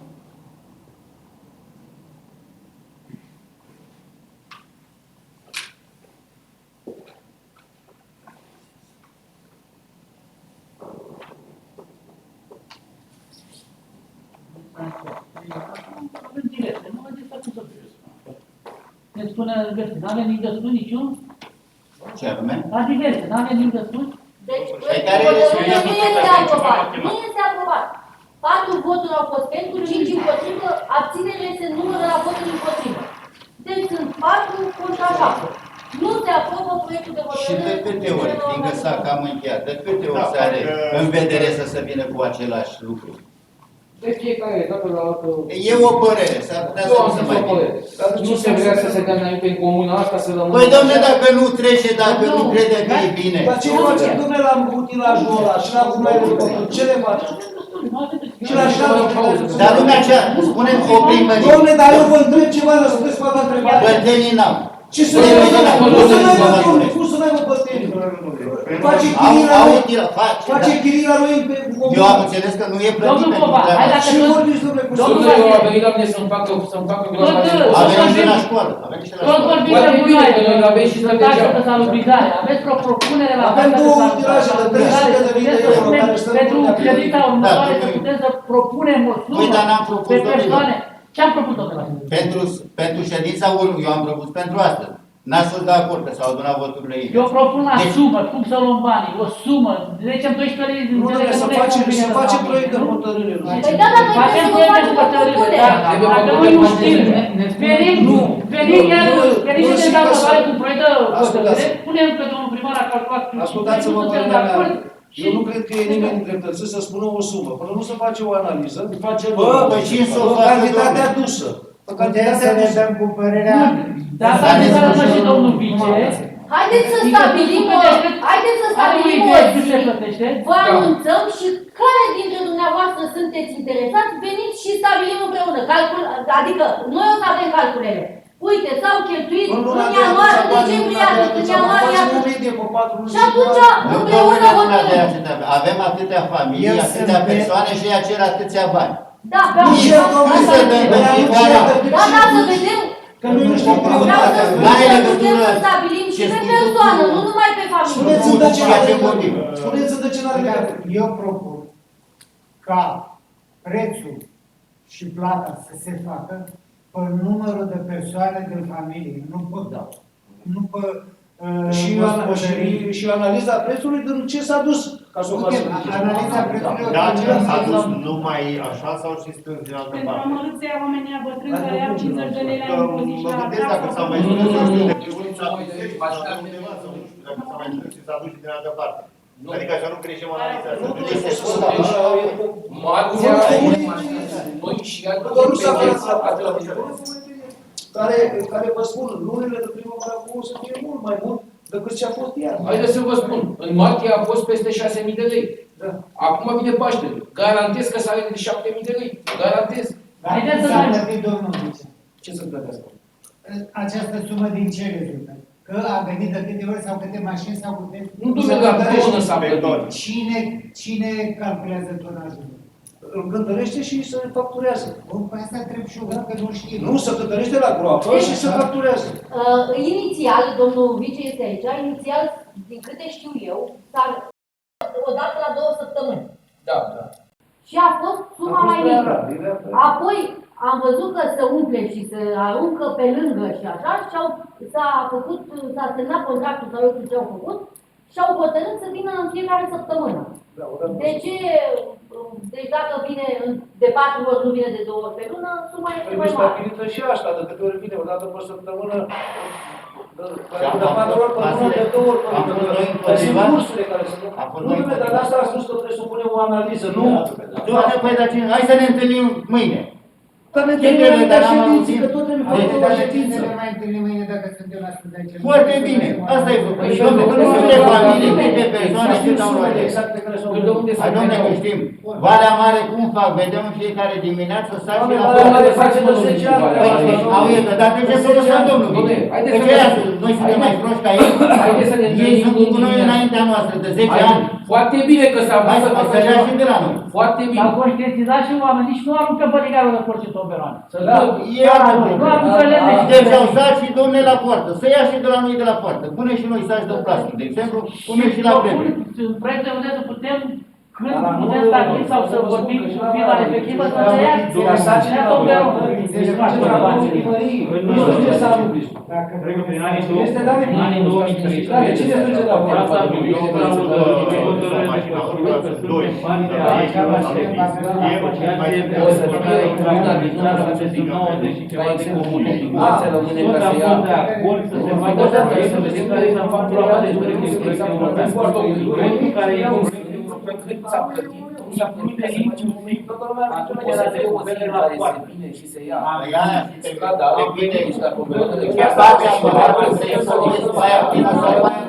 F: Avem diverse, nu vedeți cum să fie. Ne spune diverse, nu avem nici destul niciun?
C: Ce anume?
F: La diverse, nu avem nici destul?
B: Deci,
C: Pe care le
B: hotărârea nu este aprobat. Nu este aprobat. 4 voturi au fost pentru, 5 împotrivă, abținerile se numără la voturi împotrivă. Deci sunt 4 contra 7. Nu se aprobă proiectul de
C: Și
B: hotărâre.
C: de câte ori, fiindcă s-a cam încheiat, de câte ori se are în vedere să se vină cu același lucru?
H: De fiecare dată la altă...
C: E o părere, s-ar putea să
H: Nu am
C: nu se
H: zis
C: mai
H: o părere. Nu se vrea să se dea înainte în comună asta, să rămână...
C: Păi, dom'le, dacă nu trece, dacă nu crede că e bine.
G: Dar ce face, dom'le, la utilajul ăla și la gunoaiele de pământ? Ce le face? Și la șapte?
C: Dar lumea cea, spune-mi o primărie.
G: Dom'le, dar eu vă întreb ceva, răspundeți cu altă întrebare.
C: Bătenii n-au.
G: Ce să ne vă, dom'le, cum să ne vă bătenii? Face chirila lui pe...
C: Eu am înțeles că nu e plătit pentru treaba.
G: Și vorbiți, dom'le, cu
H: Domnule, eu am venit la mine să-mi facă
C: Avem și la școală.
F: Tot vorbim de
H: bine, că noi avem și strategia.
F: de salubrizare. Aveți o propunere la
G: Avem două utilaje de 300 de mii de euro care stăm
F: pentru credita următoare să putem să propunem o sumă
C: Păi, dar n-am propus,
F: pe
C: domnule.
F: persoane. Ce am propus, domnule?
C: Pentru ședința urmă, eu am propus pentru astăzi. N-ați fost de acord că s-au adunat voturile ei.
F: Eu propun la sumă, cum să luăm banii, o sumă, zicem 12 lei,
G: Nu, dom'le, să facem proiect de hotărâre.
B: Păi da, dar noi
F: Facem
B: trebuie să vă
F: proiect de
B: facem o
F: hotărâre,
B: propunere.
F: dar dacă noi nu știm, venim iar de data viitoare cu proiect de hotărâre, punem că domnul primar a calculat.
G: Ascultați-mă, părerea mea. Eu nu cred că e nimeni îndreptățit să spună o sumă. Până nu se face o analiză,
C: Bă, păi cine să o
G: o
C: facă,
G: cantitate
C: domnule?
G: adusă.
I: Putem să ne dăm cu părerea.
F: Dar s-a zis și domnul vice.
B: Haideți să stabilim o zi, vă anunțăm și care dintre dumneavoastră sunteți interesați, veniți și stabilim împreună. Adică noi o să avem calculele. Uite, s-au cheltuit în ianuarie, în decembrie, în ianuarie. Și atunci, împreună hotărâm.
C: Avem atâtea familii, atâtea persoane și ea cer atâția bani.
B: Da,
C: Nici nu se dă în fiecare.
B: Da, să vedem.
G: Că noi nu știm
B: Vreau să spun că putem să stabilim și pe persoană, nu numai pe familie.
G: Spuneți-mi de ce n-are legătură. Spuneți-mi de ce n-are legătură.
I: Eu propun ca prețul și plata să se facă pe numărul de persoane din familie, nu pe
G: și analiza prețului din ce s-a dus, ca să o facem.
I: Analiza prețului.
D: Da, ce s-a dus numai așa sau și strâns din altă
J: Pentru
D: parte?
J: amărâția oamenii bătrâni care au 50 de lei la impozit și
D: Mă
J: la
D: gândesc dacă s-a mai strâns, eu știu, de unii s-a dus undeva sau nu știu, dacă s-a mai strâns și s-a dus și din altă parte. Adică să nu creștem analiza.
H: Marțea, noi și
G: care vă spun, lunile de primăvară o să fie mult mai mult decât ce a fost iar.
H: Haideți să vă spun, în martie a fost peste 6.000 de lei.
G: Da.
H: Acum vine Paștele. Garantez că s-are de 7.000 de lei. Garantez.
I: Haideți să mai plătit domnul vice.
H: Ce să plătească?
I: Această sumă din ce rezultă? Că a venit de câte ori sau câte mașini sau câte...
H: Nu dumne la tonă s-a plătit.
I: Cine calculează tonajul?
G: Îl cântărește și se facturează.
I: Bun, pe asta trebuie și eu, că nu știu.
G: Nu, se cântărește la groapă și se facturează.
B: Inițial, domnul vice este aici, inițial, din câte știu eu, s-a odată la 2 săptămâni.
H: Da.
B: Și a fost suma mai mică. Apoi am văzut că se umple și se aruncă pe lângă și așa și s-a semnat contractul sau eu știu ce au făcut și au hotărât să vină în fiecare săptămână. De ce? Deci dacă vine de 4 ori, nu vine de 2 ori pe lună, suma este mai mare.
G: Trebuie stabilită și asta, de câte ori vine, o dată pe săptămână, de 4 ori pe lună, de 2 ori pe lună. Dar sunt cursurile care se fac. Nu, dar de asta a spus că presupune o analiză, nu?
C: Doamne, păi, dar hai să ne întâlnim mâine.
G: Dar ne
A: Ce
G: întâlnim
A: trebuie,
G: înaintea
A: dar am
G: ședinței, că
A: auzit.
G: tot trebuie
A: Deci,
G: făcut
I: Dar
G: la
I: de ce
G: ședință.
I: să ne mai întâlnim mâine dacă suntem astăzi aici?
A: Foarte bine, asta e făcut.
H: Păi,
A: Domnule,
H: domnule,
A: câte familii,
H: domnule,
A: câte persoane,
G: Știm
A: cât au
G: sumele
A: luat.
G: exacte care s-au
H: Păi, domnule,
A: Hai, domnule, că știm. Valea Mare cum fac? Vedem în fiecare dimineață, saci
G: Doamne,
A: la
G: Valea Mare
A: portă.
G: face de 10 ani.
A: Păi, au ei, dar de ce să lăsăm, domnul?
H: Domnule, haideți
A: Că
H: să
A: ce
H: ne-
A: ia, noi suntem mai proști ca ei?
H: Haideți să ne
A: Ei
H: întâlnim
A: sunt cu noi
H: dimineața.
A: înaintea noastră, de 10
H: Hai,
A: ani.
H: Foarte bine că s-a
A: Hai
H: văzut
A: să
H: asta.
A: ia și de la noi.
H: Foarte bine.
F: Dar conștientizați și oamenii, nici nu aruncă băligarul de porci în toberoane.
H: Da.
A: E altă
F: Nu
A: problemă.
F: aruncă lemne.
A: Deci au saci și domne la poartă. Să ia și de la noi de la poartă. Pune și noi saci de plastic, de exemplu, pune și la vreme.
F: În proiect de vedere putem, când
G: Dar
F: putem
G: nu-
F: stabili sau să
G: vă spun
F: vorbim
G: că și
F: cu
G: la
F: firma
G: Mare,
F: respectivă să
G: la
F: se ia
G: Domnul Saci
F: ia
G: la
F: toberonul.
G: Mare,
F: Deci
G: deci
F: nu
G: face
F: face
G: la
F: bani.
G: primărie.
K: Păi
G: Nu știu ce s-a rupt.
I: Dacă
K: Cred că prin anii
G: Este de anii
K: 2013.
G: Da, de cine duce la
K: Asta
G: poartă?
K: a venit și la
H: și se ia.
A: Strada,
H: bine, și dacă o vedem de
A: chiar dacă aparatul să iasă din aia plină sau aia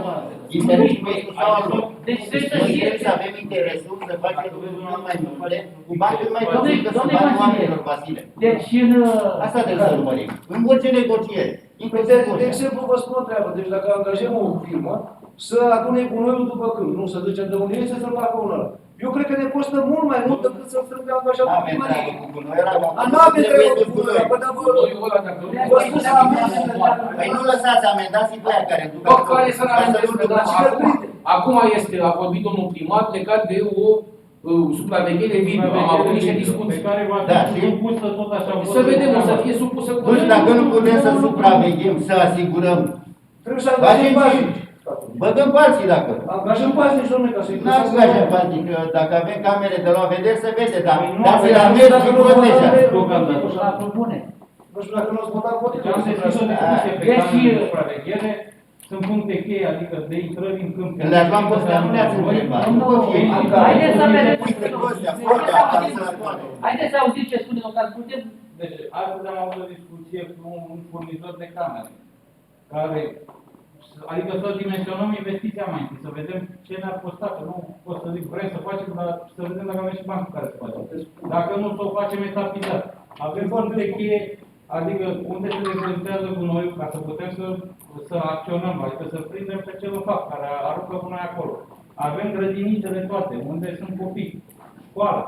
A: interesul nostru sau al lor.
F: Deci trebuie să
A: Noi
F: știe.
A: trebuie să avem interesul să facem lucruri mult mai multe, cu bani cât mai
F: Domnule,
A: puțin, că să
F: domnule
A: bani
F: Vasile.
A: oamenilor, Vasile.
F: Deci în...
A: Asta trebuie să urmărim. În orice negociere. Inclusiv
G: De
A: orice.
G: exemplu, vă spun o treabă. Deci dacă angajăm o firmă, să adune gunoiul după câmp, nu să ducem de unde este să-l facă unul ăla. Eu cred că ne costă mult mai mult decât să-l strâng pe angajatul
A: Avem
G: primăriei.
A: treabă cu gunoiul ăla,
G: Nu avem treabă cu gunoiul, bă, dar vă vă spun să
A: Păi nu lăsați amendații pe aia care duc
H: Bă, care să ne
A: ca să
H: amendeze,
A: nu ducă
H: dar
A: și
H: acum, acum este, a vorbit domnul primar legat de o supraveghere video. Am avut niște discuții.
K: Pe care va
A: Da,
K: fi
A: și?
K: supusă tot așa.
H: Să vedem, o să fie supusă cu...
A: Nu știu, dacă nu putem să supraveghem, să asigurăm,
G: trebuie să angajăm pașnici.
A: băgăm pații dacă.
G: Angajăm pașnici, domnule, ca să-i
A: Nu angajăm pații, că dacă avem camere de luat vedere, se vede, dar
K: Păi nu
A: dați
K: avem,
A: la
G: nu,
A: mediu
G: dacă
A: și
G: nu
A: protejează.
F: La propune.
G: Nu știu dacă nu ați votat, poate
K: Am deschis o discuție pe
F: Deci,
K: planul de supraveghere. Sunt puncte cheie, adică de intrări în câmp.
A: Când le-ați luat pe astea, nu le-ați întrebat. Nu vă fie.
F: Haideți să vedem.
A: Haideți
F: Haideți să auziți ce spune domnul Putem.
K: Deci, astăzi am avut o discuție cu un furnizor de camere, care, adică să dimensionăm investiția mai întâi, să vedem ce ne-ar costa, că nu pot să zic, vrem să facem, dar să vedem dacă avem și bani cu care să facem. Dacă nu, să o facem etapizat. Avem puncte cheie, adică unde se reglementează gunoiul, ca să putem să acționăm, adică să prindem pe cel fac, care aruncă cu noi acolo. Avem grădinițele toate, unde sunt copii, școală,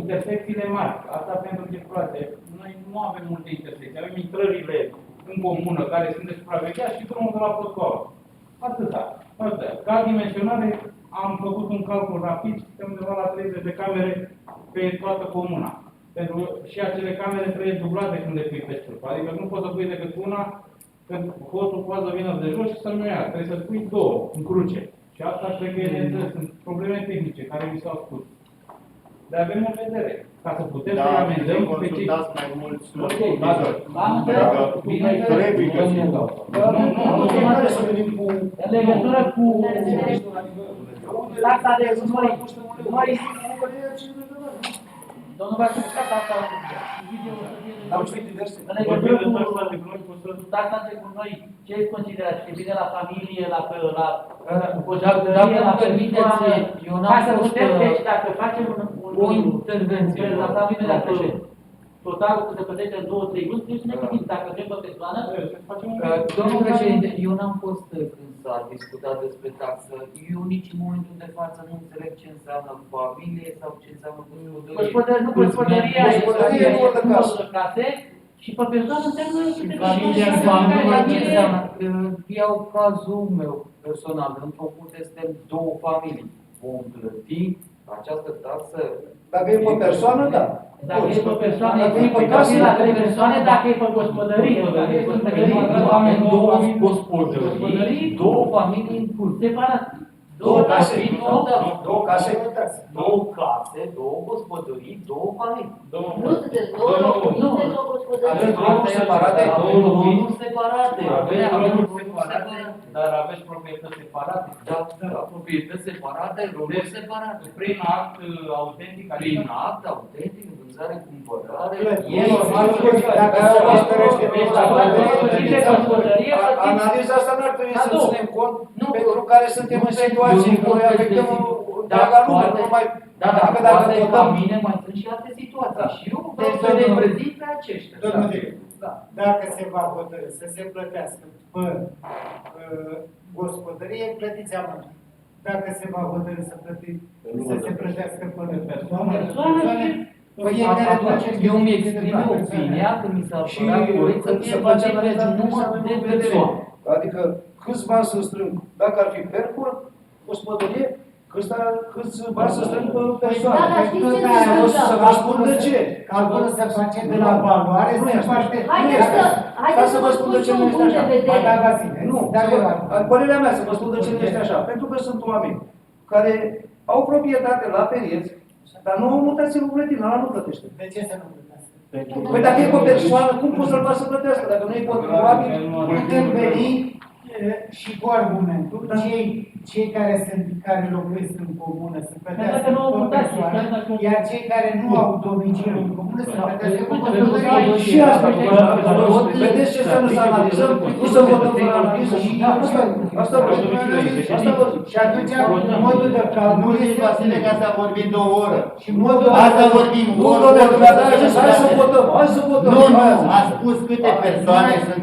K: intersecțiile mari, asta pentru circulație. Noi nu avem multe intersecții, avem intrările în comună care sunt de supravegheat și drumul de la Păscoală. Atâta. Ca dimensionare am făcut un calcul rapid, pe undeva la 30 de camere pe toată comuna. Pentru că și acele camere trebuie dublate când le pui pe stâlp. Adică nu poți să pui decât una, când hoțul poate să vină de jos și să nu ia. Trebuie să pui două, în cruce. Și asta cred că sunt probleme tehnice care mi s-au spus. Dar avem în vedere, ca să putem să amendăm pe cei...
D: mai mulți
F: Ok, am înțeles. Bine,
G: Fiecare să venim cu...
F: în legătură cu taxa de noi, domnul Vasile, taxa
G: Am citit diverse.
F: în legătură cu taxa de gunoi, ce considerați? Că vine la familie, la
M: Dacă îmi permiteți, eu
F: ca
M: n-am
F: să
M: fost
F: putem, deci dacă facem
M: o intervenție.
F: la familie, dacă totalul se plătește în 2-3 luni, trebuie să ne gândim dacă vrem pe persoană, facem un...
M: Domnul președinte, eu n-am fost când s-a discutat despre taxă. Eu nici în momentul de față nu înțeleg ce înseamnă familie sau ce înseamnă gospodărie.
F: Gospodăria
G: Gospodărie
F: e
G: nu de casă.
F: case și pe persoană înseamnă...
M: Familia înseamnă ce înseamnă. Iau cazul meu personal. Într-o curte suntem două familii. Vom plăti această taxă.
G: Dacă e pe persoană, da.
F: Dacă e pe persoană,
G: Dacă
F: e
G: e
F: pe
G: pe casă,
F: casă, dacă e pe persoane, dacă e pe gospodărie, dacă e pe
M: Avem două gospodării, două familii în curte.
F: separat.
G: Două case.
M: Două
G: case.
M: Două case, două gospodării, două familii.
B: Nu sunteți două locuințe, două gospodării. gospodărie.
H: drumuri separate?
M: Avem drumuri separate.
K: Avem drumuri separate, dar aveți proprietăți separate.
M: Da, proprietăți separate, drumuri separate.
K: Prin act autentic,
M: Prin act autentic, vânzare, cumpărare.
I: E normal că dacă se hotărăște
G: Analiza asta n-ar trebui să ținem cont pentru care suntem în situații în care afectăm întreaga lume, nu numai...
M: Da, dar poate ca mine mai sunt și alte situații. Și eu vreau să le prezint pe aceștia.
I: Domnul director, dacă se va hotărî să se plătească pe gospodărie, plătiți amănul. Dacă se va hotărî să se plătească pe persoane,
M: eu mi exprim opinia că mi s-a părat corect să fie facem număr de persoane.
G: Adică câți bani să strâng, dacă ar fi percur, gospodărie, câți bani să strâng pe persoane.
B: Da, dar știți ce se întâmplă?
G: Să vă spun de ce.
I: Calculul se face de la valoare, se face...
B: Haideți să vă spun
G: de ce nu este așa. Nu,
I: dar
G: părerea mea să vă spun de ce nu este așa. Pentru că sunt oameni care au proprietate la pereți, dar nu au mutație în buletin, ăla nu plătește.
I: De ce să nu plătească?
G: Păi dacă e pe persoană, cum poți să-l faci să plătească? Dacă nu e contribuabil,
I: putem veni și cu argumentul, cei care locuiesc în comună să plătească pe persoană, iar cei care nu au domiciliu în comună să plătească pe gospodărie.
G: Și asta, vedeți ce înseamnă să analizăm, nu să votăm fără analiză. Asta vă zic.
I: Și atunci, modul de calcul...
D: Nu zici, Vasile, că asta vorbim 2 ore.
I: Și modul...
D: Asta vorbim 1 oră.
G: Hai să votăm, hai să votăm.
D: Nu, a spus câte persoane sunt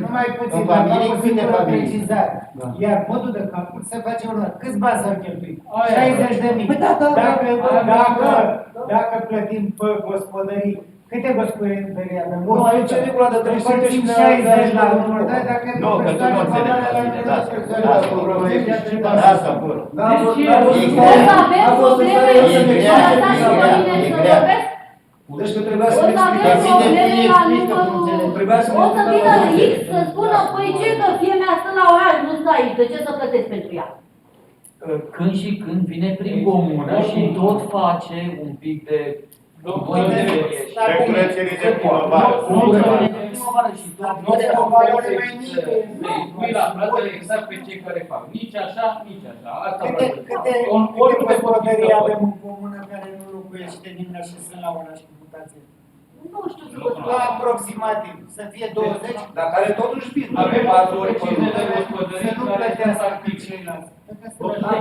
D: în familie, câte familii.
I: Iar modul de calcul se face urmă. Câți bani s-au cheltuit? 60.000. Dacă plătim pe gospodării, câte gospodării avem?
G: Nu, aici e regula de 300 și
I: 60 la număr, dar dacă
D: nu, că tu nu înțelegi, asta pur.
B: O să avem probleme, lăsați-mă mine să vorbesc.
G: Deci că trebuia să
B: O să avem probleme la numărul... O să vină X să spună, păi ce că fie mea stă la oraș, nu stă aici, de ce să plătesc pentru ea?
M: Când și când vine prin comună și tot face un pic de...
D: Curățenie de primăvară.
K: Pui la plată exact pe cei care fac. Nici așa, nici așa. Asta
I: Câte gospodării avem în comună care nu locuiește nimeni și sunt la oraș cu mutație?
B: Nu știu să vă spun.
I: Aproximativ. Să fie 20.
G: Dar care totuși vin.
K: Avem 4 ori de gospodării
I: să nu plătească ceilalți.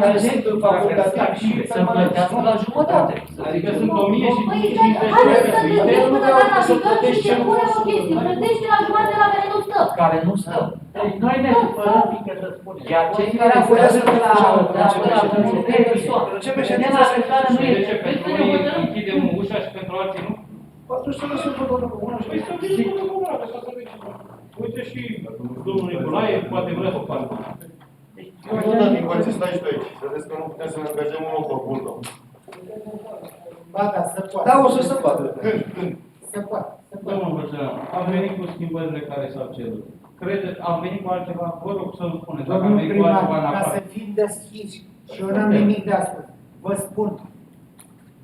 G: Care sunt în facultativ și
M: să plătească la jumătate.
K: Adică sunt 1000 și
B: 550 haideți să gândim până data viitoare și să punem o chestie. Plătește la jumătate la care nu stă.
M: Care nu stă.
F: Deci noi ne supărăm, fiindcă să spunem.
M: Iar cei care au fost la persoane.
K: de ce pentru unii închidem ușa și pentru alții nu?
G: Atunci să lăsăm pe domnul comună și...
K: Păi să vină domnul comună, că să vezi. Uite și domnul Nicolae poate vrea să facă.
D: Nu dă din coace, stai și tu aici. Să vezi că nu putem să ne angajăm un loc bun.
I: Ba da, se poate.
G: Da, o să se poată.
D: Când?
I: Se poate.
K: Domnul Bășean, am venit cu schimbările care s-au cerut. Credeți, am venit cu altceva? Vă rog să-mi spuneți. Dacă am
I: Domnul
K: venit cu altceva
I: primar,
K: în
I: ca
K: afară.
I: să fim deschiși și eu n-am nimic de ascult, vă spun,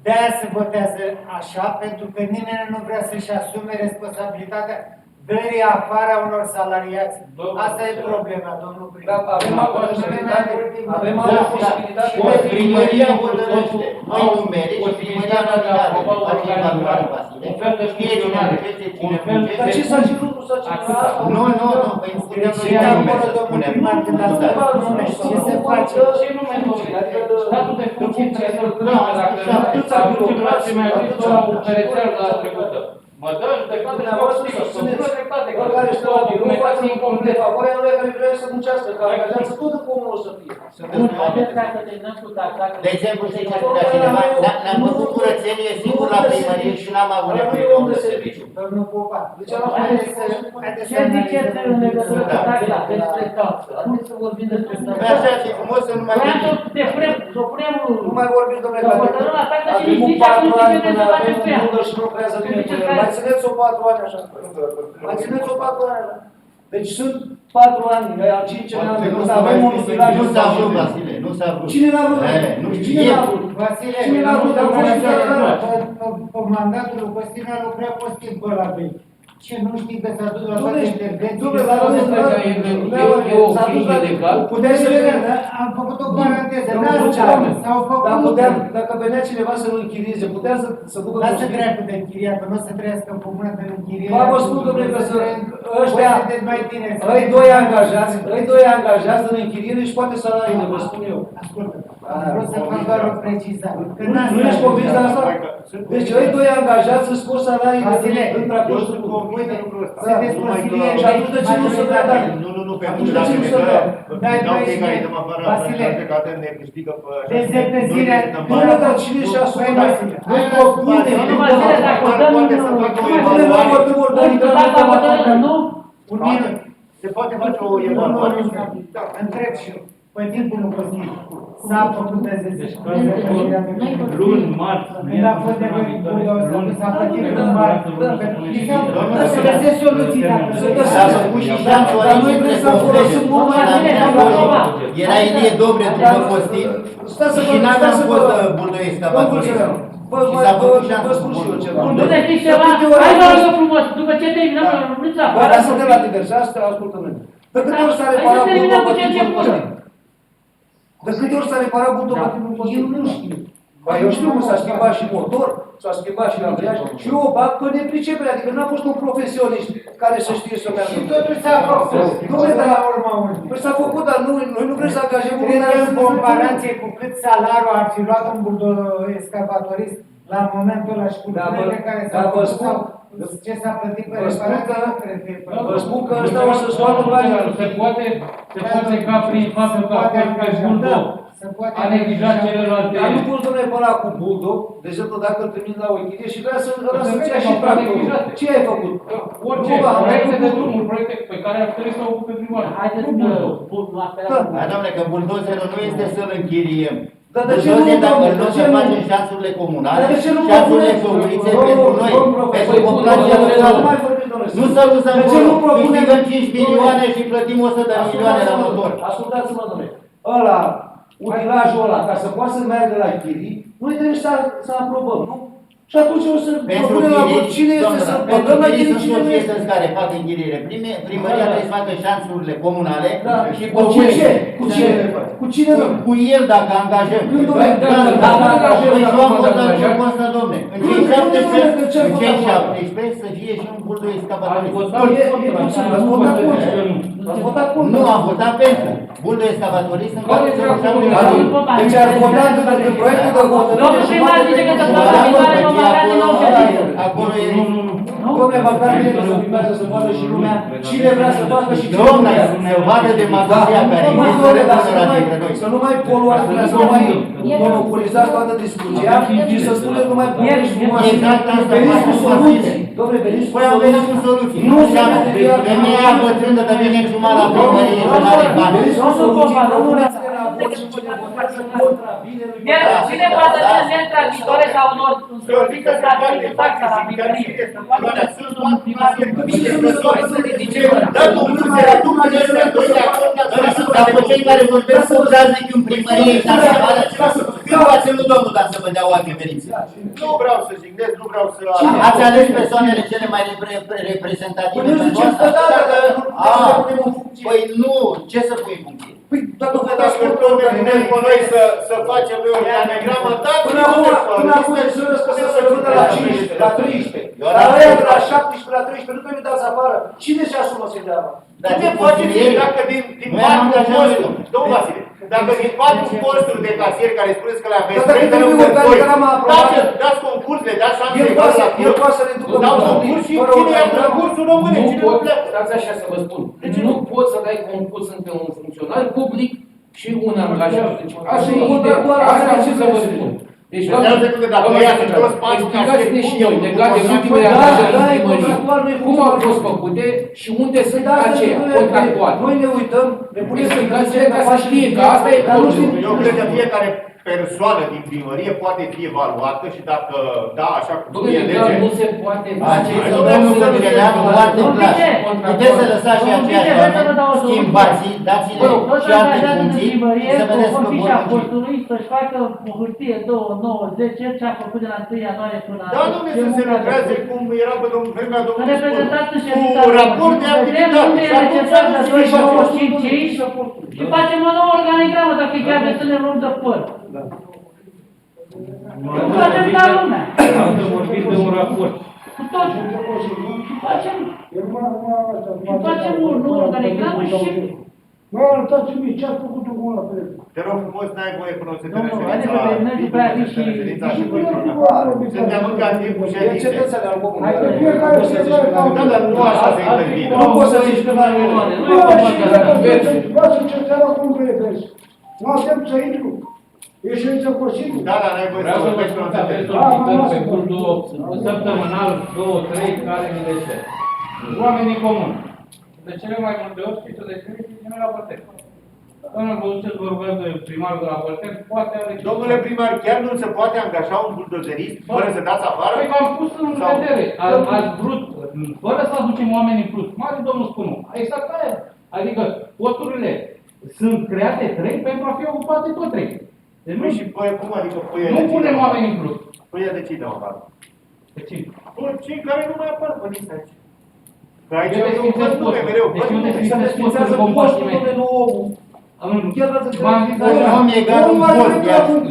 I: de-aia se votează așa, pentru că nimeni nu vrea să-și asume responsabilitatea dării afară a unor salariați. Asta e problema, domnul primar.
G: Avem altă posibilitate. Avem altă posibilitate.
D: Primăria hotărăște. Noi numerici și primăria nominală. Așa e naturală, Vasile. Fie cine alege, cine funcție.
G: Dar ce s-a cerut, nu s-a cerut?
D: Nu, păi nu putem să
I: Și
D: ne
I: acolo, domnul primar, când a spus nume, ce se face?
K: Ce nume, domnule? Statul de funcție trebuie să-l pună, dacă ajungem la ce mi-a zis domnul Perețel la trecută. Mă dă judecată și mă știu, să pună dreptate.
G: Care stă la birou, face un comun de favoare, nu e care vrea să muncească, că angajează tot în comunul o să fie.
F: Haideți ca să terminăm cu taxatul.
D: De exemplu, știi ce a spus cineva? Ne-am făcut curățenie singur la primărie și n-am avut nevoie de om de serviciu.
I: Domnul Popa,
F: Haideți ce ziceți în legătură cu taxa?
M: Despre taxă. Haideți să vorbim despre taxă.
D: Păi așa e frumos să nu mai
F: Vreau să punem...
G: Nu mai vorbiți, domnule,
F: Să hotărâm la taxa și nici nici atunci ce trebuie să facem pe ea.
G: și lucrează bine cu el. Mai țineți-o 4 ani așa. Mai țineți-o 4 ani așa. Deci sunt 4 ani, al 5 ani, avem un filaj.
D: Nu s-a vrut, Vasile, nu s-a vrut.
G: Cine n-a vrut?
D: Nu știu,
G: Cine n-a vrut?
I: Vasile,
G: Cine n-a vrut? Am fost
I: pe mandatul lui Costin a lucrat Costin pe la Bei. Ce nu știi că s-a dus la toate intervenții?
H: Dom'le, dar e o chestie legal.
G: Puteai să vedem, da?
I: Am făcut o paranteză,
G: Nu,
I: n-ați
G: nu,
I: spus, s-au făcut.
G: Dacă venea cineva să-l închirieze, putea să ducă...
I: Lasă treacă de închiriat, că nu o să trăiască în comună de închiriat.
G: Ba, vă spun, dom'le, că ăștia,
I: Voi sunteți mai tineri.
G: îi doi angajați în închiriere și poate salariile, vă spun eu.
I: Ascultă, vreau să fac doar o precizare.
G: Nu ești convins de asta? Deci îi doi angajați îți scot salariile între acolo.
I: Sunteți consilieri.
G: Și atunci de ce nu se vrea date?
D: Nu, pentru
G: Atunci
D: că
G: de ce nu se vrea?
D: dau fiecare de mă fără
I: Vasile,
D: că atât ne câștigă pe...
I: dezertățirea.
G: Nu, dar cine și asumă? Noi propune.
I: Un minut.
D: Se poate face o evaluare?
I: Întreb și eu. Pe timpul lui Cosmin, s-a făcut
K: Luni, marți,
I: când a fost de s-a plătit în marți. Să găsesc soluții.
C: Dar noi trebuie să folosim era Ilie Dobre după Costin și n-aveam fost buldoi excavatorii. Și s-a făcut șansă cu buldoi.
F: Nu te știi ceva? Hai vă rog frumos, după ce terminăm, nu ți-a
G: Bă, dar suntem la diverse, asta ascultă noi. De câte ori s-a reparat buldou pe timpul Costin? De câte ori s-a reparat buldou pe timpul Costin?
I: Eu nu știu.
G: Ba, eu știu că s-a schimbat și motor, s-a schimbat și ambreiaj și eu o bag pe nepricepere, adică n-a fost un profesionist care să știe să meargă.
I: Și totuși s-a făcut.
G: Dom'le,
I: Până
G: dar
I: la urma urmei.
G: păi s-a făcut, dar noi nu vrem să angajăm un
I: Cred că
G: care
I: în comparație cu cât salariul ar fi luat un excavatorist la momentul ăla și cu lucrurile care s-au făcut sau ce s-a plătit pe reparație, nu cred că e
G: vă spun că ăsta o să-ți facă bani.
K: Se poate ca prin faptul că buldou a neglijat celelalte.
G: Dar nu poți, dom'le, pe ăla cu buldou, de exemplu, dacă îl trimiți la o chirie și vrea să-ți ia și tractorul. Ce ai făcut?
K: Orice, proiecte de drumuri, proiecte pe care ar trebui să o ocupe primar.
F: Haideți că
C: Da, doamne, că buldozerul nu este să-l închiriem.
G: Dar de ce nu,
C: dacă
G: domnule,
C: nu
G: de
C: să
G: ce nu?
C: facem șansurile comunale,
G: Dar de ce nu
C: șansurile
G: propuneți?
C: comunițe pentru noi, pentru populația
G: Nu
C: locală.
G: mai vorbim, domnule.
C: Nu să lăsăm
G: De ce nu propunem?
C: câștigăm 5 milioane și plătim 100 de milioane la motor.
G: Ascultați-mă, domnule. Ăla, utilajul ăla, ca să poată să meargă la chirii, noi trebuie să aprobăm, nu? Și atunci o să
C: Pentru
G: propunem la vot cine este să băgăm la chirii, cine nu este.
C: sunt care fac închiriere. Primăria trebuie să facă șansurile comunale și
G: Cu ce? Cu ce? Cu cine, domnule?
C: Cu el dacă angajăm.
G: Când, domnule?
C: Dacă angajăm, nu am fost la ăsta, domne. În cei 17 să fie și un buldoi excavatorist. Nu am votat pentru. Buldoi excavatorist în care se
G: Deci ați votat pentru proiectul de hotărâre.
F: Domnul primar zice că săptămâna viitoare vom avea din nou ședință.
C: Acolo e...
G: Dom'le, măcar bine că se filmează să vadă și lumea cine vrea să facă și cine
C: Dom'le, să vadă demagogia care
G: să nu mai poluați, să nu mai monopolizați toată discuția și să spuneți numai povești frumoase. Veniți cu soluții. Dom'le, veniți cu
C: Păi am venit cu soluții. Nu înseamnă femeia bătrână de vine jumătate la primărie și nu are bani.
G: Veniți cu soluții, nu puneți la vot și cine votează contra binelui.
F: Cine poate să ne într-aditoare sau unor însoțită să aplice taxa la primărie?
C: Dacă cei care vorbesc cu zic în primărie și așa, eu ați lui domnul ca să vă dea oameni veniți.
D: Nu vreau să jignesc, nu vreau să...
C: Ați ales persoanele cele mai reprezentative pentru asta? Păi nu, ce să pui în funcție?
G: Păi, dacă
D: vă dați cu noi să facem noi o organigramă,
G: până acum e serios că se rămână la 15, la 13. Dar aia de la 17 la 13, nu trebuie dați afară. Cine se asumă să-i dea afară?
D: Dar ce faceți dacă din 4 posturi, domnul Vasile, dacă din 4 posturi de casier care spuneți că le aveți, dați concursurile, dați șanse egal la
G: el poate să reducă
D: dau concurs și cine ia concursul rămâne, cine nu pleacă.
H: Stați așa să vă spun. Deci nu poți să dai concurs între un funcționar public și un angajat. Deci așa e ideea. Asta ce să vă spun. Deci, explicați-ne și noi, legat de ultimele angajări în primărie, cum au fost făcute și unde sunt aceia contractuale.
G: Noi ne uităm, ne punem să
H: explicați ca să știe că asta e
D: totul. Eu cred că fiecare persoană din primărie poate fi evaluată și dacă da, așa cum e
H: lege. Nu se poate.
C: Acest domnul se foarte clar. puteți să lăsați și aceiași oameni, schimbați, dați-le și alte funcții și să vedeți că vor
F: și postului să-și facă o hârtie 2, 9, 10, ce a făcut de la 1 ianuarie până
D: Da, domnule, să se lucreze cum era pe domnul Fermea, domnul Sport.
F: Reprezentați în ședința
D: cu raport de activitate.
F: unde e necesar să fie 95 aici și facem o nouă organigramă dacă e chiar de să ne luăm de păr. Nu facem ca lumea.
K: Am să vorbim de un raport.
F: Cu tot. Facem o nouă organigramă și...
G: Mă, arătați mie ce ați făcut cu ăla pe el.
D: Te rog frumos, n-ai voie până o să
F: Domnul, haideți să terminăm și pe aia vin și...
D: Suntem încă în timpul ședinței.
G: Cetățean al comunei.
D: Da, dar nu așa se intervine.
G: Nu poți să zici că n-ai milioane. Nu e așa. Cetățeanul cum vezi. Nu aștept să intru. E ședință Consiliului.
D: Da, dar n-ai voie să
K: Vreau să vă
D: vorbești
K: spun
D: până
K: că aveți
D: să
K: solicitări pe curdul săptămânal 2-3 care mi le cer. Oamenii comuni. De cele mai multe ori știți-o de ce știți nimeni la Bălteni. Domnul Bălteni, vă rugăm de primarul de la Bălteni, poate are...
D: Domnule primar, chiar nu se poate angaja un buldozerist fără să dați afară?
K: Păi v-am pus în vedere. Ați vrut, fără să aducem oamenii în plus. Mare domnul spune, exact aia. Adică posturile sunt create 3 pentru a fi ocupate tot 3. Deci
D: Nu și păi, cum adică păi
K: nu punem oamenii în plus.
D: Păi de ce dau afară?
K: De ce?
D: Păi cei care nu mai apar pe lista aici. Că aici
K: Eu
D: eu văd nume mereu.
K: Deci unde
D: Văd
K: se
D: nume.
K: sfințează postul, domnule, nu omul.
C: Un om egal un post,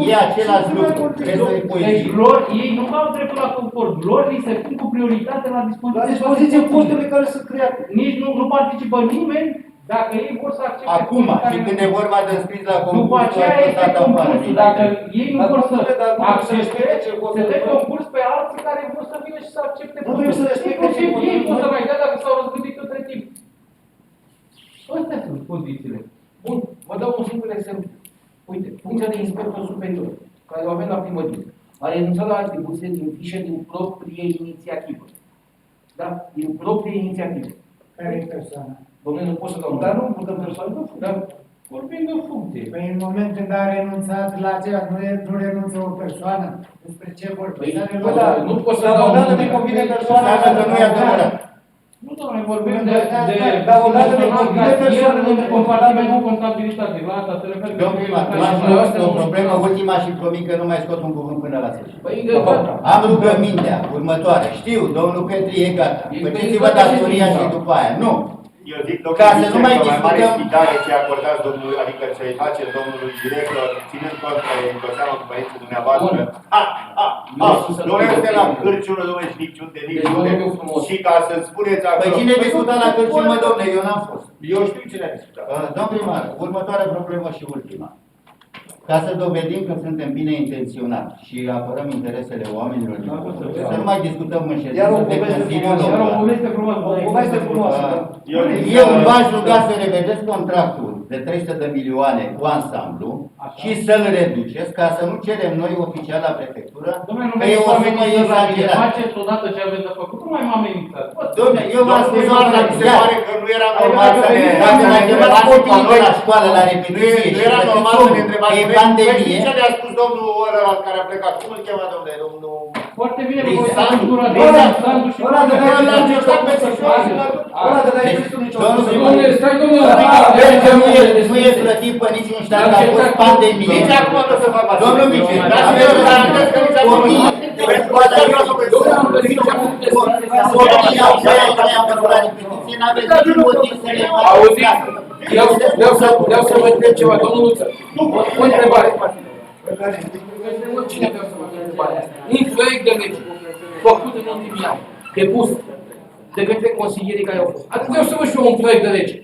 C: e același lucru. Trebuie să-i
K: Deci
C: poezii.
K: lor, ei nu au dreptul la confort. Lor li se pun cu prioritate la dispoziție.
G: La dispoziție posturile care sunt create.
K: Nici nu participă nimeni dacă ei vor să accepte.
C: Acum, și când e vorba de înscris la
K: După
C: concurs,
K: aceea este concursul. Dacă ei nu vor să accepte, se dă concurs pe alții care vor să vină și să accepte.
G: Nu trebuie să respecte ce
K: ei pot să mai dea dacă s-au răzgândit între timp. Astea sunt condițiile.
H: Bun, vă dau un singur exemplu. Uite, funcția de inspector superior, care o avem la primărie, a renunțat la atribuție din fișe din proprie inițiativă. Da? Din proprie inițiativă.
I: Care e persoana?
H: Domnule, nu pot să dau.
G: Dar nu putem persoană, nu.
H: Da?
K: Vorbim de funcție.
I: Păi în momentul când a renunțat la aceea, nu renunță o persoană? Despre ce vorbim?
H: Păi, da, nu pot să dau
G: odată ne convine persoana,
C: Dacă nu e adevărat.
K: Nu, doamne, vorbim de
G: dar odată ne convine persoana,
K: în compartiment cu contabilitate. La asta se referă.
C: Domnul primar, o problemă ultima și promit că nu mai scot un cuvânt până la sfârșit.
H: Păi,
C: Am rugămintea următoare. Știu, domnul Petri e gata. Faceți-vă datoria și după aia. Nu.
D: Eu zic,
C: Ca
D: domnul
C: să nu mai
D: mai mare
C: discutăm.
D: spitare ce acordați domnului, adică ce-i face domnului director, ținând cont că e în seama cu părinții dumneavoastră. Nu este la cârciună, domnule, și niciunde, niciunde. Și ca să-mi spuneți acolo...
C: Păi cine discuta la cârciumă, domnule? Eu n-am fost.
D: Eu știu cine a discutat.
C: Domn primar, următoarea problemă și ultima. Ca să dovedim că suntem bine intenționați și apărăm interesele oamenilor, să nu mai discutăm în
G: Iar o
C: ședință de
G: poveste
C: Consiliul
G: frumoasă.
K: Iar o
C: Local.
K: poveste frumoasă.
G: O poveste frumoasă.
C: Eu v-aș ruga să revedeți contractul de 300 de milioane cu ansamblu și să-l reduceți ca să nu cerem noi oficial la prefectură
K: Dom'le, nu
C: că e o sumă exagerată.
K: faceți odată ce aveți de făcut, nu mai m-am amenințat.
C: Dom'le, eu v-am spus
D: Domnul primar, dacă se pare că nu era normal să ne...
C: Dacă mai întrebați copiii la școală la repetiție
D: Nu
C: și
D: era normal să ne întrebați.
C: e pandemie,
D: Ce ne-a spus domnul ăla care a plecat? Cum îl chema, domnule? Domnul...
K: Foarte bine, vă
C: Rizan.
K: vorbesc cultura de
G: Rizan.
K: Sandu și
G: Ăla de la
D: Ăla
G: el
D: ce fac pe sășoară.
G: Ăla de la el
C: Deci,
G: nu nicio
C: domnul
K: Domnule, stai, domnule,
C: Vezi că nu e plătit pe niciun stat, a fost pandemie.
D: Nici acum nu se va face.
C: Domnul Mice,
D: Dar să vă garantez că nici acum nu.
C: copiii au voie că le-am făcut la repetiție, n-aveți niciun motiv să le
H: Auziți? Vreau să vă întreb ceva, domnul Luță. O întrebare. Cine vreau să vă întreb întrebarea asta? Un proiect de lege făcut în ultimii ani, depus de către consilierii care au fost. Atunci vreau să vă și eu un proiect de lege.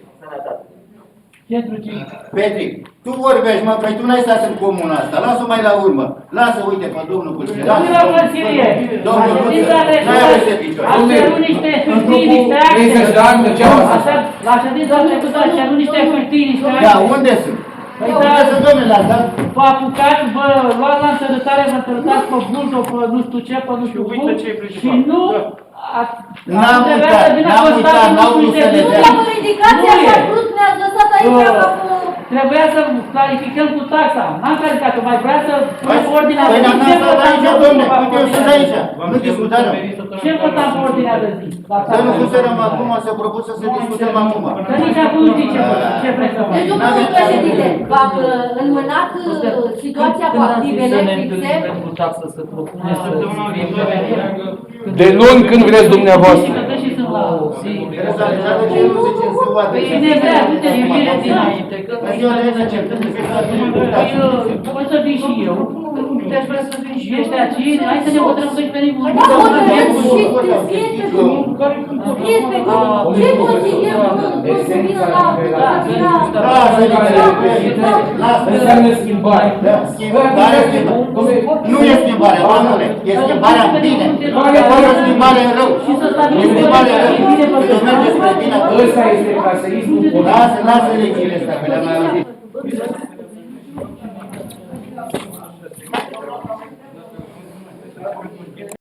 C: Petri, tu vorbești, mă, păi tu n-ai stat în comuna asta, lasă-o mai la urmă. Lasă, uite, pe domnul Culcea.
F: Domnul Consilier,
C: Domnul Luță, n-ai avut de picioare.
F: ați cerut niște hârtii, niște acte. Așa, la ședința trecută ați cerut niște hârtii, niște acte.
C: Da, unde sunt?
F: Păi
C: Unde sunt, domnule, la dat?
F: vă apucați, vă luați la înțărătare, vă înțărătați pe buldo, pe nu știu ce, pe nu știu cum, și nu ați...
C: N-am uitat, n-am uitat, n-au vrut să le
B: Nu
C: dea.
B: v-am ridicat, așa brusc ne-ați lăsat aici ca cu...
F: Trebuia să clarificăm cu taxa. N-am clarificat-o, mai vrea să pună pe ordinea de
D: Păi
F: zi.
D: n-am stat aici, domne, uite, eu sunt aici, nu discutăm.
F: Ce votăm pe ordinea de zi?
D: Să nu discutăm acum, s-a propus să se discutăm acum.
F: Că nici acum nu știi ce vrei să faci.
B: Deci, domnul președinte, v-am înmânat situația cu activele fixe.
M: Pentru taxă să propuneți să
N: De luni când vreți dumneavoastră.
F: Cine vrea, du-te și vine dinainte, că poți să vin și eu. Te-aș vrea să vin și eu. Ești aici, hai să ne hotărâm să-și venim.
B: Da, hotărâm și scrieți pe drum. Scrieți pe drum. Ce consiliem, nu să vină la...
H: Înseamnă schimbare.
D: Nu e schimbare, domnule, e schimbarea în bine. Nu e schimbare în rău. E schimbare în rău. Să merge spre bine.
H: Ăsta este caseismul.
D: Lasă legile astea, că le-am mai auzit.